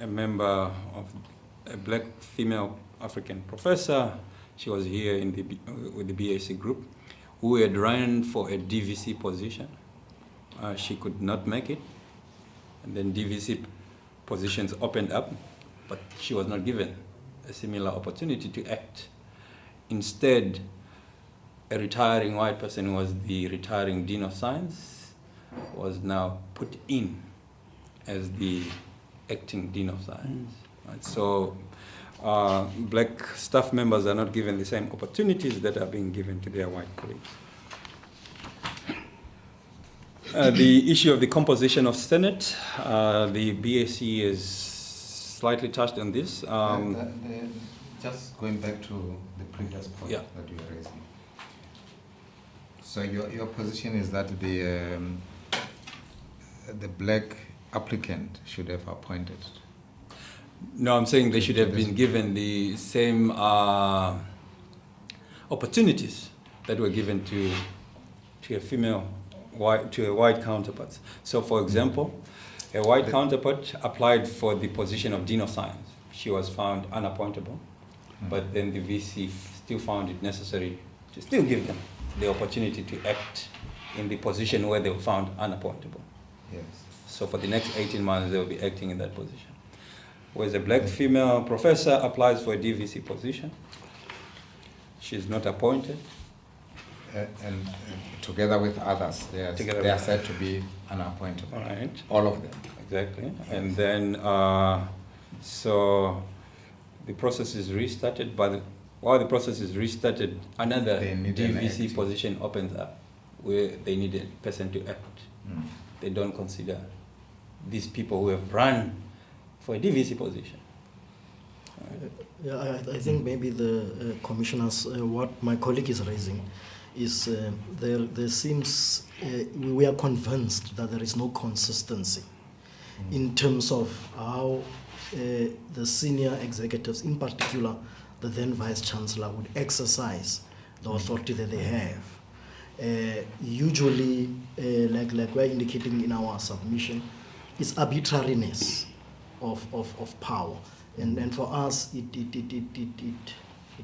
member of a black female African professor. She was here in with the BAC group, who had run for a DVC position. She could not make it, and then DVC positions opened up, but she was not given a similar opportunity to act. Instead, a retiring white person who was the retiring Dean of Science was now put in as the acting Dean of Science. Right? So black staff members are not given the same opportunities that are being given to their white colleagues. The issue of the composition of Senate, the BAC is slightly touched on this. Just going back to the previous point that you were raising. So your position is that the black applicant should have appointed? No, I'm saying they should have been given the same opportunities that were given to a female, to a white counterpart. So, for example, a white counterpart applied for the position of Dean of Science. She was found unappointable, but then the VC still found it necessary to still give them the opportunity to act in the position where they were found unappointable. Yes. So for the next 18 months, they will be acting in that position. Whereas a black female professor applies for a DVC position, she's not appointed. And together with others, they are said to be unappointable. Right. All of them. Exactly. Yes. And then, so the process is restarted, but while the process is restarted, another DVC position opens up where they need a person to act. They don't consider these people who have run for a DVC position. Right. Yeah, I think maybe the commissioners, what my colleague is raising, is there seems, we are convinced that there is no consistency in terms of how the senior executives, in particular the then Vice Chancellor, would exercise the authority that they have. Usually, like we're indicating in our submission, it's arbitrariness of power. And for us, it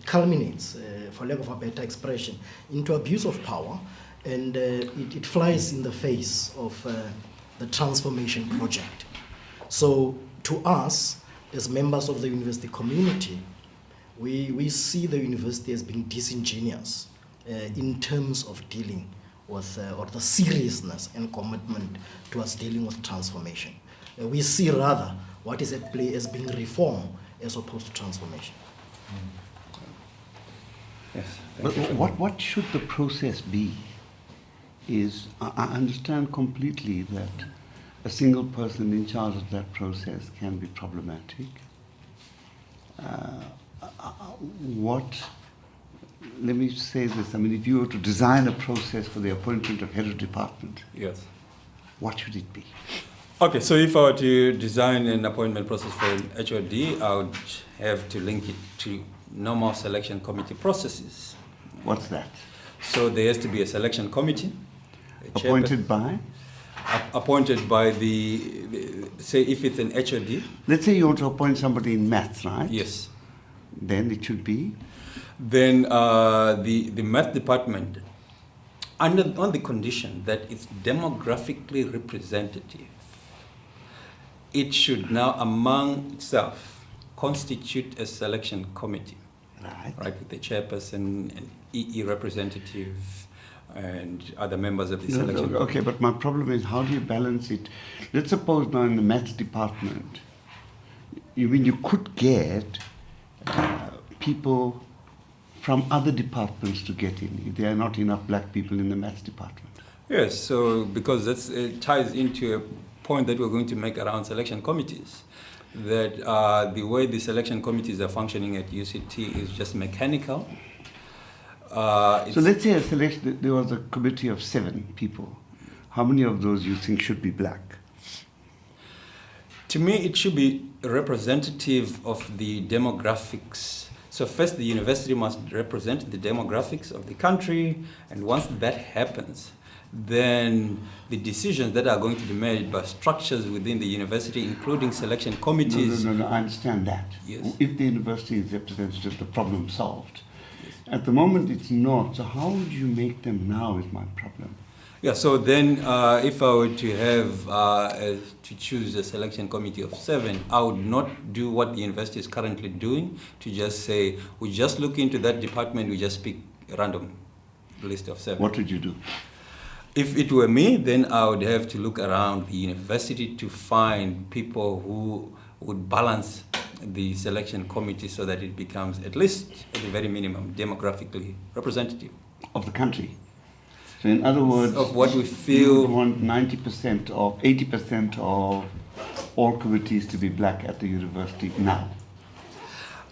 culminates, for lack of a better expression, into abuse of power, and it flies in the face of the transformation project. So to us, as members of the university community, we see the university as being disingenuous in terms of dealing with, or the seriousness and commitment towards dealing with transformation. We see rather what is at play as being reform as opposed to transformation. Yes. But what should the process be? I understand completely that a single person in charge of that process can be problematic. Let me say this, I mean, if you were to design a process for the appointment of head of department, Yes. what should it be? Okay, so if I were to design an appointment process for an HOD, I would have to link it to normal selection committee processes. What's that? So there has to be a selection committee. Appointed by? Appointed by say if it's an HOD. Let's say you want to appoint somebody in maths, right? Yes. Then it should be? Then the math department, on the condition that it's demographically representative, it should now among itself constitute a selection committee. Right, with the chairperson and EE representative and other members of the selection committee. Okay, but my problem is how do you balance it? Let's suppose now in the maths department, you mean you could get people from other departments to get in if there are not enough black people in the maths department? Yes, so because that ties into a point that we're going to make around selection committees, that the way the selection committees are functioning at UCT is just mechanical. So let's say there was a committee of 7 people. How many of those you think should be black? To me, it should be representative of the demographics. So first, the university must represent the demographics of the country, and once that happens, then the decisions that are going to be made by structures within the university, including selection committees. No, I understand that. Yes. If the university is representative, the problem solved. Yes. At the moment, it's not. So how would you make them now is my problem. Yeah, so then if I were to have to choose a selection committee of 7, I would not do what the university is currently doing, to just say, we just look into that department, we just pick a random list of 7. What would you do? If it were me, then I would have to look around the university to find people who would balance the selection committee so that it becomes, at least at the very minimum, demographically representative. Of the country? So in other words, of what we feel, you want 90% or 80% of all committees to be black at the university now?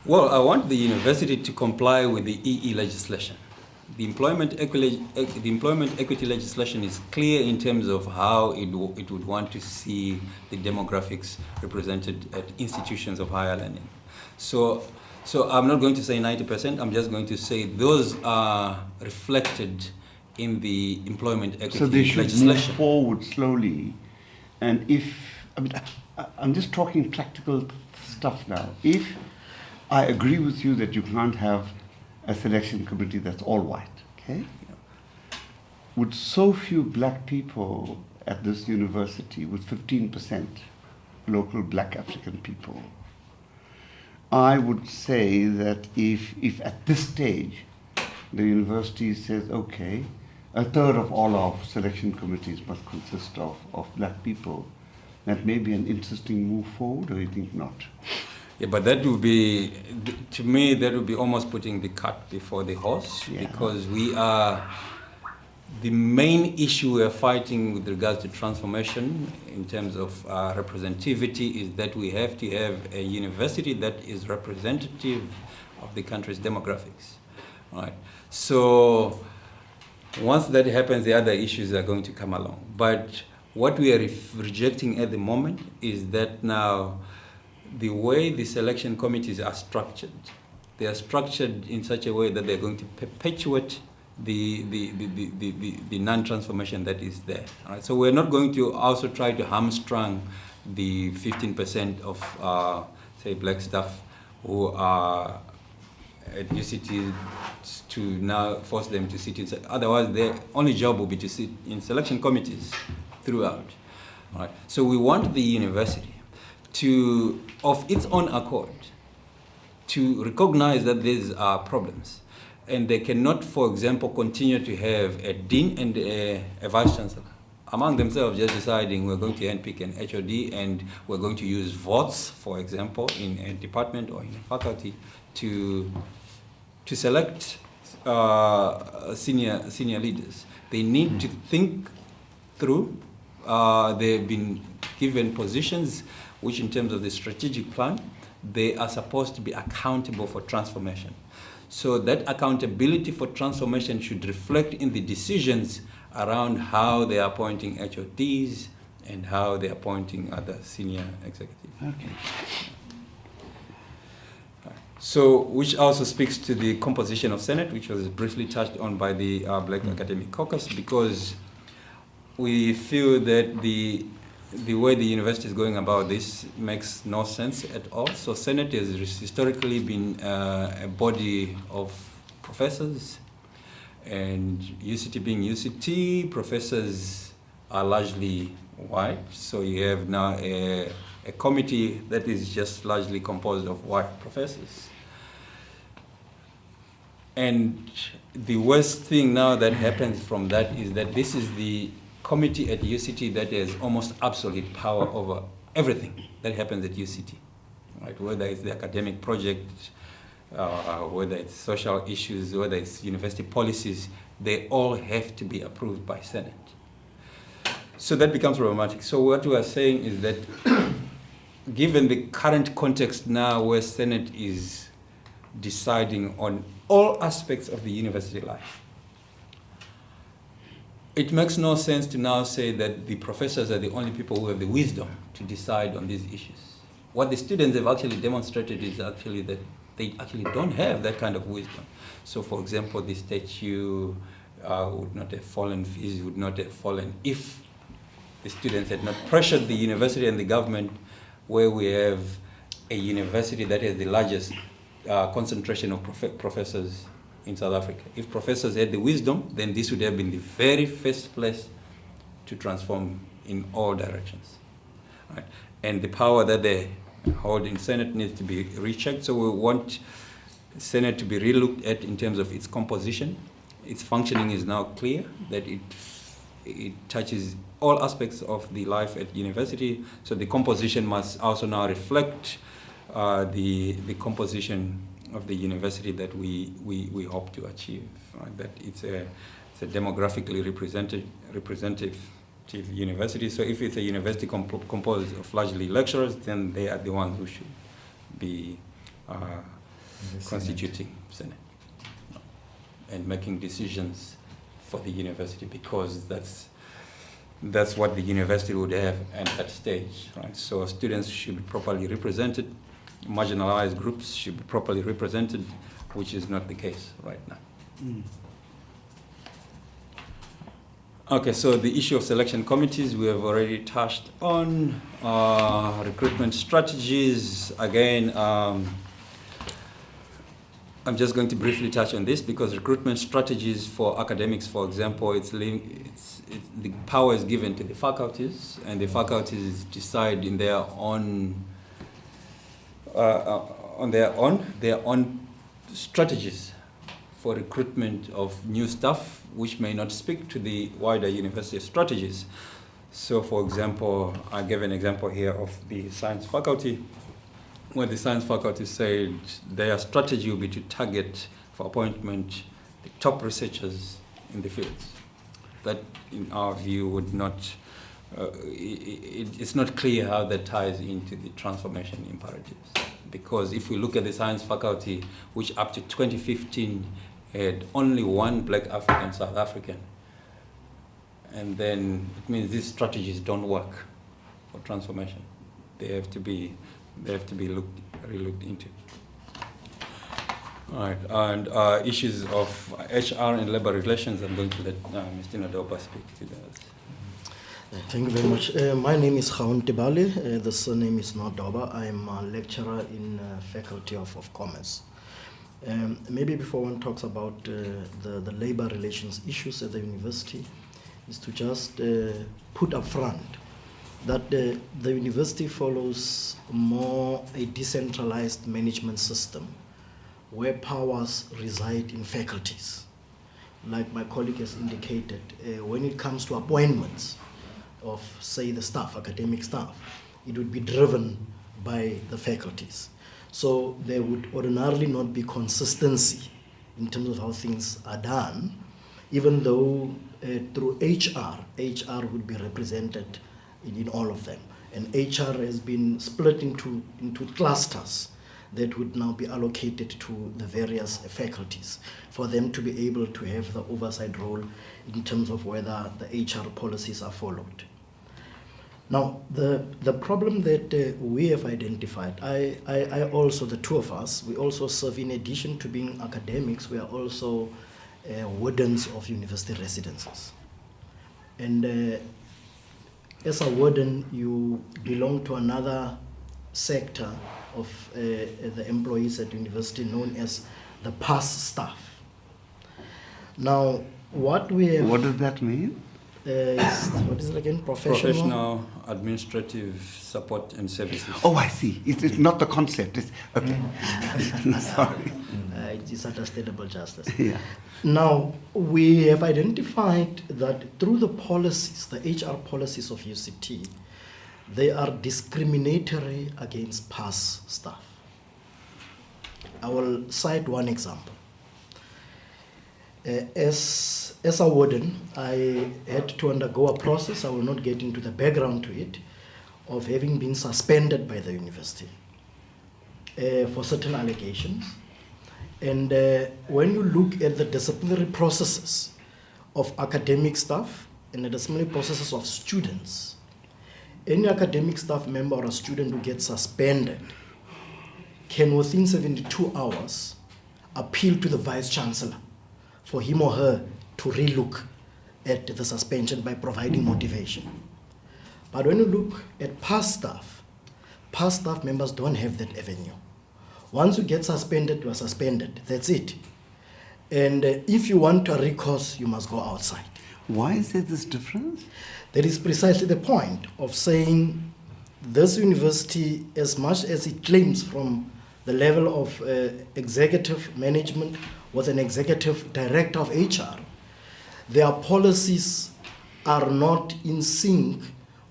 Well, I want the university to comply with the EE legislation. The employment equity legislation is clear in terms of how it would want to see the demographics represented at institutions of higher learning. So I'm not going to say 90%, I'm just going to say those are reflected in the employment equity legislation. So they should move forward slowly. And I'm just talking practical stuff now. If I agree with you that you can't have a selection committee that's all white, okay? With so few black people at this university, with 15% local black African people, I would say that if at this stage the university says, okay, a third of all our selection committees must consist of black people, that may be an interesting move forward, or you think not? Yeah, but that would be, to me, that would be almost putting the cart before the horse, because the main issue we are fighting with regards to transformation in terms of representativity is that we have to have a university that is representative of the country's demographics, right? So once that happens, the other issues are going to come along. But what we are rejecting at the moment is that now the way the selection committees are structured, they are structured in such a way that they're going to perpetuate the non-transformation that is there. All right? So we're not going to also try to hamstring the 15% of, say, black staff who are at UCT to now force them to sit in. Otherwise, their only job will be to sit in selection committees throughout. All right? So we want the university to, of its own accord, to recognize that these are problems. And they cannot, for example, continue to have a dean and a vice chancellor among themselves just deciding we're going to handpick an HOD and we're going to use votes, for example, in a department or in a faculty to select senior leaders. They need to think through. They've been given positions which, in terms of the strategic plan, they are supposed to be accountable for transformation. So that accountability for transformation should reflect in the decisions around how they are appointing HODs and how they are appointing other senior executives. Okay. So, which also speaks to the composition of Senate, which was briefly touched on by the Black Academic Caucus, because we feel that the way the university is going about this makes no sense at all. So Senate has historically been a body of professors, and UCT being UCT, professors are largely white. So you have now a committee that is just largely composed of white professors. And the worst thing now that happens from that is that this is the committee at UCT that has almost absolute power over everything that happens at UCT, right? Whether it's the academic project, whether it's social issues, whether it's university policies, they all have to be approved by Senate. So that becomes problematic. So what we are saying is that given the current context now where Senate is deciding on all aspects of the university life, it makes no sense to now say that the professors are the only people who have the wisdom to decide on these issues. What the students have actually demonstrated is actually that they actually don't have that kind of wisdom. So for example, the statue would not have fallen, fees would not have fallen if the students had not pressured the university and the government, where we have a university that has the largest concentration of professors in South Africa. If professors had the wisdom, then this would have been the very first place to transform in all directions. Right? And the power that they hold in Senate needs to be rechecked. So we want Senate to be relooked at in terms of its composition. Its functioning is now clear, that it touches all aspects of the life at university. So the composition must also now reflect the composition of the university that we hope to achieve. Right? That it's a demographically representative university. So if it's a university composed of largely lecturers, then they are the ones who should be constituting Senate and making decisions for the university, because that's what the university would have at that stage. Right? So students should be properly represented, marginalized groups should be properly represented, which is not the case right now. Mm. Okay, so the issue of selection committees we have already touched on. Recruitment strategies, again, I'm just going to briefly touch on this, because recruitment strategies for academics, for example, the power is given to the faculties, and the faculties decide in their own strategies for recruitment of new staff, which may not speak to the wider university strategies. So, for example, I gave an example here of the science faculty, where the science faculty said their strategy will be to target for appointment the top researchers in the fields. That, in our view, would not, it's not clear how that ties into the transformation imperatives. Because if we look at the science faculty, which up to 2015 had only one Black African South African, and then it means these strategies don't work for transformation. They have to be relooked into. All right, and issues of HR and labor relations, I'm going to let Mr. Nadoba speak to those. Thank you very much. My name is Khaun Tebale. The surname is Nadoba. I am a lecturer in Faculty of Commerce. Maybe before one talks about the labor relations issues at the university, is to just put up front that the university follows more a decentralized management system where powers reside in faculties. Like my colleague has indicated, when it comes to appointments of, say, the staff, academic staff, it would be driven by the faculties. So there would ordinarily not be consistency in terms of how things are done, even though through HR would be represented in all of them. And HR has been split into clusters that would now be allocated to the various faculties for them to be able to have the oversight role in terms of whether the HR policies are followed. Now, the problem that we have identified, I also, the two of us, we also serve, in addition to being academics, we are also wardens of university residences. And as a warden, you belong to another sector of the employees at university known as the pass staff. Now, what we have... What does that mean? What is it again? Professional administrative support and services. Oh, I see. It's not the concept. It's, okay. Sorry. It is understandable, Justice. Yeah. Now, we have identified that through the policies, the HR policies of UCT, they are discriminatory against pass staff. I will cite one example. As a warden, I had to undergo a process, I will not get into the background to it, of having been suspended by the university for certain allegations. And when you look at the disciplinary processes of academic staff and the disciplinary processes of students, any academic staff member or a student who gets suspended can within 72 hours appeal to the Vice Chancellor for him or her to relook at the suspension by providing motivation. But when you look at past staff members don't have that avenue. Once you get suspended, you are suspended. That's it. And if you want a recourse, you must go outside. Why is there this difference? That is precisely the point of saying this university, as much as it claims from the level of executive management with an executive director of HR, their policies are not in sync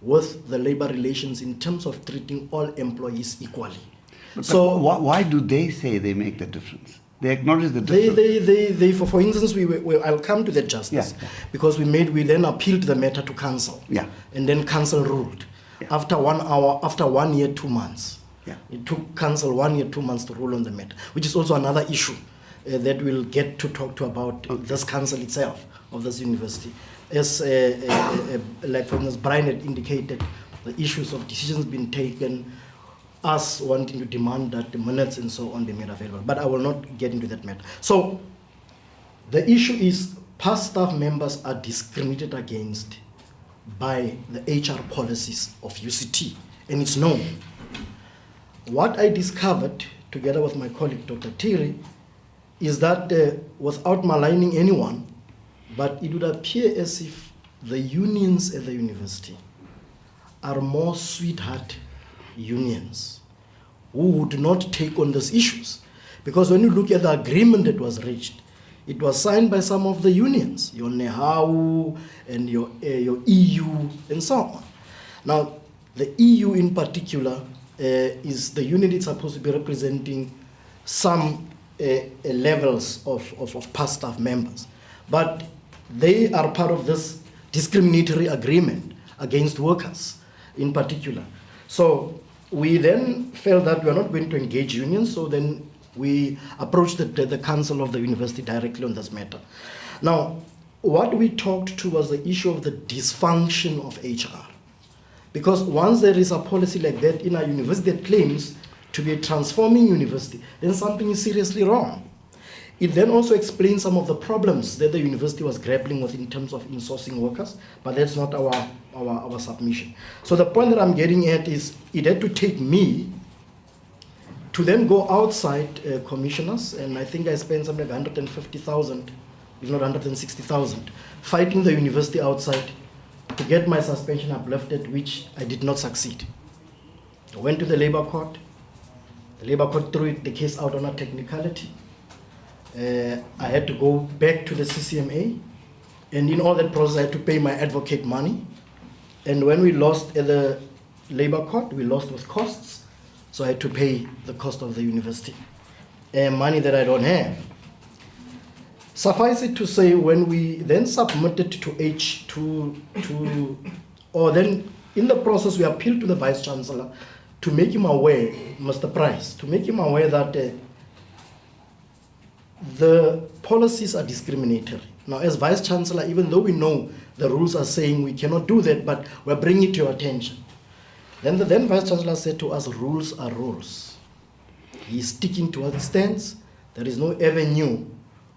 with the labor relations in terms of treating all employees equally. So why do they say they make the difference? They acknowledge the difference. They for instance, I'll come to that, Justice, because we then appealed the matter to council, and then council ruled. After 1 year, 2 months. It took council 1 year, 2 months to rule on the matter, which is also another issue that we'll get to talk to about this council itself of this university. As like for instance, Brian had indicated, the issues of decisions being taken, us wanting to demand that the minutes and so on be made available. But I will not get into that matter. So the issue is past staff members are discriminated against by the HR policies of UCT, and it's known. What I discovered, together with my colleague Dr. Thierry, is that without maligning anyone, but it would appear as if the unions at the university are more sweetheart unions who would not take on these issues. Because when you look at the agreement that was reached, it was signed by some of the unions, your NEHAU and your EU and so on. Now, the EU in particular is the unit that's supposed to be representing some levels of past staff members. But they are part of this discriminatory agreement against workers in particular. So we then felt that we are not going to engage unions, so then we approached the council of the university directly on this matter. Now, what we talked to was the issue of the dysfunction of HR. Because once there is a policy like that in a university that claims to be a transforming university, then something is seriously wrong. It then also explains some of the problems that the university was grappling with in terms of insourcing workers, but that's not our submission. So the point that I'm getting at is it had to take me to then go outside commissioners, and I think I spent something like 150,000, if not 160,000, fighting the university outside to get my suspension uplifted, which I did not succeed. I went to the labor court. The labor court threw the case out on a technicality. I had to go back to the CCMA, and in all that process I had to pay my advocate money. And when we lost at the labor court, we lost with costs, so I had to pay the cost of the university, money that I don't have. Suffice it to say, when we then submitted to or then in the process we appealed to the Vice Chancellor to make him aware, Mr. Price, to make him aware that the policies are discriminatory. Now, as Vice Chancellor, even though we know the rules are saying we cannot do that, but we're bringing it to your attention. Then the then Vice Chancellor said to us, rules are rules. He's sticking to his stance. There is no avenue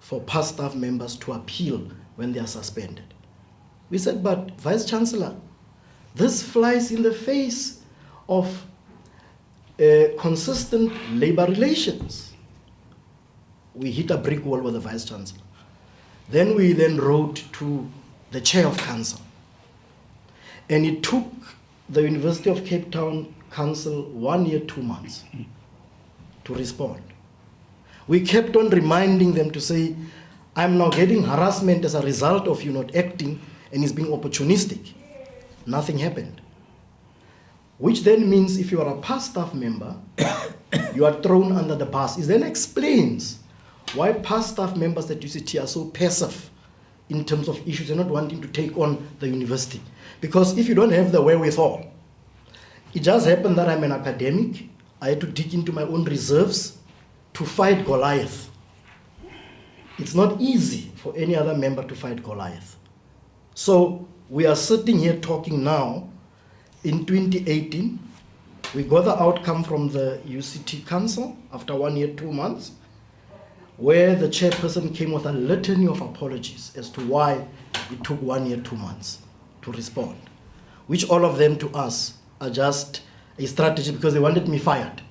for past staff members to appeal when they are suspended. We said, but Vice Chancellor, this flies in the face of consistent labor relations. We hit a brick wall with the Vice Chancellor. Then we wrote to the Chair of Council. And it took the University of Cape Town Council 1 year, 2 months to respond. We kept on reminding them to say, I'm now getting harassment as a result of you not acting, and it's being opportunistic. Nothing happened. Which then means if you are a past staff member, you are thrown under the bus. It then explains why past staff members at UCT are so passive in terms of issues and not wanting to take on the university. Because if you don't have the wherewithal, it just happened that I'm an academic. I had to dig into my own reserves to fight Goliath. It's not easy for any other member to fight Goliath. So we are sitting here talking now. In 2018, we got the outcome from the UCT Council after 1 year, 2 months, where the chairperson came with a litany of apologies as to why it took 1 year, 2 months to respond, which all of them to us are just a strategy because they wanted me fired,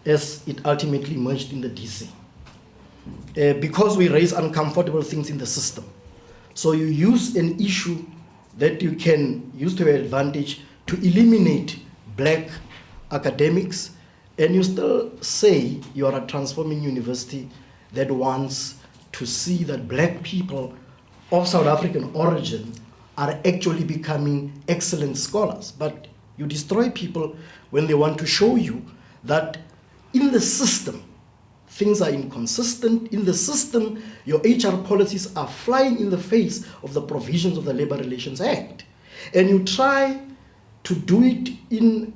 as it ultimately emerged in the DC. Because we raise uncomfortable things in the system. So you use an issue that you can use to your advantage to eliminate black academics, and you still say you are a transforming university that wants to see that black people of South African origin are actually becoming excellent scholars. But you destroy people when they want to show you that in the system, things are inconsistent. In the system, your HR policies are flying in the face of the provisions of the Labor Relations Act. And you try to do it in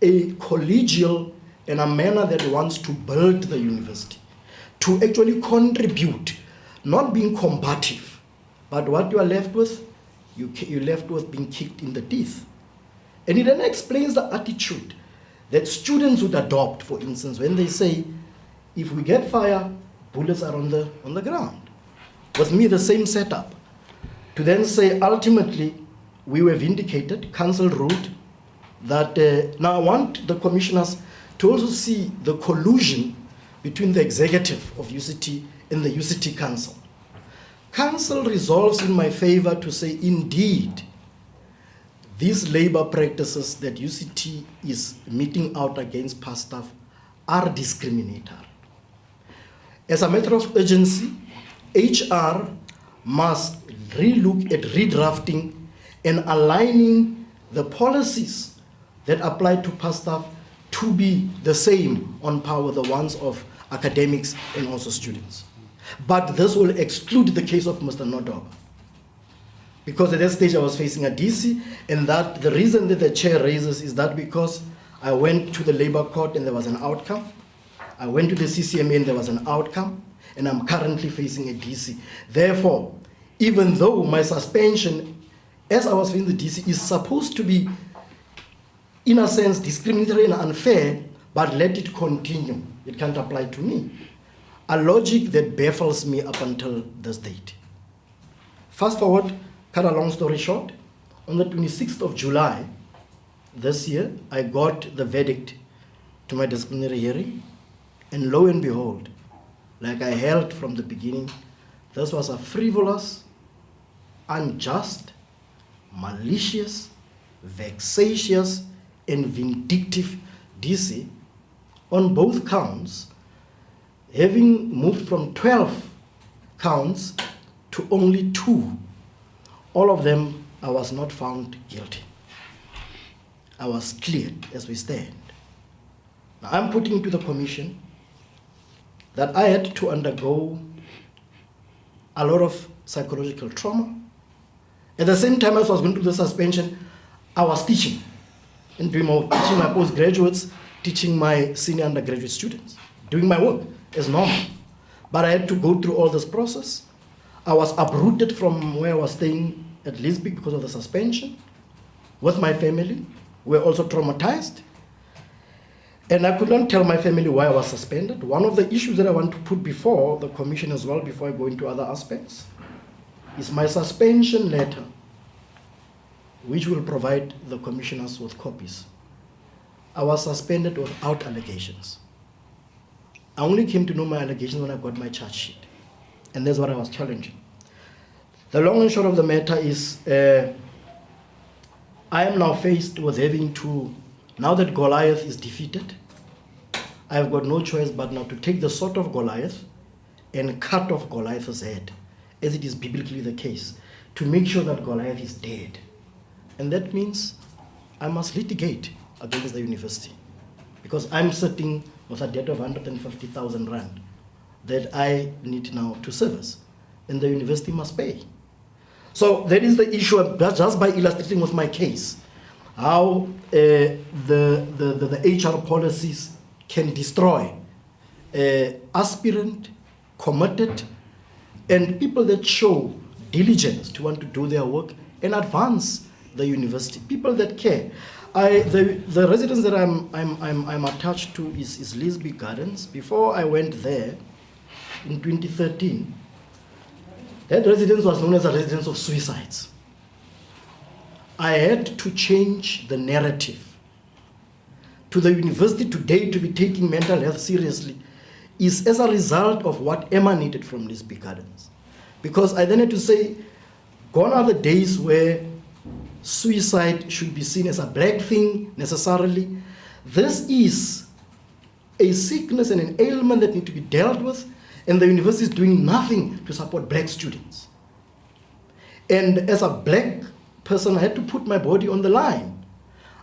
a collegial and a manner that wants to build the university, to actually contribute, not being combative, but what you are left with, you're left with being kicked in the teeth. And it then explains the attitude that students would adopt, for instance, when they say, if we get fire, bullets are on the ground. With me, the same setup. To then say, ultimately, we were vindicated, council ruled that, now I want the commissioners to also see the collusion between the executive of UCT and the UCT council. Council resolves in my favor to say, indeed, these labor practices that UCT is meting out against past staff are discriminatory. As a matter of urgency, HR must relook at redrafting and aligning the policies that apply to past staff to be the same on par with the ones of academics and also students. But this will exclude the case of Mr. Nodoba. Because at that stage I was facing a DC, and that the reason that the chair raises is that because I went to the labor court and there was an outcome. I went to the CCMA and there was an outcome, and I'm currently facing a DC. Therefore, even though my suspension, as I was facing the DC, is supposed to be, in a sense, discriminatory and unfair, but let it continue. It can't apply to me. A logic that baffles me up until this date. Fast forward, cut a long story short, on the 26th of July this year, I got the verdict to my disciplinary hearing, and lo and behold, like I held from the beginning, this was a frivolous, unjust, malicious, vexatious, and vindictive DC on both counts, having moved from 12 counts to only 2. All of them, I was not found guilty. I was cleared as we stand. Now, I'm putting to the commission that I had to undergo a lot of psychological trauma. At the same time as I was going through the suspension, I was teaching and teaching my postgraduates, teaching my senior undergraduate students, doing my work as normal. But I had to go through all this process. I was uprooted from where I was staying at Lisbon because of the suspension with my family. We were also traumatized. And I could not tell my family why I was suspended. One of the issues that I want to put before the commission as well, before I go into other aspects, is my suspension letter, which will provide the commissioners with copies. I was suspended without allegations. I only came to know my allegations when I got my charge sheet. And that's what I was challenging. The long and short of the matter is, I am now faced with having to, now that Goliath is defeated, I have got no choice but now to take the sword of Goliath and cut off Goliath's head, as it is biblically the case, to make sure that Goliath is dead. And that means I must litigate against the university, because I'm sitting with a debt of 150,000 rand that I need now to service, and the university must pay. So that is the issue, just by illustrating with my case, how the HR policies can destroy aspirant, committed, and people that show diligence to want to do their work and advance the university, people that care. The residence that I'm attached to is Lisbon Gardens. Before I went there in 2013, that residence was known as a residence of suicides. I had to change the narrative. To the university today to be taking mental health seriously is as a result of what emanated from Lisbon Gardens. Because I then had to say, gone are the days where suicide should be seen as a black thing necessarily. This is a sickness and an ailment that need to be dealt with, and the university is doing nothing to support black students. And as a black person, I had to put my body on the line.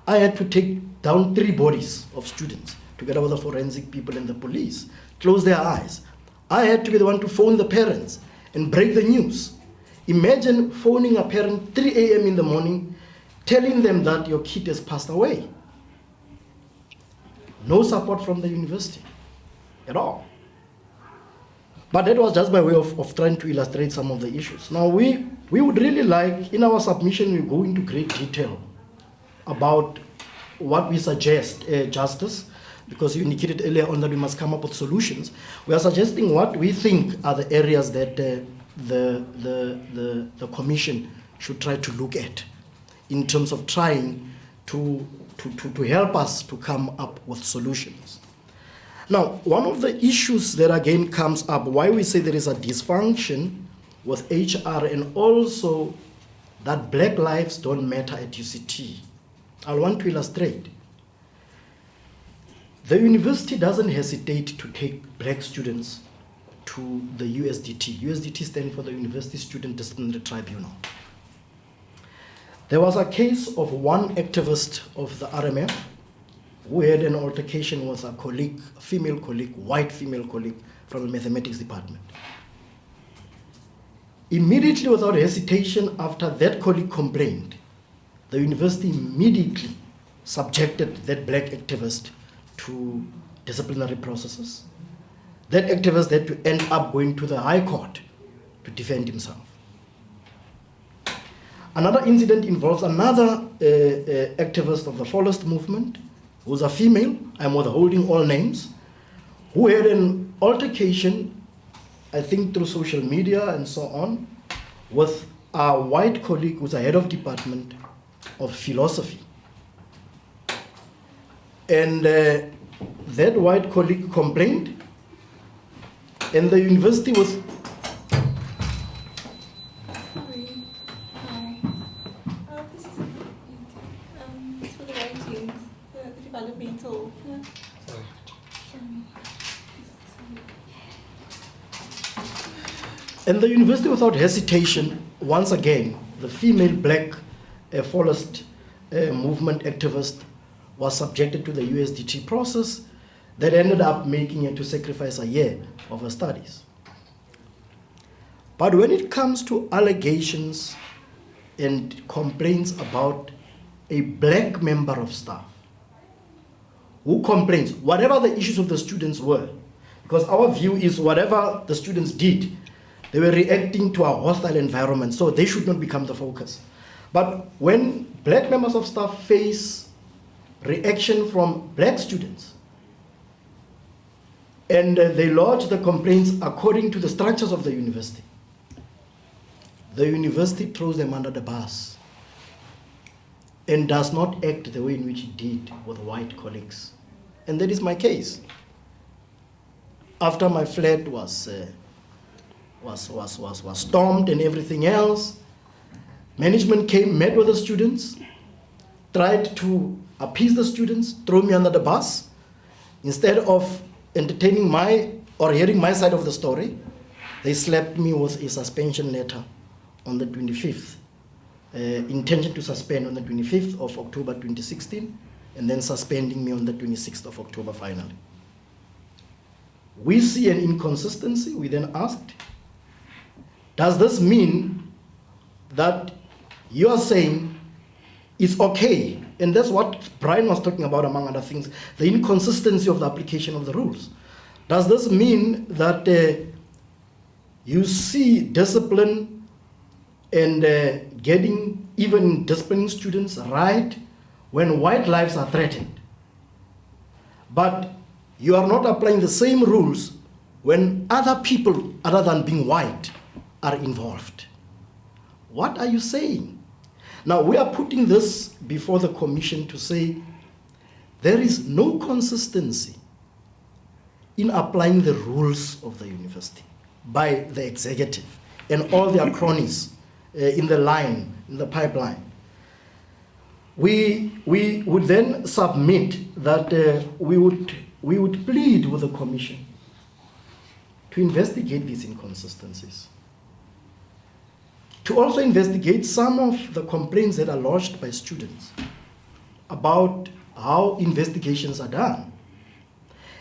I had to take down 3 bodies of students together with the forensic people and the police, close their eyes. I had to be the one to phone the parents and break the news. Imagine phoning a parent 3 a.m. in the morning, telling them that your kid has passed away. No support from the university at all. But that was just by way of trying to illustrate some of the issues. Now we would really like, in our submission, we go into great detail about what we suggest, Justice, because you indicated earlier on that we must come up with solutions. We are suggesting what we think are the areas that the commission should try to look at in terms of trying to help us to come up with solutions. Now, one of the issues that again comes up, why we say there is a dysfunction with HR and also that black lives don't matter at UCT. I want to illustrate. The university doesn't hesitate to take black students to the USDT. USDT stands for the University Student Disciplinary Tribunal. There was a case of one activist of the RMF who had an altercation with a colleague, female colleague, white female colleague from the mathematics department. Immediately, without hesitation, after that colleague complained, the university immediately subjected that black activist to disciplinary processes. That activist had to end up going to the High Court to defend himself. Another incident involves another activist of the Forest movement, who's a female, I'm withholding all names, who had an altercation, I think through social media and so on, with a white colleague who's a head of department of philosophy. And that white colleague complained, and the university was... Sorry. Hi. This is it's for the ratings, the developmental. Yeah. Sorry. And the university, without hesitation, once again, the female black forest movement activist was subjected to the USDT process that ended up making her to sacrifice a year of her studies. But when it comes to allegations and complaints about a black member of staff who complains, whatever the issues of the students were, because our view is whatever the students did, they were reacting to a hostile environment, so they should not become the focus. But when black members of staff face reaction from black students, and they lodge the complaints according to the structures of the university throws them under the bus and does not act the way in which it did with white colleagues. And that is my case. After my flat was stormed and everything else, management came, met with the students, tried to appease the students, throw me under the bus. Instead of entertaining or hearing my side of the story, they slapped me with a suspension letter on the 25th. Intention to suspend on the 25th of October 2016, and then suspending me on the 26th of October finally. We see an inconsistency. We then asked, does this mean that you are saying it's okay? And that's what Brian was talking about, among other things, the inconsistency of the application of the rules. Does this mean that you see discipline and getting even disciplining students right when white lives are threatened, but you are not applying the same rules when other people other than being white are involved? What are you saying? Now, we are putting this before the commission to say there is no consistency in applying the rules of the university by the executive and all their cronies in the pipeline. We would then submit that we would plead with the commission to investigate these inconsistencies, to also investigate some of the complaints that are lodged by students about how investigations are done,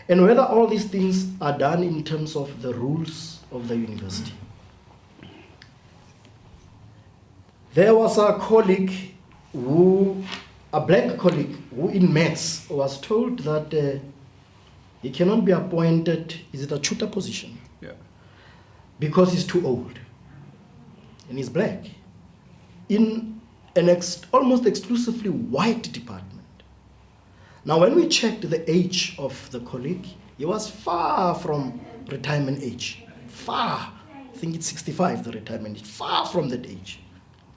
and whether all these things are done in terms of the rules of the university. There was a black colleague who in Maths was told that he cannot be appointed, is it a tutor position? Yeah. Because he's too old and he's black, in an almost exclusively white department. Now, when we checked the age of the colleague, he was far from retirement age. Far. I think it's 65, the retirement age. Far from that age.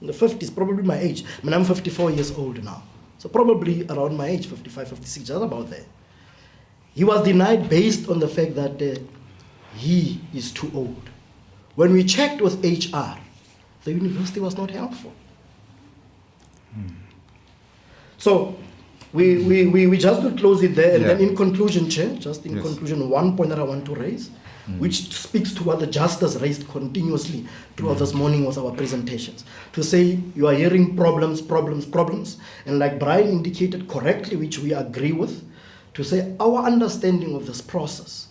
In the 50s, probably my age. I mean, I'm 54 years old now. So probably around my age, 55, 56, just about there. He was denied based on the fact that he is too old. When we checked with HR, the university was not helpful. So we just to close it there, and then in conclusion, Chair, conclusion, one point that I want to raise, which speaks to what the justice raised continuously throughout this morning with our presentations, to say you are hearing problems, and like Brian indicated correctly, which we agree with, to say our understanding of this process,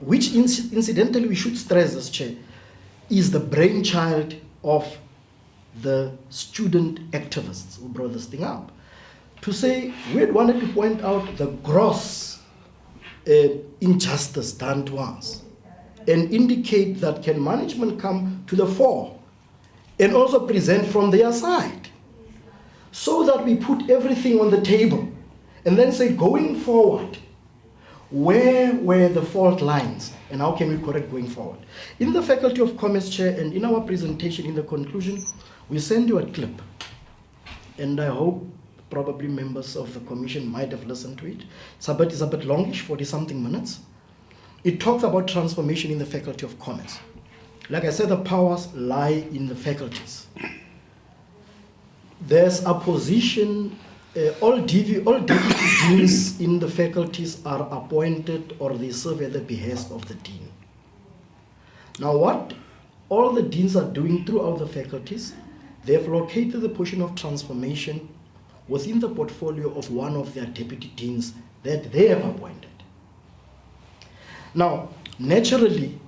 which incidentally we should stress this, Chair, is the brainchild of the student activists who brought this thing up. To say we had wanted to point out the gross injustice done to us and indicate that can management come to the fore and also present from their side so that we put everything on the table and then say going forward, where were the fault lines and how can we correct going forward? In the Faculty of Commerce, Chair, and in our presentation in the conclusion, we send you a clip, and I hope probably members of the commission might have listened to it. It's a bit longish, 40-something minutes. It talks about transformation in the Faculty of Commerce. Like I said, the powers lie in the faculties. There's a position, all deputy deans in the faculties are appointed or they serve at the behest of the dean. Now what all the deans are doing throughout the faculties, they've located the portion of transformation within the portfolio of one of their deputy deans that they have appointed. Now, naturally,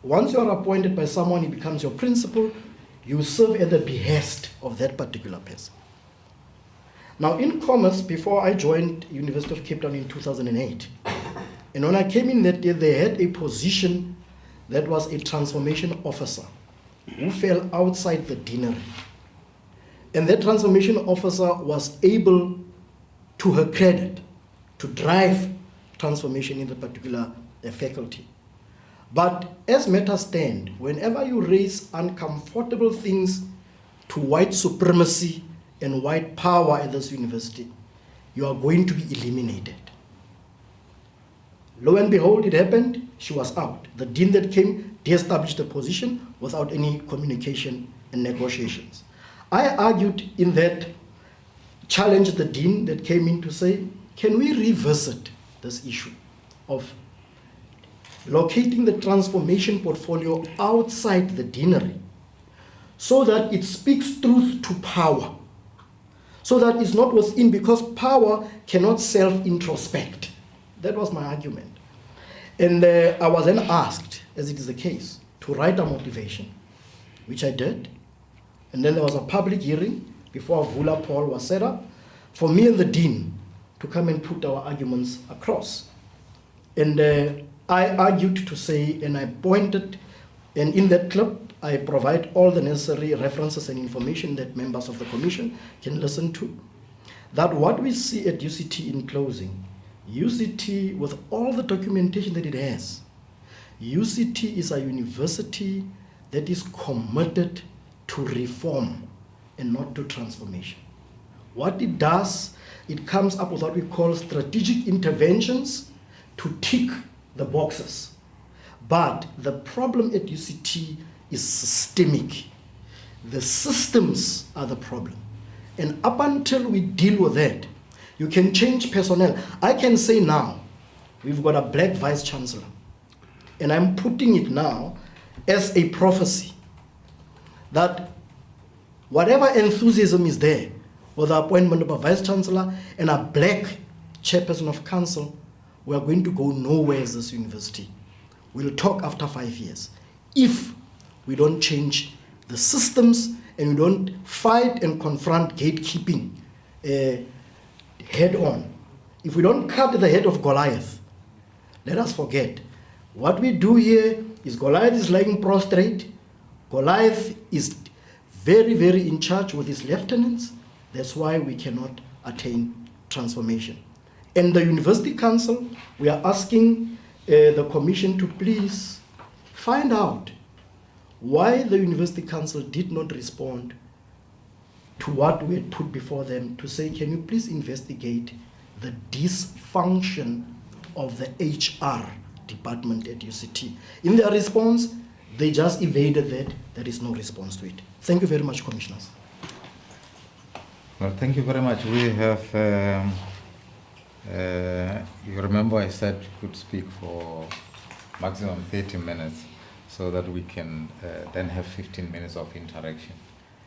once you are appointed by someone, he becomes your principal, you serve at the behest of that particular person. Now in commerce, before I joined University of Cape Town in 2008, and when I came in that year, they had a position that was a transformation officer who fell outside the deanery. And that transformation officer was able, to her credit, to drive transformation in the particular faculty. But as matters stand, whenever you raise uncomfortable things to white supremacy and white power at this university, you are going to be eliminated. Lo and behold, it happened, she was out. The dean that came de-established the position without any communication and negotiations. I argued in that, challenged the dean that came in to say, can we revisit this issue of locating the transformation portfolio outside the deanery so that it speaks truth to power, so that it's not within, because power cannot self-introspect. That was my argument. And I was then asked, as it is the case, to write a motivation, which I did. And then there was a public hearing before a Vula poll was set up for me and the dean to come and put our arguments across. And I argued to say, and I pointed, and in that clip, I provide all the necessary references and information that members of the commission can listen to, that what we see at UCT in closing, UCT, with all the documentation that it has, UCT is a university that is committed to reform and not to transformation. What it does, it comes up with what we call strategic interventions to tick the boxes. But the problem at UCT is systemic. The systems are the problem. And up until we deal with that, you can change personnel. I can say now, we've got a black vice chancellor. And I'm putting it now as a prophecy that whatever enthusiasm is there with the appointment of a vice chancellor and a black chairperson of council, we are going to go nowhere as this university. We'll talk after 5 years. If we don't change the systems and we don't fight and confront gatekeeping head on, if we don't cut the head of Goliath, let us forget. What we do here is Goliath is lying prostrate. Goliath is very, very in charge with his lieutenants. That's why we cannot attain transformation. And the University Council, we are asking the Commission to please find out why the University Council did not respond to what we had put before them to say, can you please investigate the dysfunction of the HR department at UCT? In their response, they just evaded that. There is no response to it. Thank you very much, Commissioners. Well, thank you very much. We have, you remember I said we could speak for maximum 30 minutes so that we can then have 15 minutes of interaction.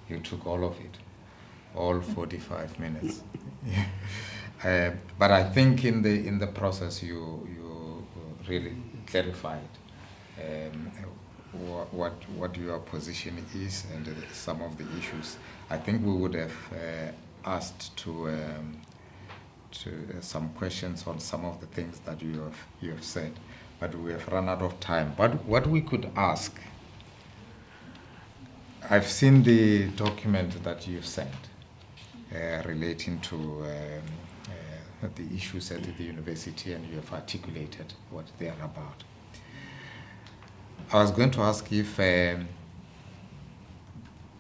You took all of it, all 45 minutes. But I think in the process you really clarified what your position is and some of the issues. I think we would have asked to some questions on some of the things that you have said, but we have run out of time. But what we could ask, I've seen the document that you sent relating to the issues at the university, and you have articulated what they are about. I was going to ask if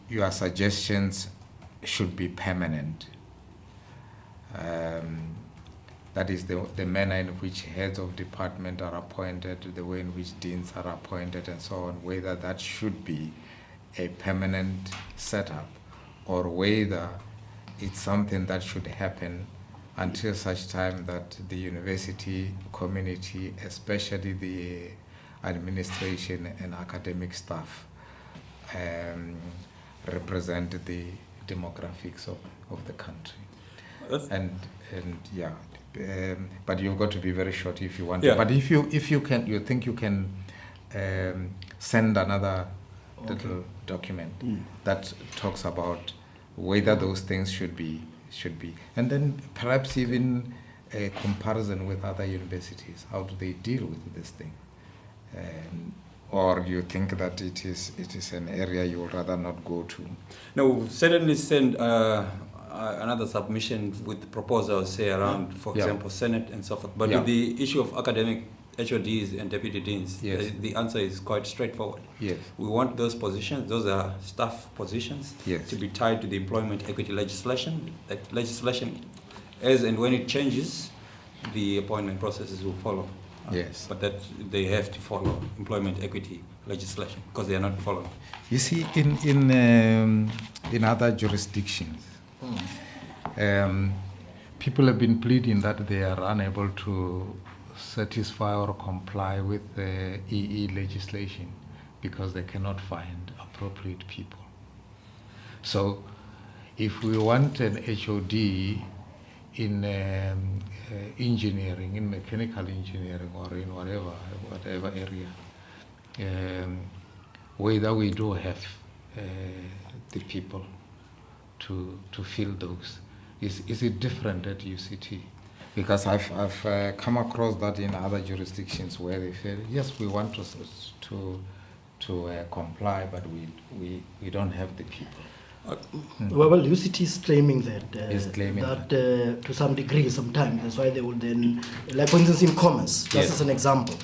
your suggestions should be permanent. That is the manner in which heads of department are appointed, the way in which deans are appointed, and so on, whether that should be a permanent setup or whether it's something that should happen until such time that the university community, especially the administration and academic staff, represent the demographics of the country. And yeah, but you've got to be very short if you want to. But if you think you can send another little document that talks about whether those things should be, and then perhaps even a comparison with other universities. How do they deal with this thing? Or you think that it is an area you would rather not go to? No, we'll certainly send another submission with proposals, say around, for example, Senate and so forth. But with the issue of academic HODs and deputy deans, the answer is quite straightforward. Yes. We want those positions, those are staff positions, to be tied to the employment equity legislation. That legislation, as and when it changes, the appointment processes will follow. Yes. But that they have to follow employment equity legislation because they are not following. You see, in other jurisdictions, people have been pleading that they are unable to satisfy or comply with the EE legislation because they cannot find appropriate people. So if we want an HOD in engineering, in mechanical engineering, or in whatever area, whether we do have the people to fill those, is it different at UCT? Because I've come across that in other jurisdictions where they say, yes, we want to comply, but we don't have the people. Well, UCT is claiming that, to some degree, sometimes. That's why they will then, like for instance in commerce, just as an example,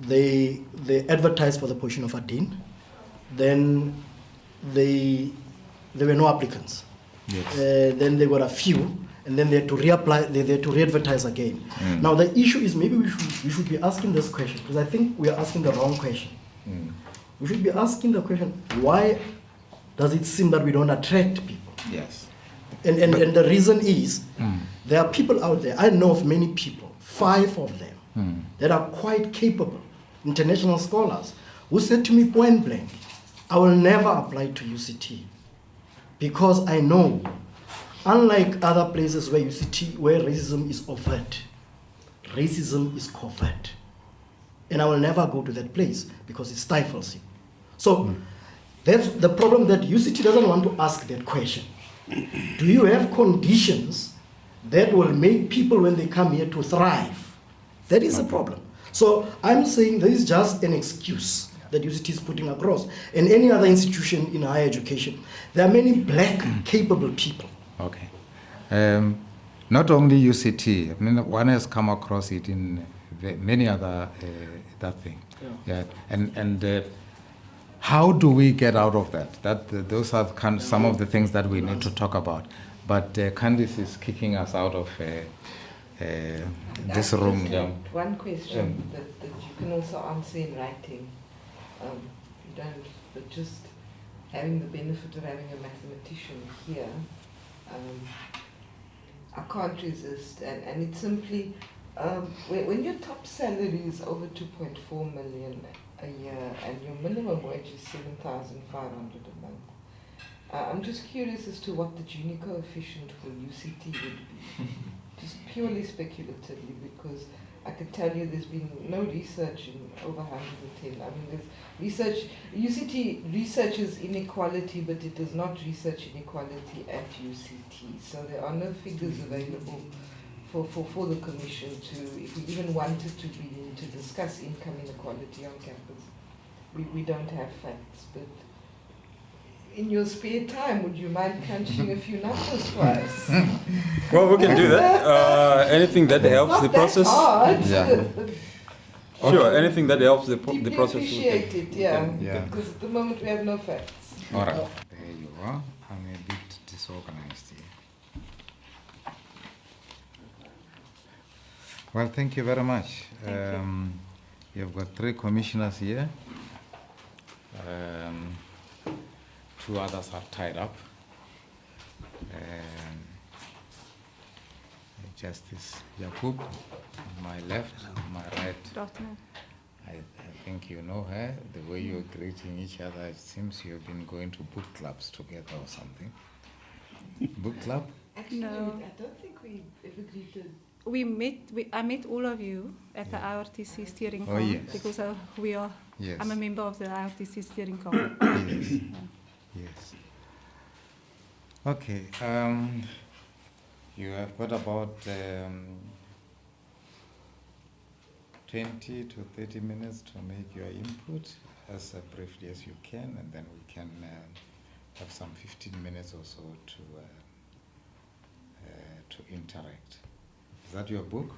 they advertised for the position of a dean, then there were no applicants. Then they got a few, and then they had to reapply, they had to re-advertise again. Now the issue is maybe we should be asking this question, because I think we are asking the wrong question. We should be asking the question, why does it seem that we don't attract people? Yes. And the reason is, there are people out there, I know of many people, 5 of them, that are quite capable, international scholars, who said to me point blank, I will never apply to UCT, because I know, unlike other places where UCT, where racism is overt, racism is covert. And I will never go to that place because it stifles you. So that's the problem, that UCT doesn't want to ask that question. Do you have conditions that will make people, when they come here, to thrive? That is a problem. So I'm saying there is just an excuse that UCT is putting across. And any other institution in higher education, there are many black, capable people. Okay. Not only UCT, I mean, one has come across it in many other that thing. And how do we get out of that? Those are some of the things that we need to talk about. But Candice is kicking us out of this room. One question that you can also answer in writing. You don't, but just having the benefit of having a mathematician here, I can't resist. And it's simply, when your top salary is over 2.4 million a year and your minimum wage is 7,500 a month, I'm just curious as to what the Gini coefficient for UCT would be. Just purely speculatively, because I could tell you there's been no research in over 110. I mean, there's research, UCT researches inequality, but it does not research inequality at UCT. So there are no figures available for the Commission to, if we even wanted to begin to discuss income inequality on campus. We don't have facts, but in your spare time, would you mind crunching a few numbers for us? Well, we can do that. Anything that helps the process. Sure, anything that helps the process. Appreciate it, because at the moment we have no facts. All right, there you are. I'm a bit disorganized here. Well, thank you very much. You've got 3 commissioners here. 2 others are tied up. Justice Yakub, on my left, on my right. I think you know her. The way you're greeting each other, it seems you've been going to book clubs together or something. Book club? Actually, I don't think we ever greeted I met all of you at the IRTC steering Oh, committee yes. because Yes. I'm a member of the IRTC steering committee. Yes. Yes. Okay. You have got about 20 to 30 minutes to make your input as briefly as you can, and then we can have some 15 minutes or so to interact. Is that your book?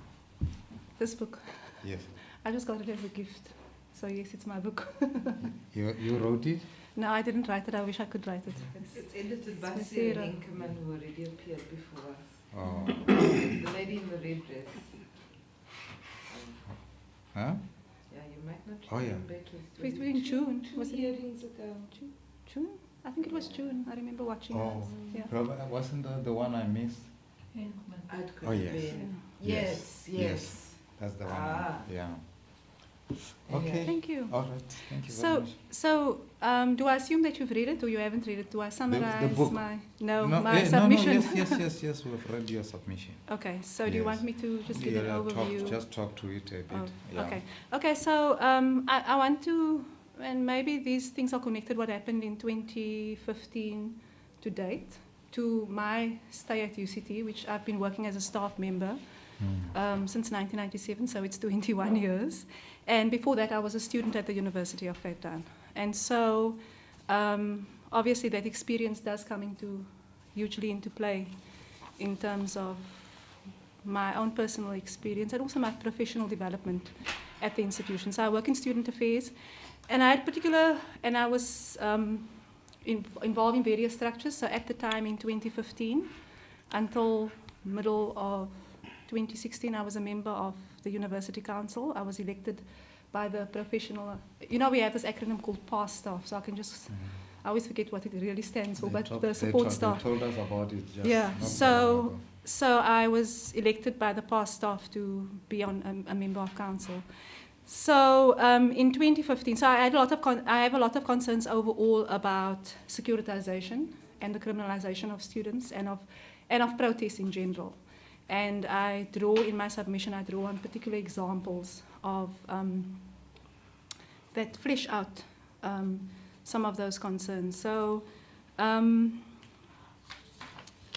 This book. Yes. I just got it as a gift. So yes, it's my book. You wrote it? No, I didn't write it. I wish I could write it. It's edited by It's Sarah Sarah. Inkerman, who already appeared before us. Oh. The lady in the red dress. Huh? Yeah, you might not Oh, yeah. remember. It was in June. Two Was it hearings ago. June? I think it was June. I remember watching Oh, it. Yeah. probably wasn't that the one I missed? It could Oh, have yes. been. Yes. Yes. That's the one. Ah. Yeah. Okay. Thank you. All right. Thank you very much. So, do I assume that you've read it or you haven't read it? Do I summarize book. my No, submission? Yes. We've read your submission. Okay. So, do you Yes. want me to just give an overview? Just talk to it a bit. Oh, Yeah. Okay. Okay. So, I want to, and maybe these things are connected. What happened in 2015 to date to my stay at UCT, which I've been working as a staff member since 1997, so it's 21 years. And before that, I was a student at the University of Cape Town. And so, obviously, that experience does come hugely into play in terms of my own personal experience and also my professional development at the institution. So I work in student affairs, and I was involved in various structures. So at the time in 2015, until middle of 2016, I was a member of the University Council. I was elected by the professional, we have this acronym called PASS staff, so I can just, I always forget what it really stands for, but the support staff. They told us about it just Yeah, not so long ago. so I was elected by the PASS staff to be on a member of council. So in 2015, so I have a lot of concerns overall about securitization and the criminalization of students and of protests in general. And in my submission, I draw on particular examples of that flesh out some of those concerns. So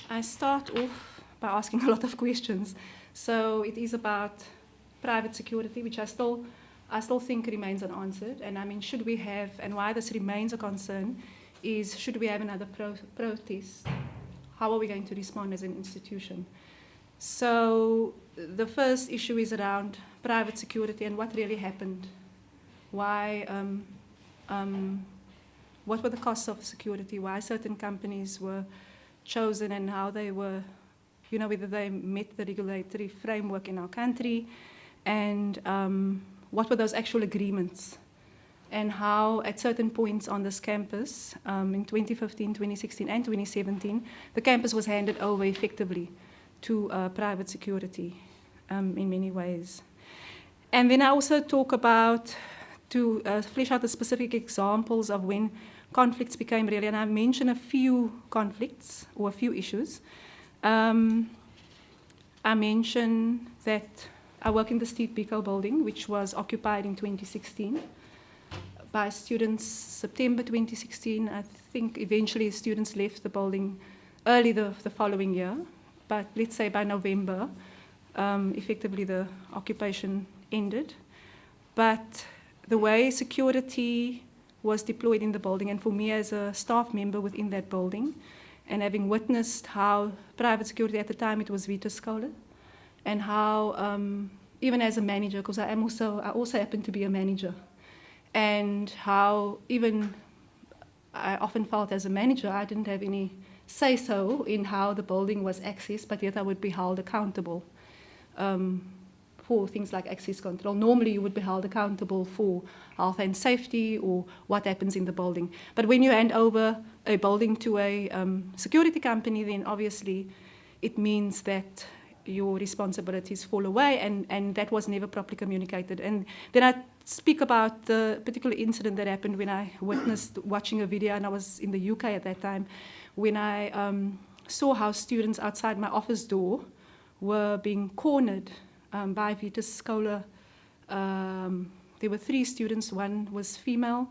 I start off by asking a lot of questions. So it is about private security, which I still think remains unanswered. And I mean, should we have, and why this remains a concern, is should we have another protest? How are we going to respond as an institution? So the first issue is around private security and what really happened. Why, what were the costs of security? Why certain companies were chosen and how they were, whether they met the regulatory framework in our country, and what were those actual agreements, and how at certain points on this campus, in 2015, 2016, and 2017, the campus was handed over effectively to private security in many ways. And then I also talk about, to flesh out the specific examples of when conflicts became real, and I mention a few conflicts or a few issues. I mention that I work in the Steve Biko building, which was occupied in 2016 by students. September 2016, I think eventually students left the building early the following year. But let's say by November, effectively the occupation ended. But the way security was deployed in the building, and for me as a staff member within that building, and having witnessed how private security at the time, it was Vita Scholar, and how, even as a manager, because I also happen to be a manager, and how even I often felt as a manager, I didn't have any say-so in how the building was accessed, but yet I would be held accountable for things like access control. Normally you would be held accountable for health and safety or what happens in the building. But when you hand over a building to a security company, then obviously it means that your responsibilities fall away, and that was never properly communicated. And then I speak about the particular incident that happened when I witnessed watching a video, and I was in the UK at that time, when I saw how students outside my office door were being cornered by Vita Scholar. There were 3 students, one was female,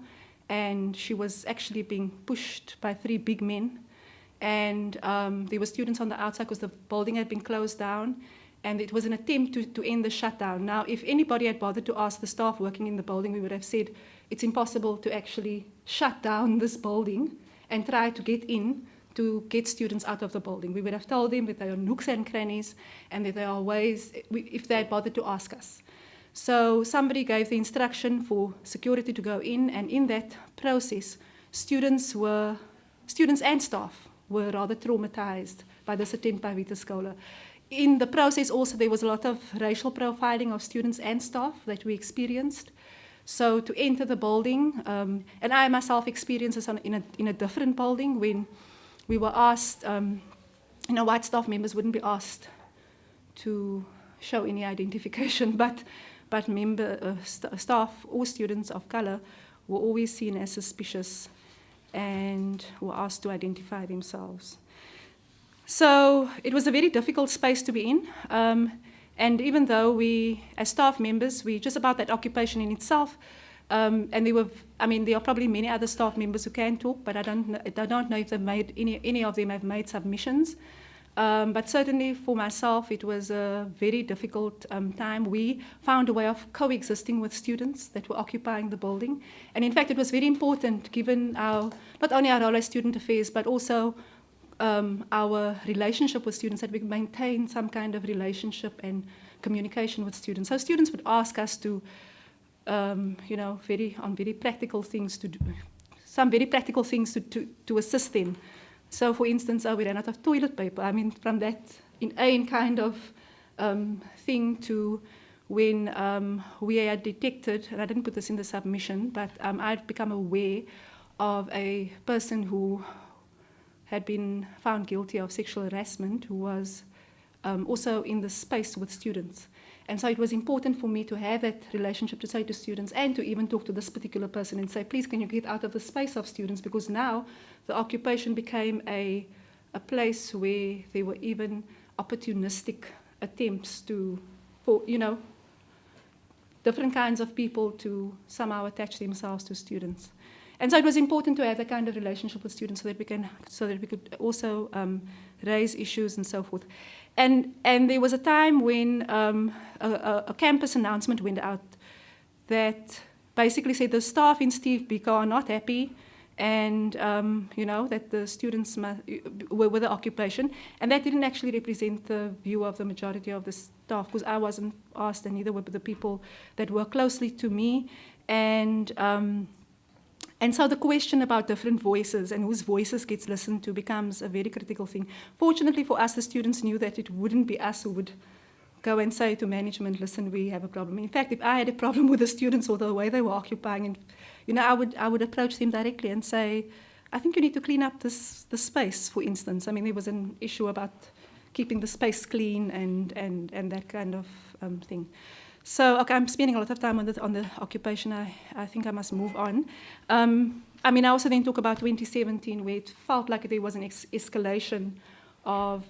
and she was actually being pushed by 3 big men. And there were students on the outside because the building had been closed down, and it was an attempt to end the shutdown. Now, if anybody had bothered to ask the staff working in the building, we would have said it's impossible to actually shut down this building and try to get in to get students out of the building. We would have told them that there are nooks and crannies and that there are ways, if they had bothered to ask us. So somebody gave the instruction for security to go in, and in that process, students and staff were rather traumatized by this attempt by Vita Scholar. In the process also, there was a lot of racial profiling of students and staff that we experienced. So to enter the building, and I myself experienced this in a different building when we were asked, white staff members wouldn't be asked to show any identification, but staff or students of color were always seen as suspicious and were asked to identify themselves. So it was a very difficult space to be in. And even though we, as staff members, we just about that occupation in itself, and there are probably many other staff members who can talk, but I don't know if they've made any of them have made submissions. But certainly for myself, it was a very difficult time. We found a way of coexisting with students that were occupying the building. And in fact, it was very important, given not only our role as student affairs, but also our relationship with students, that we maintain some kind of relationship and communication with students. So students would ask us to, very practical things to do, some very practical things to assist them. So, for instance, we ran out of toilet paper. I mean, from that inane kind of thing to when we had detected, and I didn't put this in the submission, but I'd become aware of a person who had been found guilty of sexual harassment, who was also in the space with students. And so it was important for me to have that relationship to say to students and to even talk to this particular person and say, please, can you get out of the space of students? Because now the occupation became a place where there were even opportunistic attempts for different kinds of people to somehow attach themselves to students. And so it was important to have that kind of relationship with students so that we could also raise issues and so forth. And there was a time when a campus announcement went out that basically said the staff in Steve Biko are not happy, and that the students were with the occupation, and that didn't actually represent the view of the majority of the staff, because I wasn't asked, and neither were the people that work closely to me, and so the question about different voices and whose voices gets listened to becomes a very critical thing. Fortunately for us, the students knew that it wouldn't be us who would go and say to management, listen, we have a problem. In fact, if I had a problem with the students or the way they were occupying, and I would approach them directly and say, I think you need to clean up the space, for instance. I mean, there was an issue about keeping the space clean and that kind of thing. So, okay, I'm spending a lot of time on the occupation. I think I must move on. I also then talk about 2017, where it felt like there was an escalation of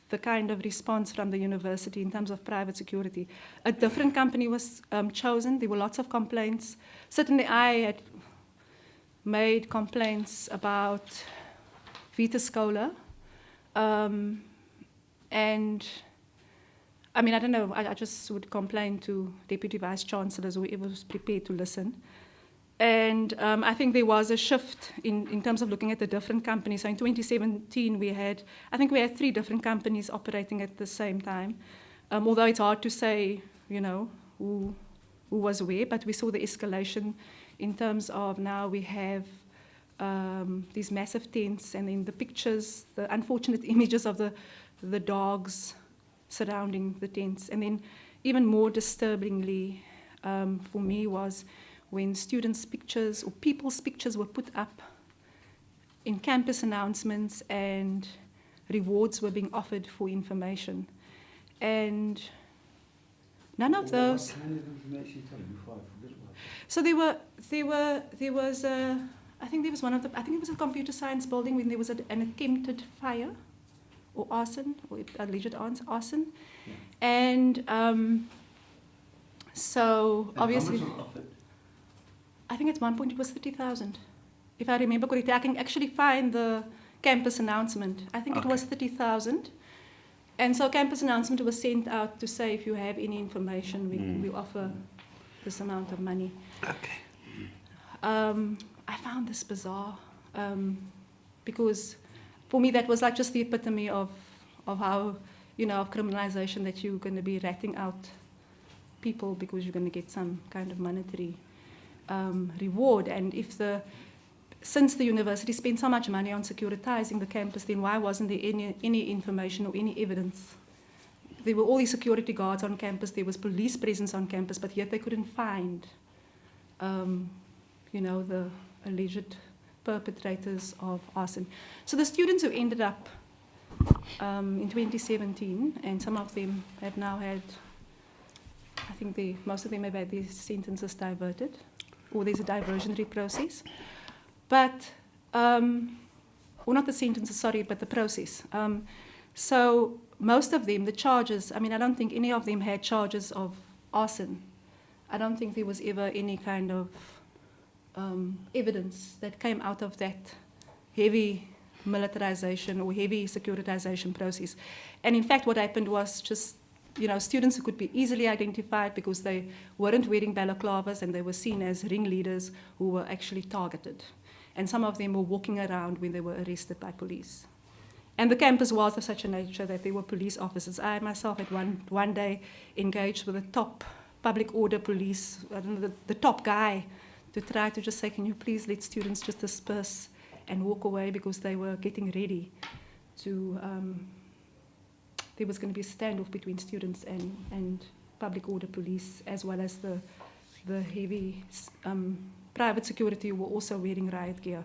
the kind of response from the university in terms of private security. A different company was chosen. There were lots of complaints. Certainly, I had made complaints about Vita Scholar, and I don't know, I just would complain to deputy vice chancellors, whoever was prepared to listen. And I think there was a shift in terms of looking at the different companies. So in 2017, we had 3 different companies operating at the same time. Although it's hard to say, who was where, but we saw the escalation in terms of now we have these massive tents, and then the pictures, the unfortunate images of the dogs surrounding the tents. And then even more disturbingly for me was when students' pictures or people's pictures were put up in campus announcements and rewards were being offered for information. And none of those... What kind of information? Tell me before I forget about that. So there was I think it was a computer science building when there was an attempted fire or arson, or alleged arson. And so obviously, I think at one point it was 30,000, if I remember correctly. I can actually find the campus announcement. I think it was 30,000. And so campus announcement was sent out to say, if you have any information, we offer this amount of money. Okay. I found this bizarre because for me that was like just the epitome of how, of criminalization, that you're going to be ratting out people because you're going to get some kind of monetary reward. And since the university spent so much money on securitizing the campus, then why wasn't there any information or any evidence? There were all these security guards on campus, there was police presence on campus, but yet they couldn't find, the alleged perpetrators of arson. So the students who ended up in 2017, and some of them have now had, I think most of them have had their sentences diverted, or there's a diversionary process. But, or not the sentences, sorry, but the process. So most of them, the charges, I don't think any of them had charges of arson. I don't think there was ever any kind of evidence that came out of that heavy militarization or heavy securitization process. And in fact, what happened was just, students who could be easily identified because they weren't wearing balaclavas and they were seen as ringleaders who were actually targeted. And some of them were walking around when they were arrested by police. And the campus was of such a nature that there were police officers. I myself had one day engaged with the top public order police, I don't know, the top guy, to try to just say, can you please let students just disperse and walk away, because they were getting ready to, there was going to be a standoff between students and public order police, as well as the heavy private security who were also wearing riot gear.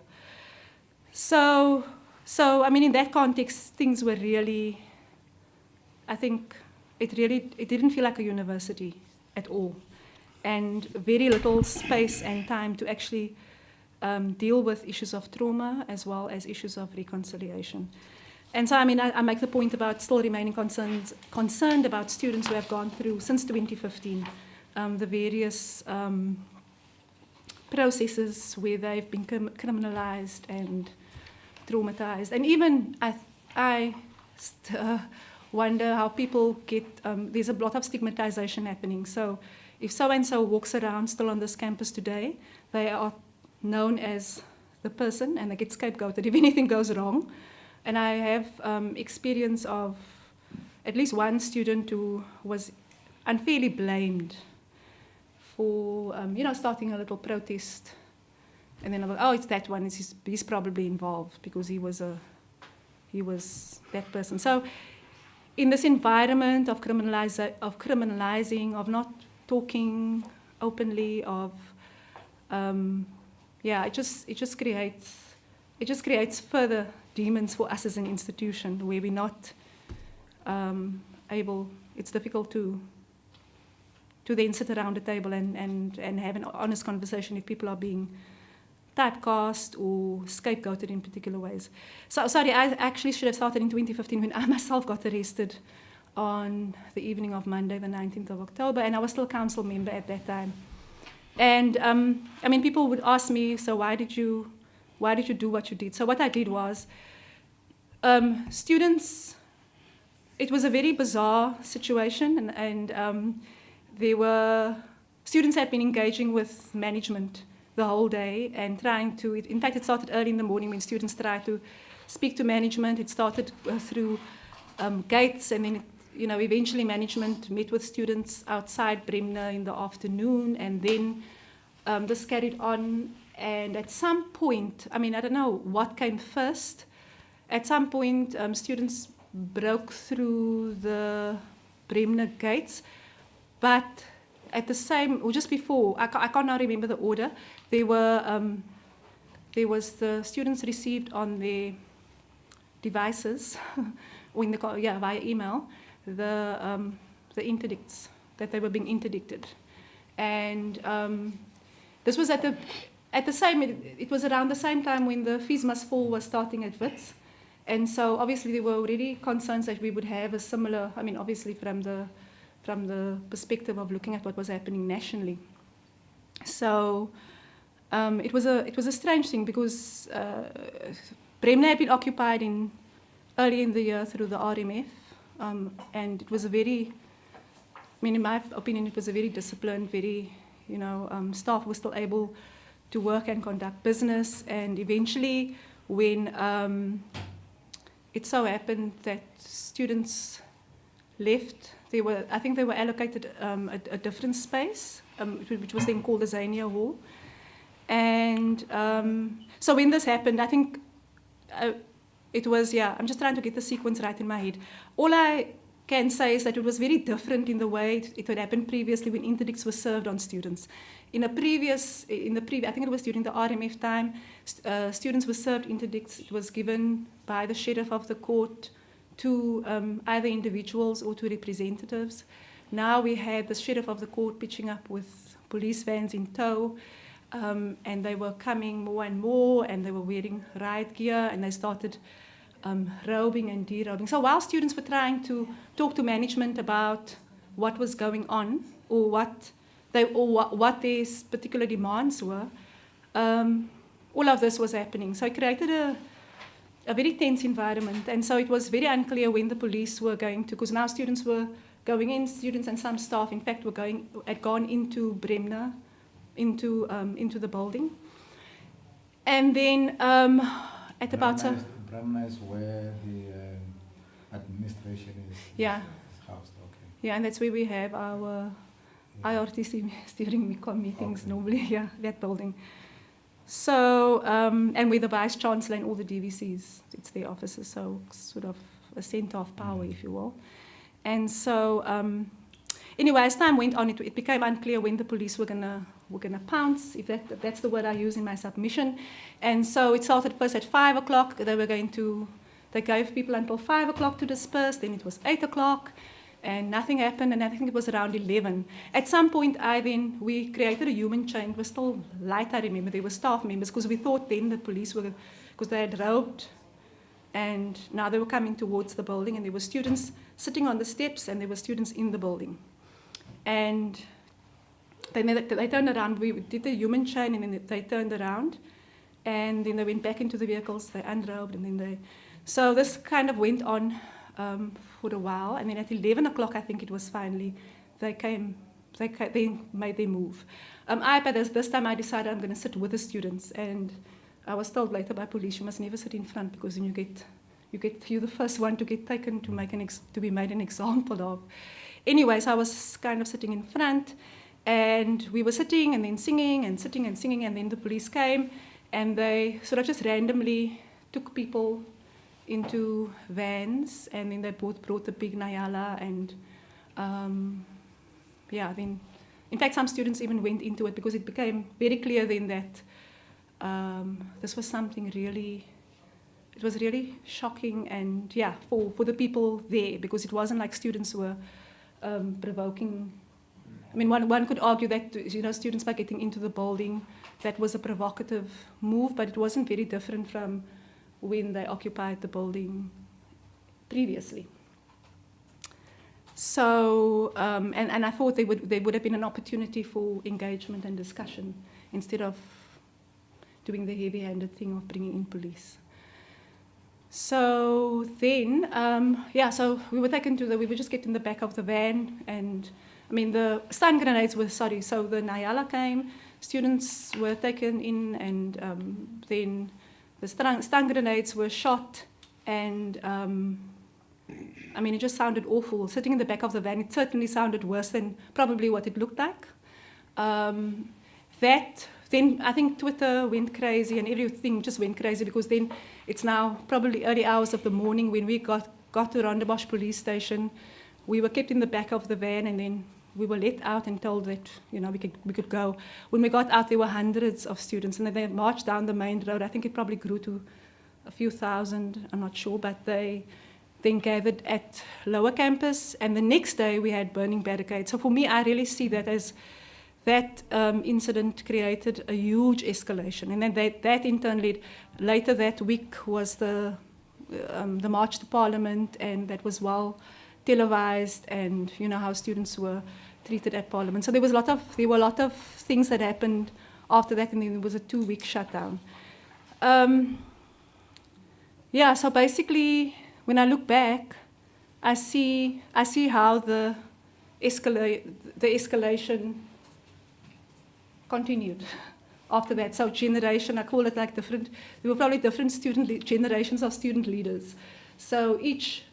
So in that context, things were really, I think, it didn't feel like a university at all. And very little space and time to actually deal with issues of trauma as well as issues of reconciliation. And so, I make the point about still remaining concerned about students who have gone through, since 2015, the various processes where they've been criminalized and traumatized. And even I wonder how people get, there's a lot of stigmatization happening. So if so-and-so walks around still on this campus today, they are known as the person and they get scapegoated if anything goes wrong. And I have experience of at least one student who was unfairly blamed for, starting a little protest. And then I'm like, oh, it's that one. He's probably involved because he was that person. So in this environment of criminalizing, of not talking openly, of it just creates further demons for us as an institution, where we're not able. It's difficult to then sit around a table and have an honest conversation if people are being typecast or scapegoated in particular ways. So, sorry, I actually should have started in 2015 when I myself got arrested on the evening of Monday, the 19th of October, and I was still a council member at that time. And, people would ask me, so why did you do what you did? So what I did was, students, it was a very bizarre situation, and students had been engaging with management the whole day and trying to, in fact, it started early in the morning when students tried to speak to management. It started through gates, and then, eventually management met with students outside Bremner in the afternoon, and then this carried on. And at some point, I don't know what came first. At some point, students broke through the Bremner gates, but at the same, or just before, I can't now remember the order, there was the students received on their devices, or via email, the interdicts, that they were being interdicted. And this was it was around the same time when the Fees Must Fall was starting at Wits. And so obviously there were already concerns that we would have a similar, I mean, obviously from the perspective of looking at what was happening nationally. So it was a strange thing because Bremner had been occupied early in the year through the RMF, and it was a very, I mean, in my opinion, it was a very disciplined, very, staff was still able to work and conduct business. And eventually, when it so happened that students left, I think they were allocated a different space, which was then called the Zania Hall. And so when this happened, I think it was, I'm just trying to get the sequence right in my head. All I can say is that it was very different in the way it had happened previously when interdicts were served on students. I think it was during the RMF time, students were served interdicts. It was given by the sheriff of the court to either individuals or to representatives. Now we had the sheriff of the court pitching up with police vans in tow, and they were coming more and more, and they were wearing riot gear, and they started robing and derobing. So while students were trying to talk to management about what was going on or what their particular demands were, all of this was happening. So it created a very tense environment, and so it was very unclear when the police were going to, because now students were going in, students and some staff, in fact, had gone into Bremner, into the building. And then at about... Bremner is where the administration is housed, okay. Yeah, and that's where we have our IRTC steering meetings normally, that building. So, and with the Vice Chancellor and all the DVCs, it's their offices, so sort of a centre of power, if you will. And so, anyway, as time went on, it became unclear when the police were gonna pounce, if that's the word I use in my submission. And so it started first at 5 o'clock. They gave people until 5 o'clock to disperse. Then it was 8 o'clock, and nothing happened. And I think it was around 11. At some point, we created a human chain. It was still light, I remember. There were staff members, because we thought then the police were, because they had robed, and now they were coming towards the building, and there were students sitting on the steps, and there were students in the building. And they turned around. We did the human chain, and then they turned around, and then they went back into the vehicles. They unrobed, and then so this kind of went on for a while, and then at 11 o'clock, I think it was finally, they made their move. By this time, I decided I'm going to sit with the students, and I was told later by police, you must never sit in front, because then you're the first one to get taken to be made an example of. Anyways, I was kind of sitting in front, and we were sitting and then singing and sitting and singing, and then the police came, and they sort of just randomly took people into vans, and then they both brought the big Nyala, and then in fact some students even went into it, because it became very clear then that this was something really, it was really shocking, and for the people there, because it wasn't like students were provoking. I mean, one could argue that, students by getting into the building, that was a provocative move, but it wasn't very different from when they occupied the building previously. So, and I thought there would have been an opportunity for engagement and discussion instead of doing the heavy-handed thing of bringing in police. So then, so we were taken we were just get in the back of the van, and I mean, the stun grenades were, so the Nyala came, students were taken in, and then the stun grenades were shot, and I mean, it just sounded awful. Sitting in the back of the van, it certainly sounded worse than probably what it looked like. Then I think Twitter went crazy, and everything just went crazy, because then it's now probably early hours of the morning when we got to Rondebosch police station. We were kept in the back of the van, and then we were let out and told that we could go. When we got out, there were hundreds of students, and then they marched down the main road. I think it probably grew to a few thousand, I'm not sure, but they then gathered at lower campus, and the next day we had burning barricades. So for me, I really see that as that incident created a huge escalation, and then that in turn led, later that week was the the March to Parliament, and that was well televised, and you know how students were treated at Parliament. So there were a lot of things that happened after that, and then there was a 2-week shutdown. Yeah, so basically, when I look back, I see how the escalation continued after that. So generation, I call it like different, there were probably different generations of student leaders. So each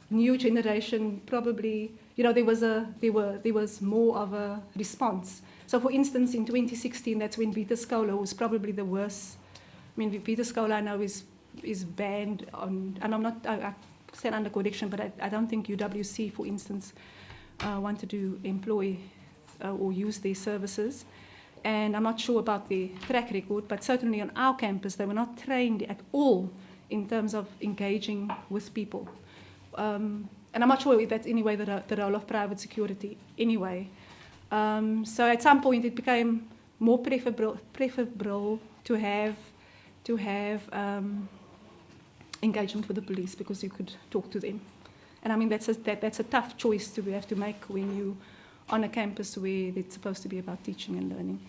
new generation probably, you know, there was more of a response. So for instance, in 2016, that's when Vita Scola was probably the worst. I mean, Vita Scola I know is banned on, and I stand under correction, but I don't think UWC, for instance, wanted to employ or use their services. And I'm not sure about the track record, but certainly on our campus, they were not trained at all in terms of engaging with people. And I'm not sure if that's anyway the role of private security anyway. So at some point it became more preferable to have engagement with the police because you could talk to them. And I mean, that's a tough choice to have to make when you on a campus where it's supposed to be about teaching and learning.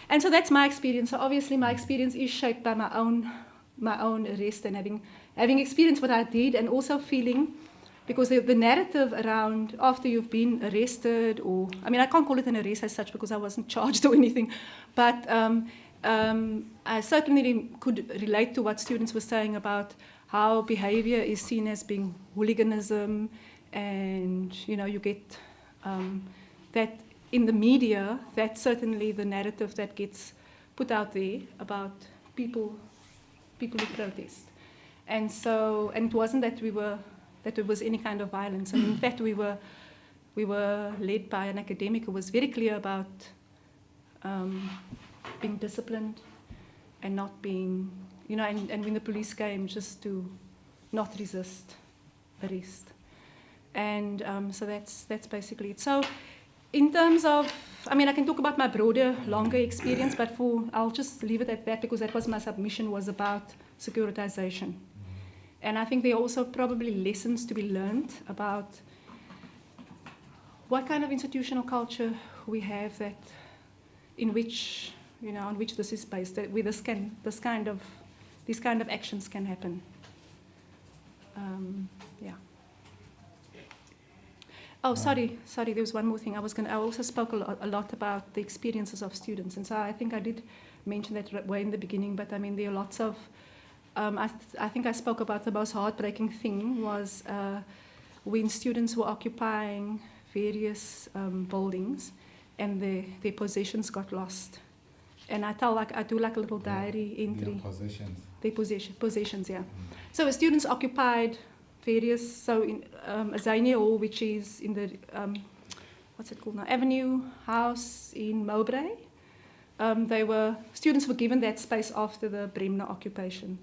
And so that's my experience. So obviously my experience is shaped by my own arrest and having experienced what I did, and also feeling, because the narrative around after you've been arrested, or, I mean, I can't call it an arrest as such because I wasn't charged or anything, but I certainly could relate to what students were saying about how behavior is seen as being hooliganism, and, you know, you get that in the media, that's certainly the narrative that gets put out there about people who protest. And so, and it wasn't that there was any kind of violence. I mean, in fact, we were led by an academic who was very clear about being disciplined and not being, you know, and when the police came, just to not resist arrest. And so that's basically it. So in terms of, I mean, I can talk about my broader, longer experience, but I'll just leave it at that because that was my submission, was about securitization. And I think there are also probably lessons to be learned about what kind of institutional culture we have that, in which, you know, on which this is based, that where these kind of actions can happen. Yeah. Oh, sorry, there was one more thing. I also spoke a lot about the experiences of students, and so I think I did mention that way in the beginning, but I mean, there are lots of, I think I spoke about the most heartbreaking thing was when students were occupying various buildings and their possessions got lost. And I do like a little diary entry. Their possessions. Their possessions, yeah. So students occupied various, so in Azania Hall, which is in the, what's it called now, Avenue House in Mowbray. Students were given that space after the Bremner occupation.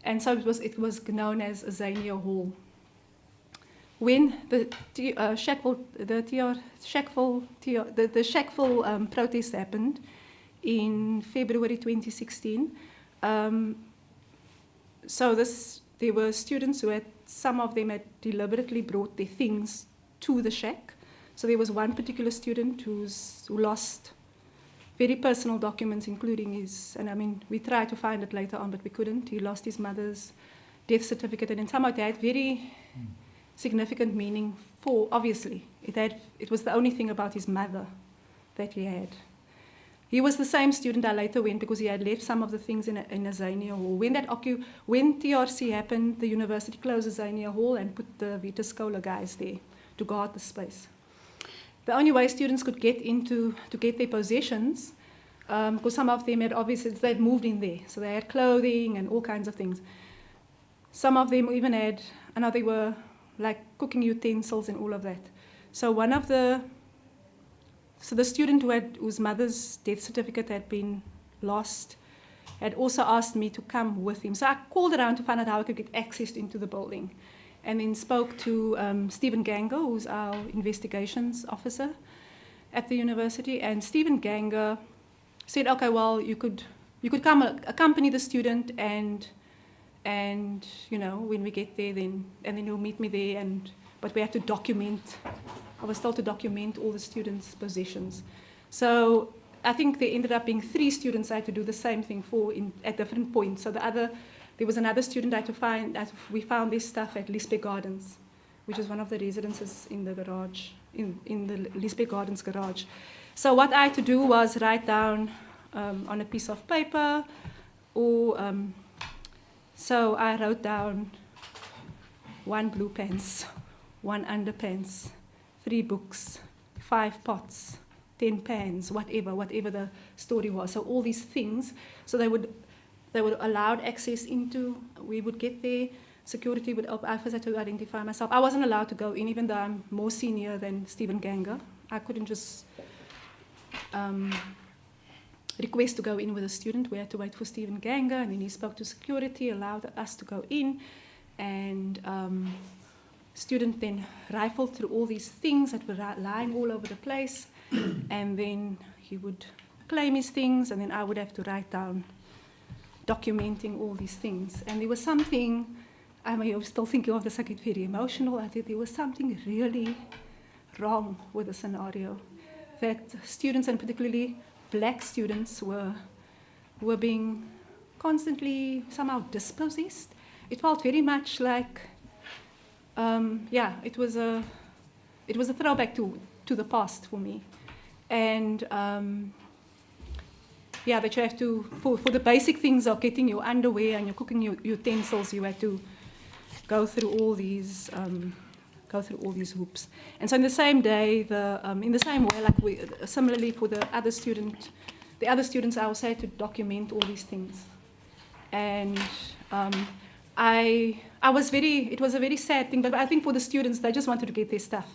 And so it was known as Azania Hall. When the Shackville protest happened in February 2016, there were students some of them had deliberately brought their things to the shack. So there was one particular student who lost very personal documents, including his, and I mean, we tried to find it later on, but we couldn't. He lost his mother's death certificate, and somehow it had very significant meaning for, obviously, it was the only thing about his mother that he had. He was the same student I later went because he had left some of the things in Azania Hall. When TRC happened, the university closed Azania Hall and put the Vita Scola guys there to guard the space. The only way students could get to get their possessions, because some of them they'd moved in there, so they had clothing and all kinds of things. Some of them even had, I know they were like cooking utensils and all of that. So the student whose mother's death certificate had been lost had also asked me to come with him. So I called around to find out how I could get access into the building, and then spoke to Stephen Ganger, who's our investigations officer at the university. And Stephen Ganger said, okay, well, you could come accompany the student and And, you know, when we get there, then you'll meet me there. But we have to document. I was told to document all the students' possessions. So I think there ended up being 3 students I had to do the same thing for at different points. So there was another student I had to find. We found this stuff at Lisbeth Gardens, which is one of the residences in the garage, in the Lisbeth Gardens garage. So what I had to do was write down on a piece of paper, or so I wrote down 1 blue pants, 1 underpants, 3 books, 5 pots, 10 pans, whatever the story was. So all these things, so they would allow access into. We would get there. Security would open. I first had to identify myself. I wasn't allowed to go in, even though I'm more senior than Stephen Ganger. I couldn't just request to go in with a student. We had to wait for Stephen Ganger, and then he spoke to security, allowed us to go in, and student then rifled through all these things that were lying all over the place, and then he would claim his things, and then I would have to write down, documenting all these things. And there was something, I'm still thinking of this, I get very emotional. I think there was something really wrong with the scenario, that students, and particularly black students, were being constantly somehow dispossessed. It felt very much like, it was a throwback to the past for me. And that you have to, for the basic things of getting your underwear and your cooking utensils, you had to go through all these hoops. And so in the same day, in the same way, like similarly for the other students, I also had to document all these things. And it was a very sad thing, but I think for the students, they just wanted to get their stuff.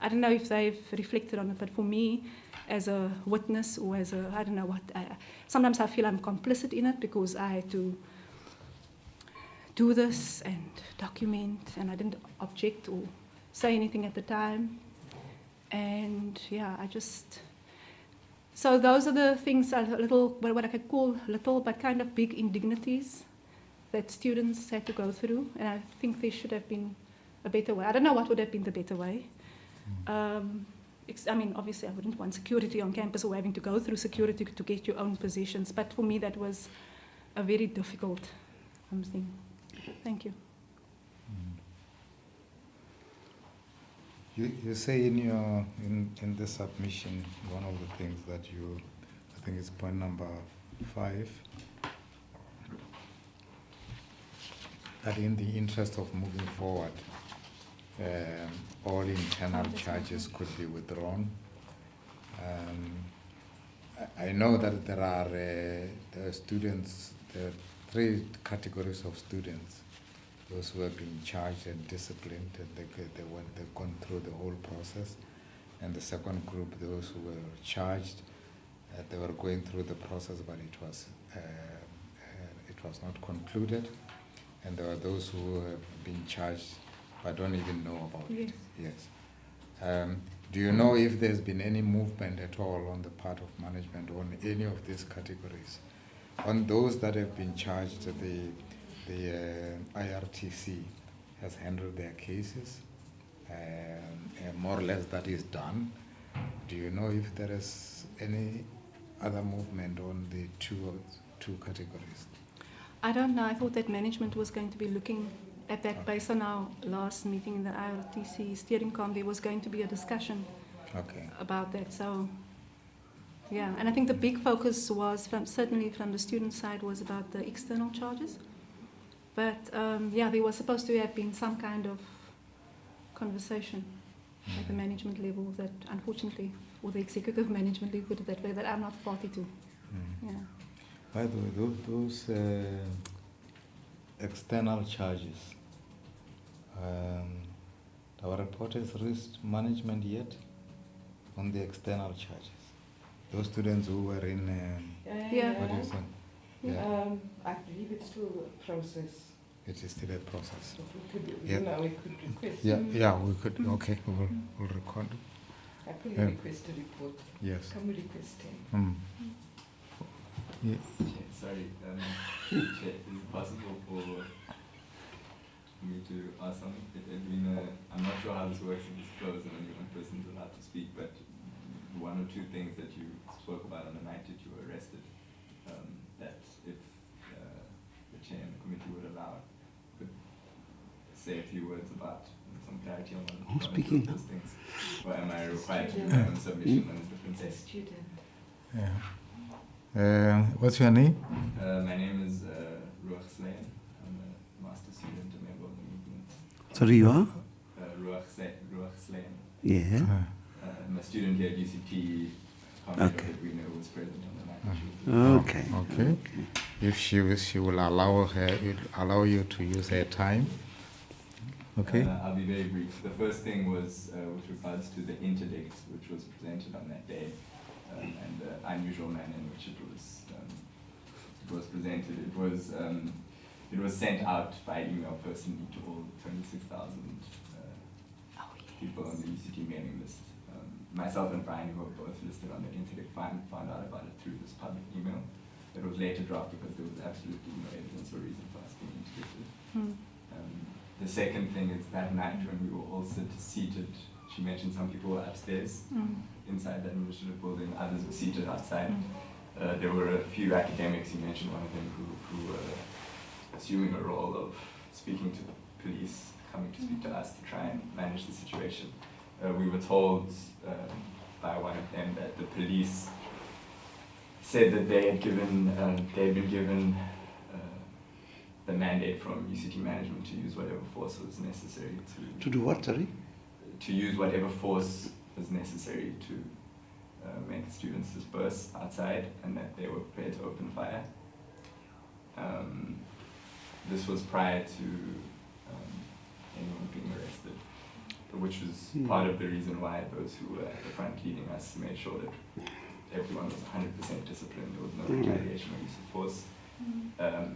I don't know if they've reflected on it, but for me, as a witness, or as I don't know what, sometimes I feel I'm complicit in it, because I had to do this and document, and I didn't object or say anything at the time. And so those are the things, what I could call little but kind of big indignities that students had to go through, and I think there should have been a better way. I don't know what would have been the better way. Obviously I wouldn't want security on campus, or having to go through security to get your own positions, but for me that was a very difficult thing. Thank you. You say in the submission, one of the things that I think it's point number 5, that in the interest of moving forward, all internal charges could be withdrawn. I know that there are students, there are 3 categories of students: those who have been charged and disciplined, and they've gone through the whole process, and the second group, those who were charged, they were going through the process, but it was not concluded, and there are those who have been charged but don't even know about it. Yes. Do you know if there's been any movement at all on the part of management on any of these categories? On those that have been charged, the IRTC has handled their cases, and more or less that is done. Do you know if there is any other movement on the two categories? I don't know. I thought that management was going to be looking at that. Based on our last meeting in the IRTC steering committee, there was going to be a discussion about that. So, yeah, and I think the big focus was, certainly from the student side, was about the external charges. But there was supposed to have been some kind of conversation at the management level that, unfortunately, or the executive management level, put it that way, that I'm not party to. Yeah. By the way, those external charges, our report has reached management yet on the external charges? Those students who were in, what do you think? I believe it's still a process. It is still a process. We could, we could request. We could. Okay, we'll record. I could request a report. Yes. Can we request him? Yeah. So sorry. Chair, is it possible for me to ask something? I'm not sure how this works in this close and only one person is allowed to speak, but one or two things that you spoke about on the night that you were arrested, that if the chair and the committee would allow, could say a few words about some clarity on one of those things. Or am I required to do my own submission on a different day? Student. Yeah. What's your name? My name is Ruach Slain. I'm a master student, a member of the movement. Sorry, you are? Ruach Slain. Yeah. I'm a student here at UCT. Okay. We know was present on the night. Okay. Okay. If she will allow you to use her time. Okay. I'll be very brief. The first thing was with regards to the interdict, which was presented on that day, and the unusual manner in which it was presented. It was sent out by email personally to all 26,000 people on the UCT mailing list. Myself and Brian, who were both listed on the interdict, found out about it through this public email. It was later dropped because there was absolutely no evidence or reason for us being interdicted. The second thing is that night when we were all seated, she mentioned some people were upstairs inside the administrative building, others were seated outside. There were a few academics, you mentioned one of them, who were assuming a role of speaking to the police, coming to speak to us to try and manage the situation. We were told by one of them that the police said that they had been given the mandate from UCT management to use whatever force was necessary To do what, sorry? to use whatever force was necessary to make the students disperse outside, and that they were prepared to open fire. This was prior to anyone being arrested, which was part of the reason why those who were at the front leading us made sure that everyone was 100% disciplined. There was no retaliation or use of force.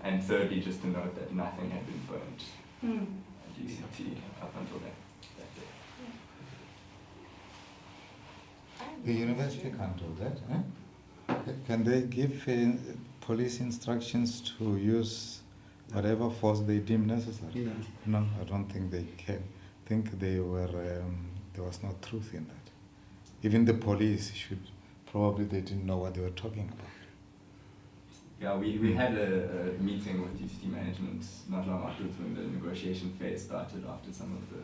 And thirdly, just to note that nothing had been burnt at UCT up until that day. The university can't do that. Can they give police instructions to use whatever force they deem necessary? No, I don't think they can. I think there was no truth in that. Even the police they didn't know what they were talking about. Yeah, we had a meeting with UCT management not long afterwards when the negotiation phase started after some of the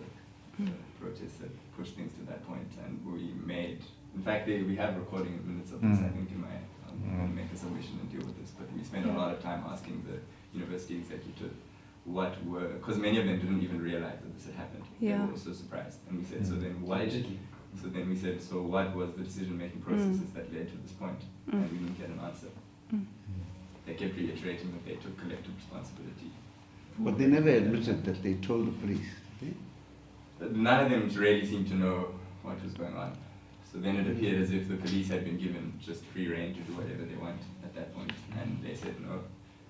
protests that pushed things to that point, and we made, in fact, we have recording minutes of this, I think, in my, I'm going to make a submission and deal with this, but we spent a lot of time asking the university executive what were, because many of them didn't even realize that this had happened. Yeah. They were so surprised. And we said, so then what was the decision-making processes that led to this point? And we didn't get an answer. They kept reiterating that they took collective responsibility. But they never admitted that they told the police. None of them really seemed to know what was going on. So then it appeared as if the police had been given just free rein to do whatever they want at that point, and they said no.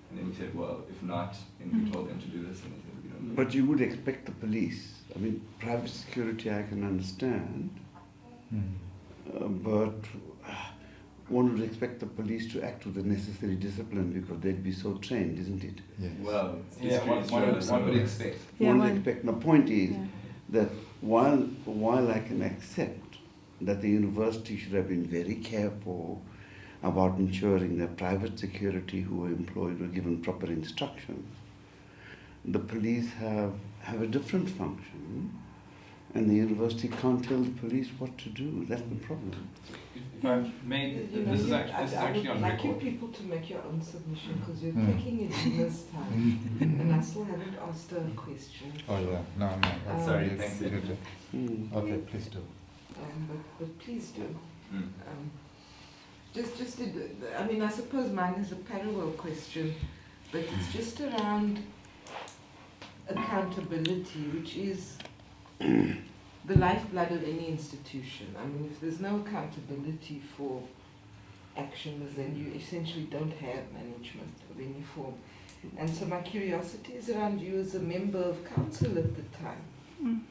And then we said, well, if not, then we told them to do this, and they said, we don't know. But you would expect the police, I mean, private security I can understand, but one would expect the police to act with the necessary discipline because they'd be so trained, isn't it? Yes. Well, one would expect. One would expect. My point is that while I can accept that the university should have been very careful about ensuring that private security who were employed were given proper instructions, the police have a different function, and the university can't tell the police what to do. That's the problem. If I may, this is actually on record. I would like you record. people to make your own submission because you're taking it in this time, and I still haven't asked her a question. Oh yeah, no. Sorry, thank you. Okay, please do. But please do. I mean, I suppose mine is a parallel question, but it's just around accountability, which is the lifeblood of any institution. I mean, if there's no accountability for actions, then you essentially don't have management of any form. And so my curiosity is around you as a member of council at the time.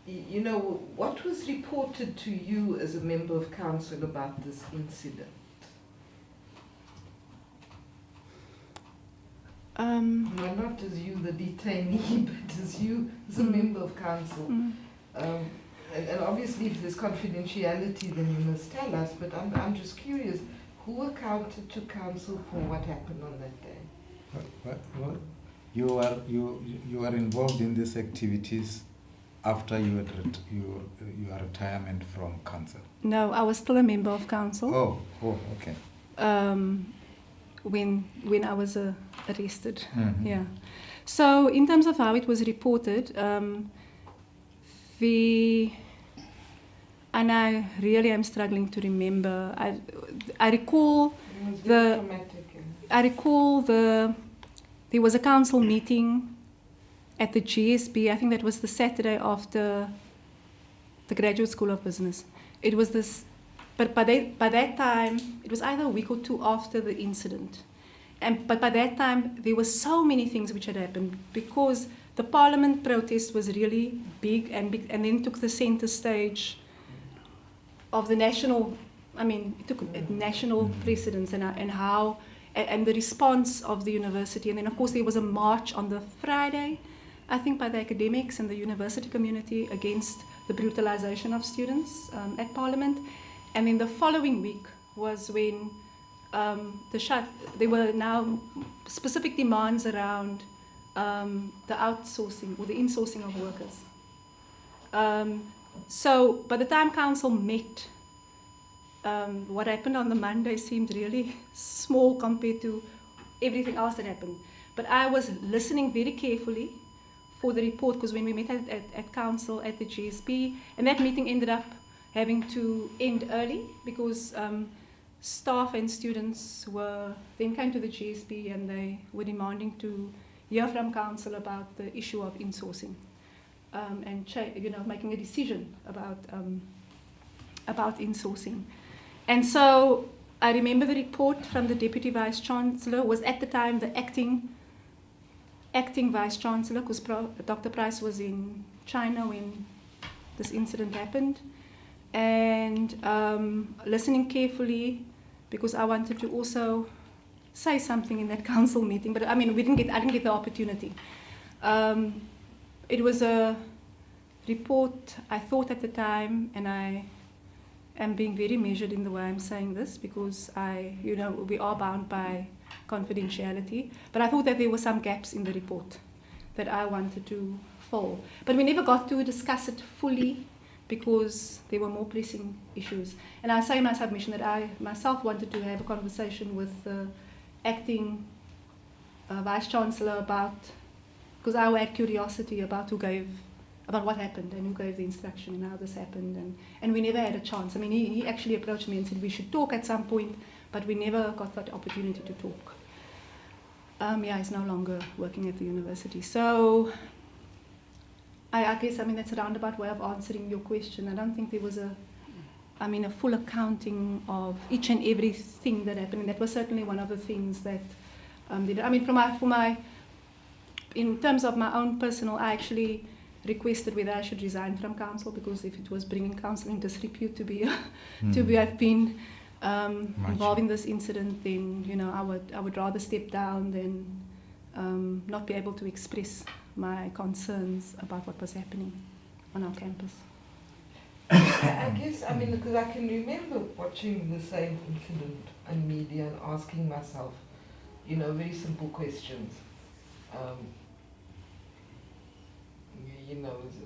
You know, what was reported to you as a member of council about this incident? Well, not as you, the detainee, but as you, as a member of council. And obviously, if there's confidentiality, then you must tell us. But I'm just curious, who accounted to council for what happened on that day? Well, you are involved in these activities after your retirement from council. No, I was still a member of council. Oh, okay. When I was arrested. Mm-hmm. Yeah. So in terms of how it was reported, and I really am struggling to remember. I recall there was a council meeting at the GSB. I think that was the Saturday after the Graduate School of Business. It was this, but by that time, it was either a week or two after the incident. But by that time, there were so many things which had happened because the Parliament protest was really big and then took the centre stage of the national. I mean, it took a national precedence and the response of the university. And then, of course, there was a march on the Friday, I think, by the academics and the university community against the brutalization of students at Parliament. And then the following week was when there were now specific demands around the outsourcing or the insourcing of workers. So by the time council met, what happened on the Monday seemed really small compared to everything else that happened. But I was listening very carefully for the report, because when we met at council at the GSP, and that meeting ended up having to end early because staff and students then came to the GSP and they were demanding to hear from council about the issue of insourcing and making a decision about insourcing. And so I remember the report from the Deputy Vice Chancellor, was at the time the acting Vice Chancellor, because Dr. Price was in China when this incident happened, and listening carefully because I wanted to also say something in that council meeting, but I mean, I didn't get the opportunity. It was a report, I thought at the time, and I am being very measured in the way I'm saying this because we are bound by confidentiality, but I thought that there were some gaps in the report that I wanted to fill. But we never got to discuss it fully because there were more pressing issues. And I say in my submission that I myself wanted to have a conversation with the acting Vice Chancellor about, because I had curiosity about about what happened and who gave the instruction and how this happened, and we never had a chance. I mean, he actually approached me and said we should talk at some point, but we never got that opportunity to talk. He's no longer working at the university. So I guess, that's a roundabout way of answering your question. I don't think there was a full accounting of each and everything that happened. And that was certainly one of the things that in terms of my own personal, I actually requested whether I should resign from council, because if it was bringing council in disrepute to have been involved in this incident, then I would rather step down than not be able to express my concerns about what was happening on our campus. I guess, because I can remember watching the same incident on media and asking myself, very simple questions.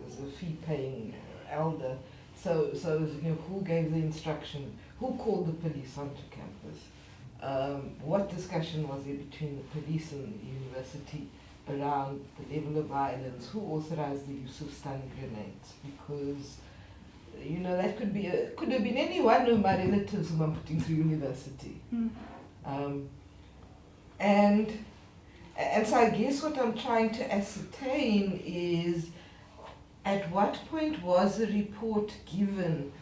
As a fee-paying elder, so who gave the instruction? Who called the police onto campus? What discussion was there between the police and the university around the level of violence? Who authorized the use of stun grenades? Because that could have been any one of my relatives whom I'm putting through university. And so I guess what I'm trying to ascertain is, at what point was a report given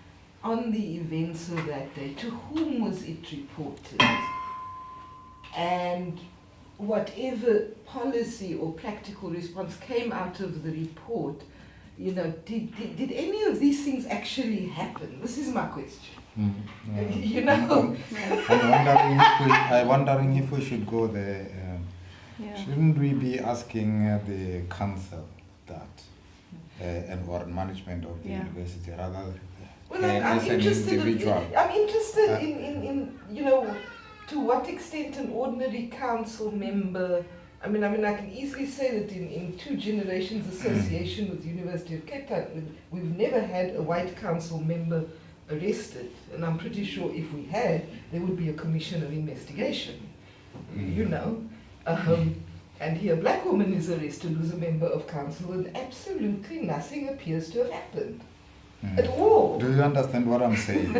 on the events of that day? To whom was it reported? And whatever policy or practical response came out of the report, did any of these things actually happen? This is my question. I'm wondering if we should go there. Yeah. Shouldn't we be asking the council that or management of the university rather Well, as an individual? I'm interested in to what extent an ordinary council member. I mean, I can easily say that in 2 generations association with the University of Cape Town, we've never had a white council member arrested, and I'm pretty sure if we had, there would be a commission of investigation. And here a black woman is arrested who's a member of council, and absolutely nothing appears to have happened at all. Do you understand what I'm saying?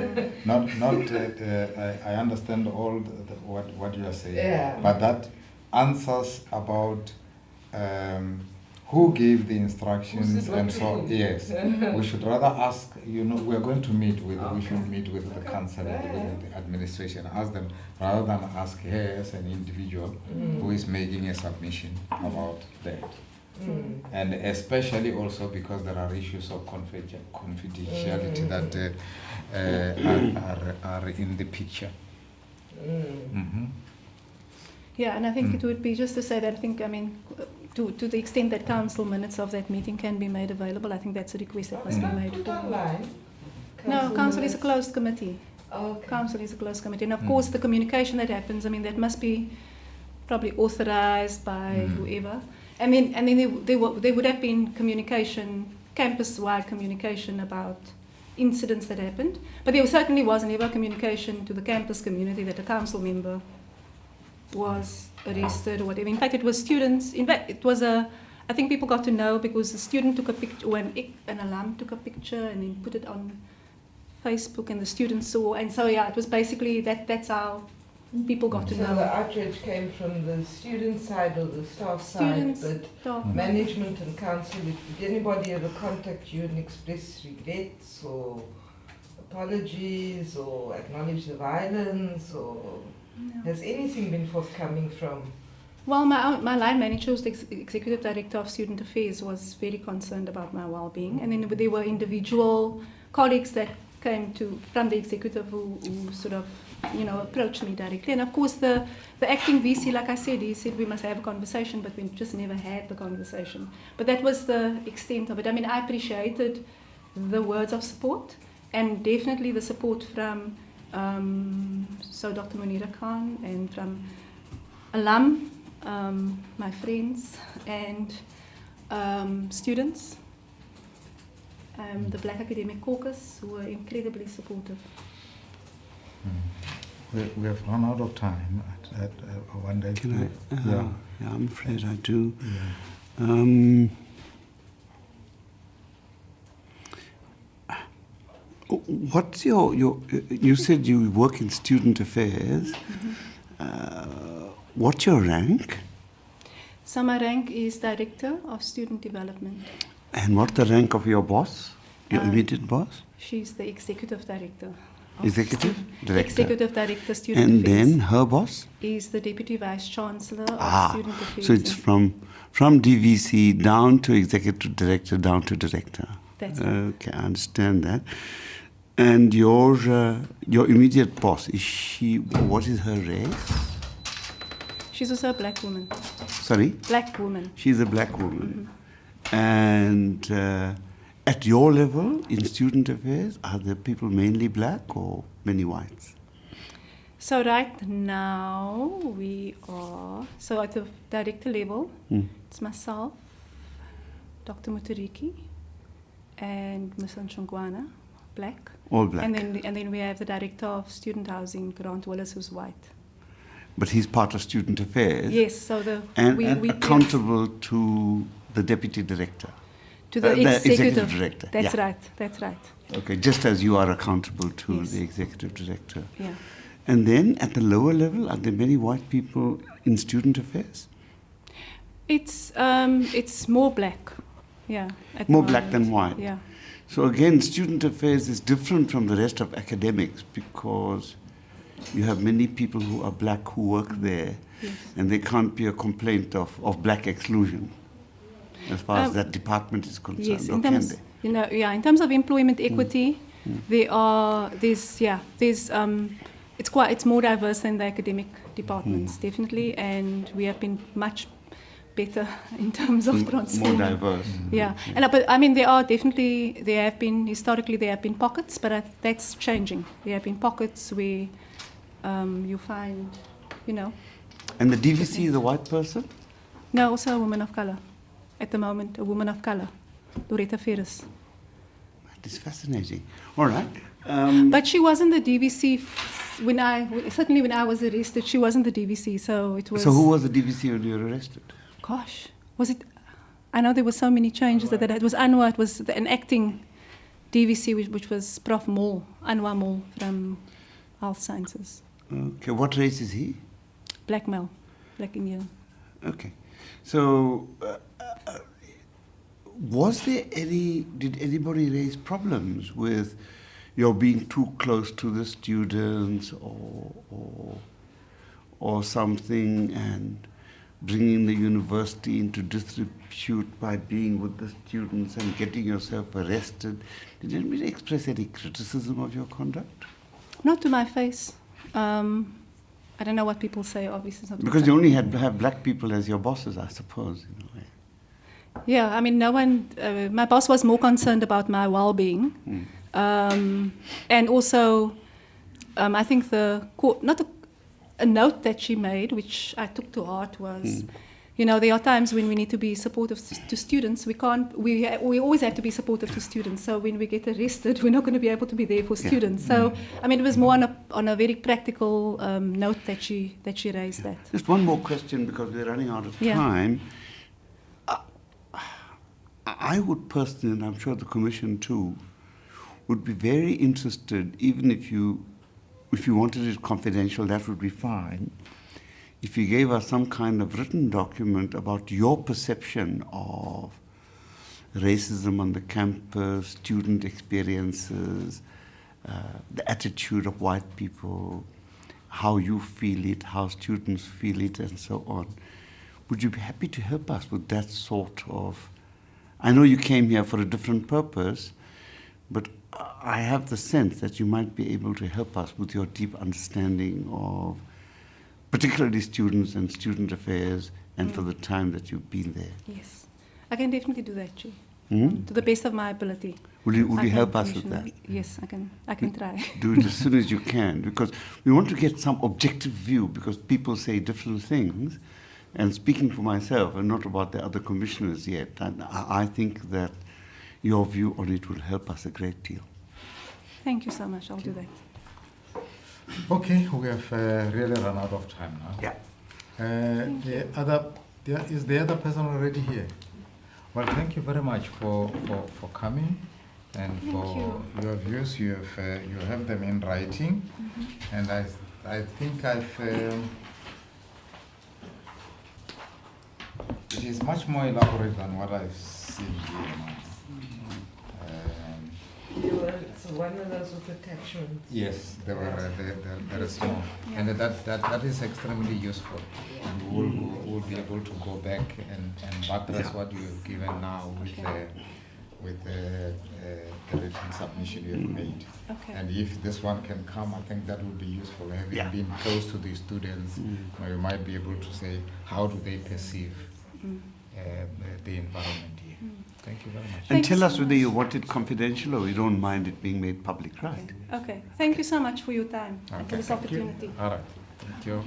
I understand all what you are saying, yeah. But that answers about who gave the instructions and so yes. We should rather ask, we are going to meet with, we should meet with the council and with the administration, ask them rather than ask her as an individual who is making a submission about that. And especially also because there are issues of confidentiality that are in the picture. Yeah, and I think it would be just to say that I think, to the extent that council minutes of that meeting can be made available, I think that's a request that must be made. Put online. No, council is a closed committee. Okay. Council is a closed committee. And of course the communication that happens, that must be probably authorized by whoever. And then there would have been communication, campus-wide communication about incidents that happened. But there certainly was never communication to the campus community that a council member was arrested or whatever. In fact, it was students. In fact, it was I think people got to know because the student took a picture, or an alum took a picture and then put it on Facebook, and the students saw. And so, yeah, it was basically that's how people got to know. So the outrage came from the student side or the staff side, but management and council, did anybody ever contact you and express regrets or apologies or acknowledge the violence, or has anything been forthcoming from? Well, my line manager, who's the executive director of student affairs, was very concerned about my well-being, and then there were individual colleagues that came from the executive who sort of approached me directly. And of course the acting VC, like I said, he said we must have a conversation, but we just never had the conversation. But that was the extent of it. I appreciated the words of support, and definitely the support from Dr. Munira Khan and from alum, my friends, and students, the Black Academic Caucus, who were incredibly supportive. We have run out of time. I wonder if yeah, I'm afraid I do. Yeah. What's you said you work in student affairs. What's your rank? So my rank is Director of Student Development. And what's the rank of your boss, your immediate boss? She's the Executive Director. Executive Director? Executive Director, Student and Affairs. And then her boss? Is the Deputy Vice Chancellor of Student Affairs. So it's from DVC down to Executive Director, down to Director. That's right. Okay, I understand that. And your immediate boss, what is her race? She's also a black woman. Sorry? Black woman. She's a black woman. Mm-hmm. And at your level in student affairs, are the people mainly black or many whites? So right now we are, at the director level, it's myself, Dr. Mutariki, and Ms. Nchongwana, black. All black. And then we have the director of student housing, Grant Willis, who's white. But he's part of student affairs. Yes, so we accountable to the deputy director. To the executive director. That's right. That's right. Okay, just as you are accountable to the executive director. Yeah. And then at the lower level, are there many white people in student affairs? It's more black. Yeah. More black than white. Yeah. So again, student affairs is different from the rest of academics because you have many people who are black who work there, and there can't be a complaint of black exclusion as far as that department is concerned. Yes, in terms, in terms of employment equity, there's it's more diverse than the academic departments, definitely, and we have been much better in terms of transforming. More diverse. Yeah, and but I mean, historically there have been pockets, but that's changing. There have been pockets where you find, you know. And the DVC is a white person? No, also a woman of color. At the moment, a woman of color, Doretta Ferris. That is fascinating. All right. But she wasn't the DVC when I was arrested. She wasn't the DVC, so it was. So who was the DVC when you were arrested? Gosh, was it? I know there were so many changes that it was Anwar. It was an acting DVC, which was Prof. Moore, Anwar Moore from Health Sciences. Okay, what race is he? Black male, Black Indian. Okay, so did anybody raise problems with your being too close to the students or something, and bringing the university into disrepute by being with the students and getting yourself arrested? Did anybody express any criticism of your conduct? Not to my face. I don't know what people say, obviously. Because you only have black people as your bosses, I suppose, in a way. Yeah, I mean, no one. My boss was more concerned about my well-being, and also, I think a note that she made, which I took to heart, was, you know, there are times when we need to be supportive to students. We can't. We always have to be supportive to students. So when we get arrested, we're not going to be able to be there for students. So I mean, it was more on a very practical note that she raised that. Just one more question, because we're running out of time. I would personally, and I'm sure the Commission too, would be very interested, even if you wanted it confidential, that would be fine. If you gave us some kind of written document about your perception of racism on the campus, student experiences, the attitude of white people, how you feel it, how students feel it, and so on. Would you be happy to help us with that sort of... I know you came here for a different purpose, but I have the sense that you might be able to help us with your deep understanding of particularly students and student affairs, and for the time that you've been there. Yes, I can definitely do that, Chi. Hmm? To the best of my ability. Would you help us with that? Yes, I can try. Do it as soon as you can, because we want to get some objective view, because people say different things. And speaking for myself, and not about the other commissioners yet, and I think that your view on it will help us a great deal. Thank you so much. I'll do that. Okay, we have really run out of time now. Yeah. Is the other person already here? Well, thank you very much for coming and for your views. You have them in writing, and I think it is much more elaborate than what I've seen here now. So one of those with attachments. Yes, there are small, and that is extremely useful. And we'll be able to go back and buttress what you have given now with the written submission you have made. Okay. And if this one can come, I think that would be useful. Having been close to the students, you might be able to say, how do they perceive the environment here? Thank you very much. And tell us whether you want it confidential or you don't mind it being made public, right? Okay. Thank you so much for your time and for this Thank you. opportunity. All right. Thank you.